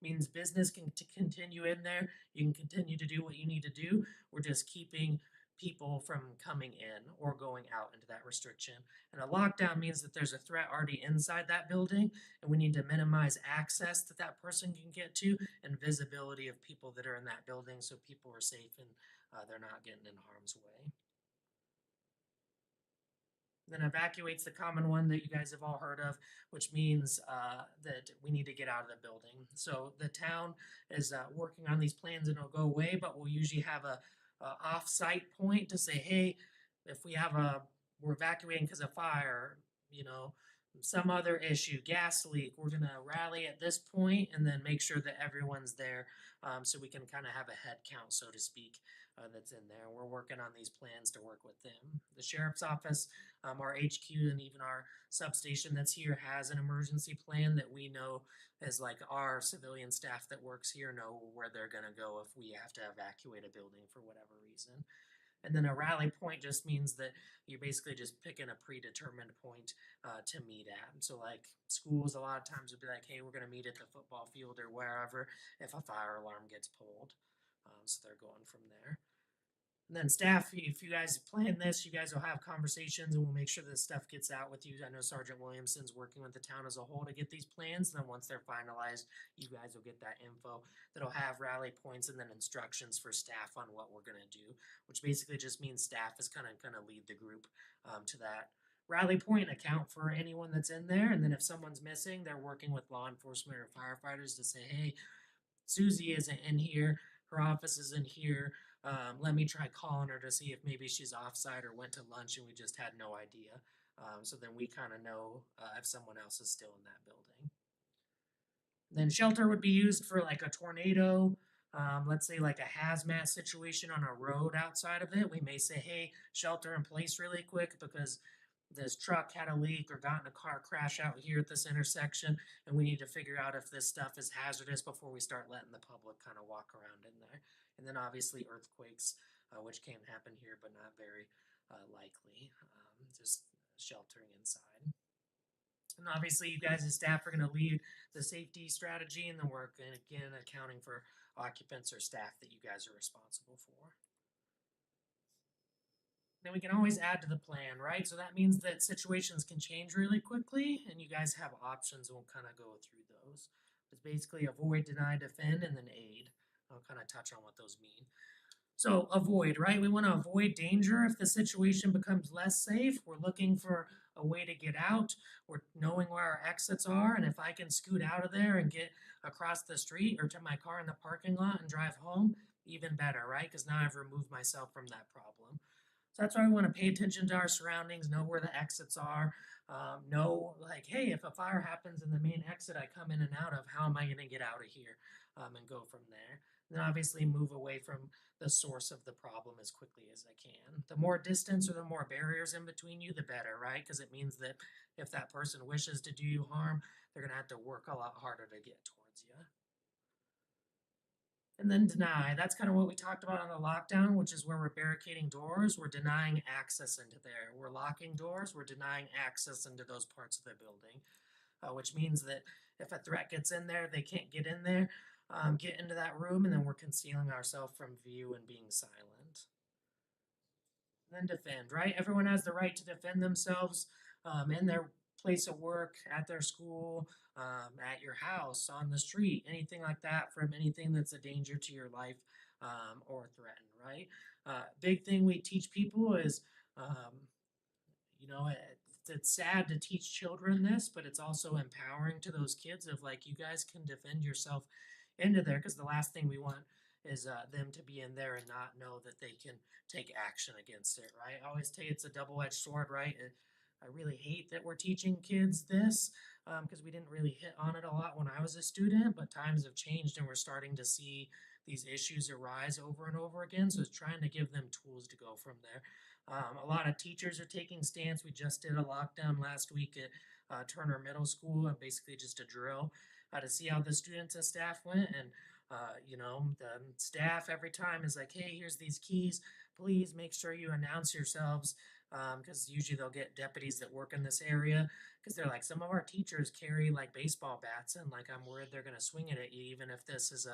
I: Means business can continue in there. You can continue to do what you need to do. We're just keeping people from coming in or going out into that restriction. And a lockdown means that there's a threat already inside that building, and we need to minimize access that that person can get to and visibility of people that are in that building so people are safe and they're not getting in harm's way. Then evacuate's the common one that you guys have all heard of, which means that we need to get out of the building. So the town is working on these plans and it'll go away, but we'll usually have a off-site point to say, hey, if we have we're evacuating because of fire, you know, some other issue, gas leak, we're gonna rally at this point and then make sure that everyone's there so we can kind of have a head count, so to speak, that's in there. We're working on these plans to work with them. The sheriff's office, our HQ, and even our substation that's here has an emergency plan that we know as like our civilian staff that works here know where they're gonna go if we have to evacuate a building for whatever reason. And then a rally point just means that you're basically just picking a predetermined point to meet at. And so like schools a lot of times would be like, hey, we're gonna meet at the football field or wherever if a fire alarm gets pulled. So they're going from there. And then staff, if you guys plan this, you guys will have conversations and we'll make sure this stuff gets out with you. I know Sergeant Williamson's working with the town as a whole to get these plans. And then once they're finalized, you guys will get that info that'll have rally points and then instructions for staff on what we're going to do, which basically just means staff is kind of going to lead the group to that rally point, account for anyone that's in there. And then if someone's missing, they're working with law enforcement or firefighters to say, hey, Susie isn't in here. Her office isn't here. Let me try calling her to see if maybe she's offsite or went to lunch and we just had no idea. So then we kind of know if someone else is still in that building. Then shelter would be used for like a tornado. Let's say like a hazmat situation on a road outside of it. We may say, hey, shelter in place really quick because this truck had a leak or got in a car crash out here at this intersection, and we need to figure out if this stuff is hazardous before we start letting the public kind of walk around in there. And then obviously earthquakes, which can happen here, but not very likely, just sheltering inside. And obviously you guys as staff are going to lead the safety strategy and the work, and again, accounting for occupants or staff that you guys are responsible for. Then we can always add to the plan, right? So that means that situations can change really quickly and you guys have options and we'll kind of go through those. It's basically avoid, deny, defend, and then aid. I'll kind of touch on what those mean. So avoid, right? We want to avoid danger if the situation becomes less safe. We're looking for a a way to get out, or knowing where our exits are, and if I can scoot out of there and get across the street or to my car in the parking lot and drive home, even better, right? Because now I've removed myself from that problem. So that's why we want to pay attention to our surroundings, know where the exits are, know like, hey, if a fire happens in the main exit I come in and out of, how am I going to get out of here, and go from there. And then obviously move away from the source of the problem as quickly as I can. The more distance or the more barriers in between you, the better, right? Because it means that if that person wishes to do you harm, they're going to have to work a lot harder to get towards you. And then deny. That's kind of what we talked about on the lockdown, which is where we're barricading doors. We're denying access into there. We're locking doors. We're denying access into those parts of the building, which means that if a threat gets in there, they can't get in there, get into that room, and then we're concealing ourselves from view and being silent. And then defend, right? Everyone has the right to defend themselves in their place of work, at their school, at your house, on the street, anything like that, from anything that's a danger to your life or threatened, right? Big thing we teach people is, you know, it's sad to teach children this, but it's also empowering to those kids of like, you guys can defend yourself into there, because the last thing we want is them to be in there and not know that they can take action against it, right? I always say it's a double-edged sword, right? I really hate that we're teaching kids this because we didn't really hit on it a lot when I was a student, but times have changed and we're starting to see these issues arise over and over again. So it's trying to give them tools to go from there. A lot of teachers are taking stance. We just did a lockdown last week at Turner Middle School, and basically just a drill to see how the students and staff went. And you know, the staff every time is like, hey, here's these keys. Please make sure you announce yourselves, because usually they'll get deputies that work in this area, because they're like, some of our teachers carry like baseball bats, and like, I'm worried they're going to swing it at you, even if this is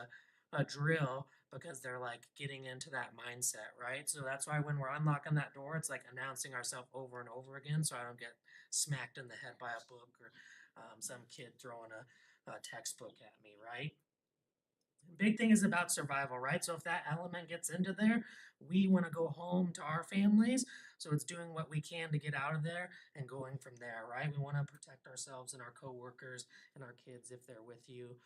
I: a drill, because they're like getting into that mindset, right? So that's why when we're unlocking that door, it's like announcing ourselves over and over again, so I don't get smacked in the head by a book or some kid throwing a textbook at me, right? Big thing is about survival, right? So if that element gets into there, we want to go home to our families. So it's doing what we can to get out of there and going from there, right? We want to protect ourselves and our coworkers and our kids if they're with you.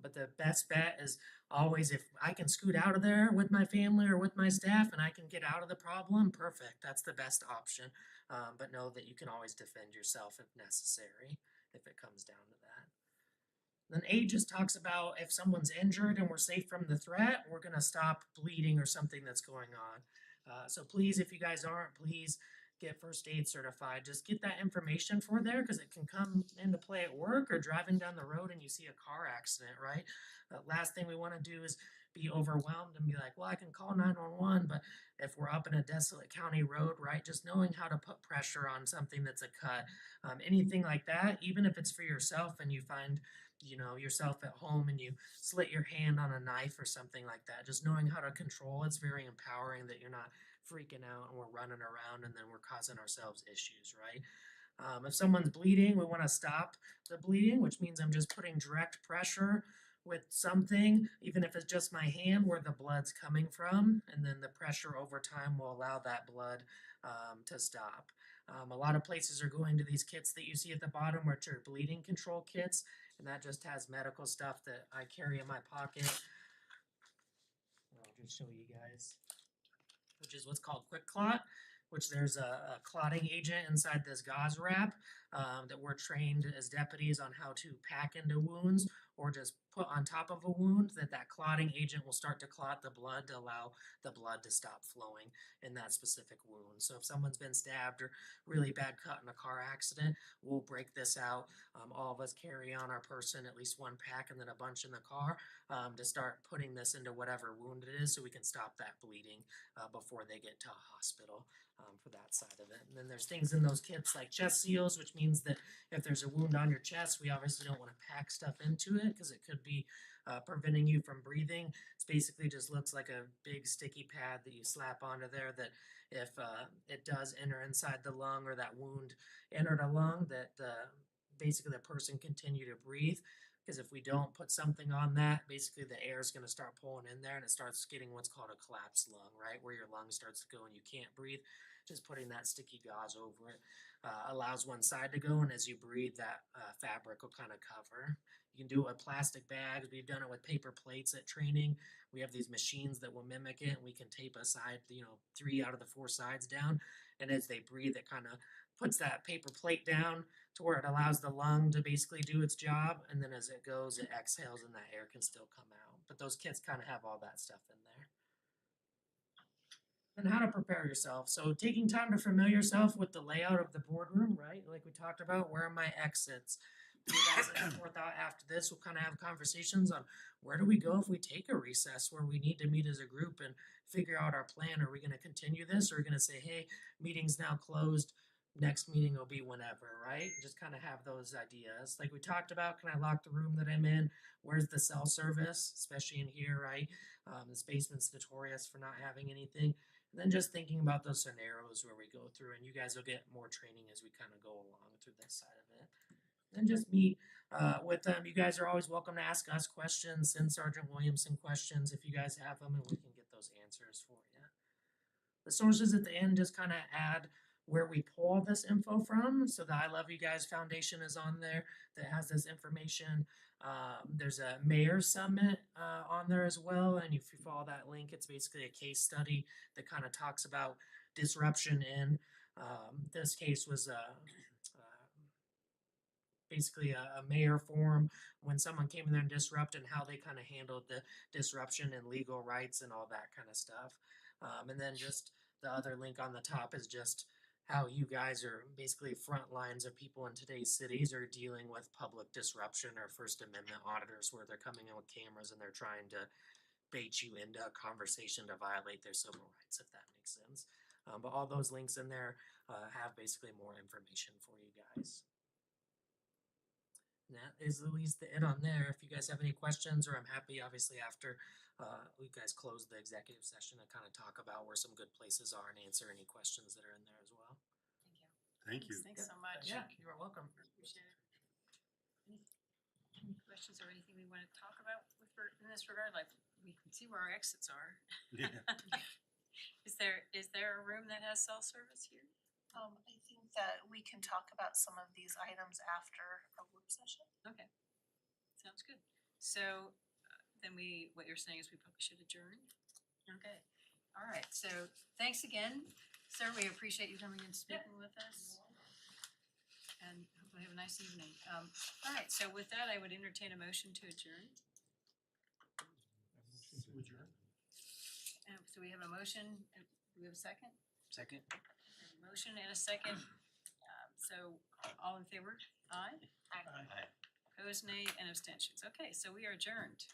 I: But the best bet is always, if I can scoot out of there with my family or with my staff and I can get out of the problem, perfect. That's the best option. But know that you can always defend yourself if necessary, if it comes down to that. Then A just talks about if someone's injured and we're safe from the threat, we're going to stop bleeding or something that's going on. So please, if you guys aren't, please get first aid certified. Just get that information for there, because it can come into play at work or driving down the road and you see a car accident, right? Last thing we want to do is be overwhelmed and be like, well, I can call 911, but if we're up in a desolate county road, right, just knowing how to put pressure on something that's a cut, anything like that, even if it's for yourself and you find, you know, yourself at home and you slit your hand on a knife or something like that, just knowing how to control it's very empowering, that you're not freaking out and we're running around and then we're causing ourselves issues, right? If someone's bleeding, we want to stop the bleeding, which means I'm just putting direct pressure with something, even if it's just my hand, where the blood's coming from, and then the pressure over time will allow that blood to stop. A lot of places are going to these kits that you see at the bottom, which are bleeding control kits, and that just has medical stuff that I carry in my pocket. I'll just show you guys, which is what's called Quick Clot, which there's a clotting agent inside this gauze wrap that we're trained as deputies on how to pack into wounds or just put on top of a wound, that clotting agent will start to clot the blood to allow the blood to stop flowing in that specific wound. So if someone's been stabbed or really bad cut in a car accident, we'll break this out. All of us carry on our person at least one pack and then a bunch in the car to start putting this into whatever wound it is, so we can stop that bleeding before they get to a hospital for that side of it. And then there's things in those kits like chest seals, which means that if there's a wound on your chest, we obviously don't want to pack stuff into it because it could be preventing you from breathing. It's basically just looks like a big sticky pad that you slap onto there, that if it does enter inside the lung or that wound entered a lung, that basically the person continue to breathe. Cause if we don't put something on that, basically the air is gonna start pulling in there and it starts getting what's called a collapsed lung, right? Where your lung starts to go and you can't breathe. Just putting that sticky gauze over it allows one side to go, and as you breathe, that fabric will kind of cover. You can do it with plastic bags. We've done it with paper plates at training. We have these machines that will mimic it, and we can tape a side, 3 out of the 4 sides down. And as they breathe, it kind of puts that paper plate down to where it allows the lung to basically do its job. And then as it goes, it exhales, and that air can still come out. But those kits kind of have all that stuff in there. And how to prepare yourself. So taking time to familiar yourself with the layout of the boardroom, right? Like we talked about, where are my exits? You guys that forth out after this, we'll kind of have conversations on where do we go if we take a recess where we need to meet as a group and figure out our plan. Are we going to continue this, or are we going to say, hey, meeting's now closed, next meeting will be whenever, right? Just kind of have those ideas. Like we talked about, can I lock the room that I'm in? Where's the cell service, especially in here, right? This basement's notorious for not having anything. And then just thinking about those scenarios where we go through, and you guys will get more training as we kind of go along through this side of it. Then just meet with them. You guys are always welcome to ask us questions, send Sergeant Williamson questions if you guys have them, and we can get those answers for you. The sources at the end just kind of add where we pull this info from. So the I Love You Guys Foundation is on there that has this information. There's a mayor summit on there as well, and if you follow that link, it's basically a case study that kind of talks about disruption in this case was basically a mayor forum when someone came in there and disrupted, and how they kind of handled the disruption and legal rights and all that kind of stuff. And then just the other link on the top is just how you guys are basically front lines of people in today's cities are dealing with public disruption or First Amendment auditors, where they're coming in with cameras and they're trying to bait you into a conversation to violate their civil rights, if that makes sense. But all those links in there have basically more information for you guys. And that is at least it on there. If you guys have any questions, or I'm happy, obviously, after you guys close the executive session, to kind of talk about where some good places are and answer any questions that are in there as well.
D: Thank you.
E: Thank you.
D: Thanks so much.
I: Yeah, you are welcome.
D: Appreciate it. Any questions or anything we want to talk about in this regard? Like, we can see where our exits are.
E: Yeah.
D: Is there a room that has cell service here?
A: I think that we can talk about some of these items after our work session.
D: Okay, sounds good. So then what you're saying is we probably should adjourn? Okay, all right, so thanks again, sir, we appreciate you coming and speaking with us. And hopefully have a nice evening. All right, so with that, I would entertain a motion to adjourn. So we have a motion, do we have a second?
C: Second.
D: Motion and a second. So all in favor? Aye.
C: Aye.
D: Opposed, nay, and abstentions. Okay, so we are adjourned.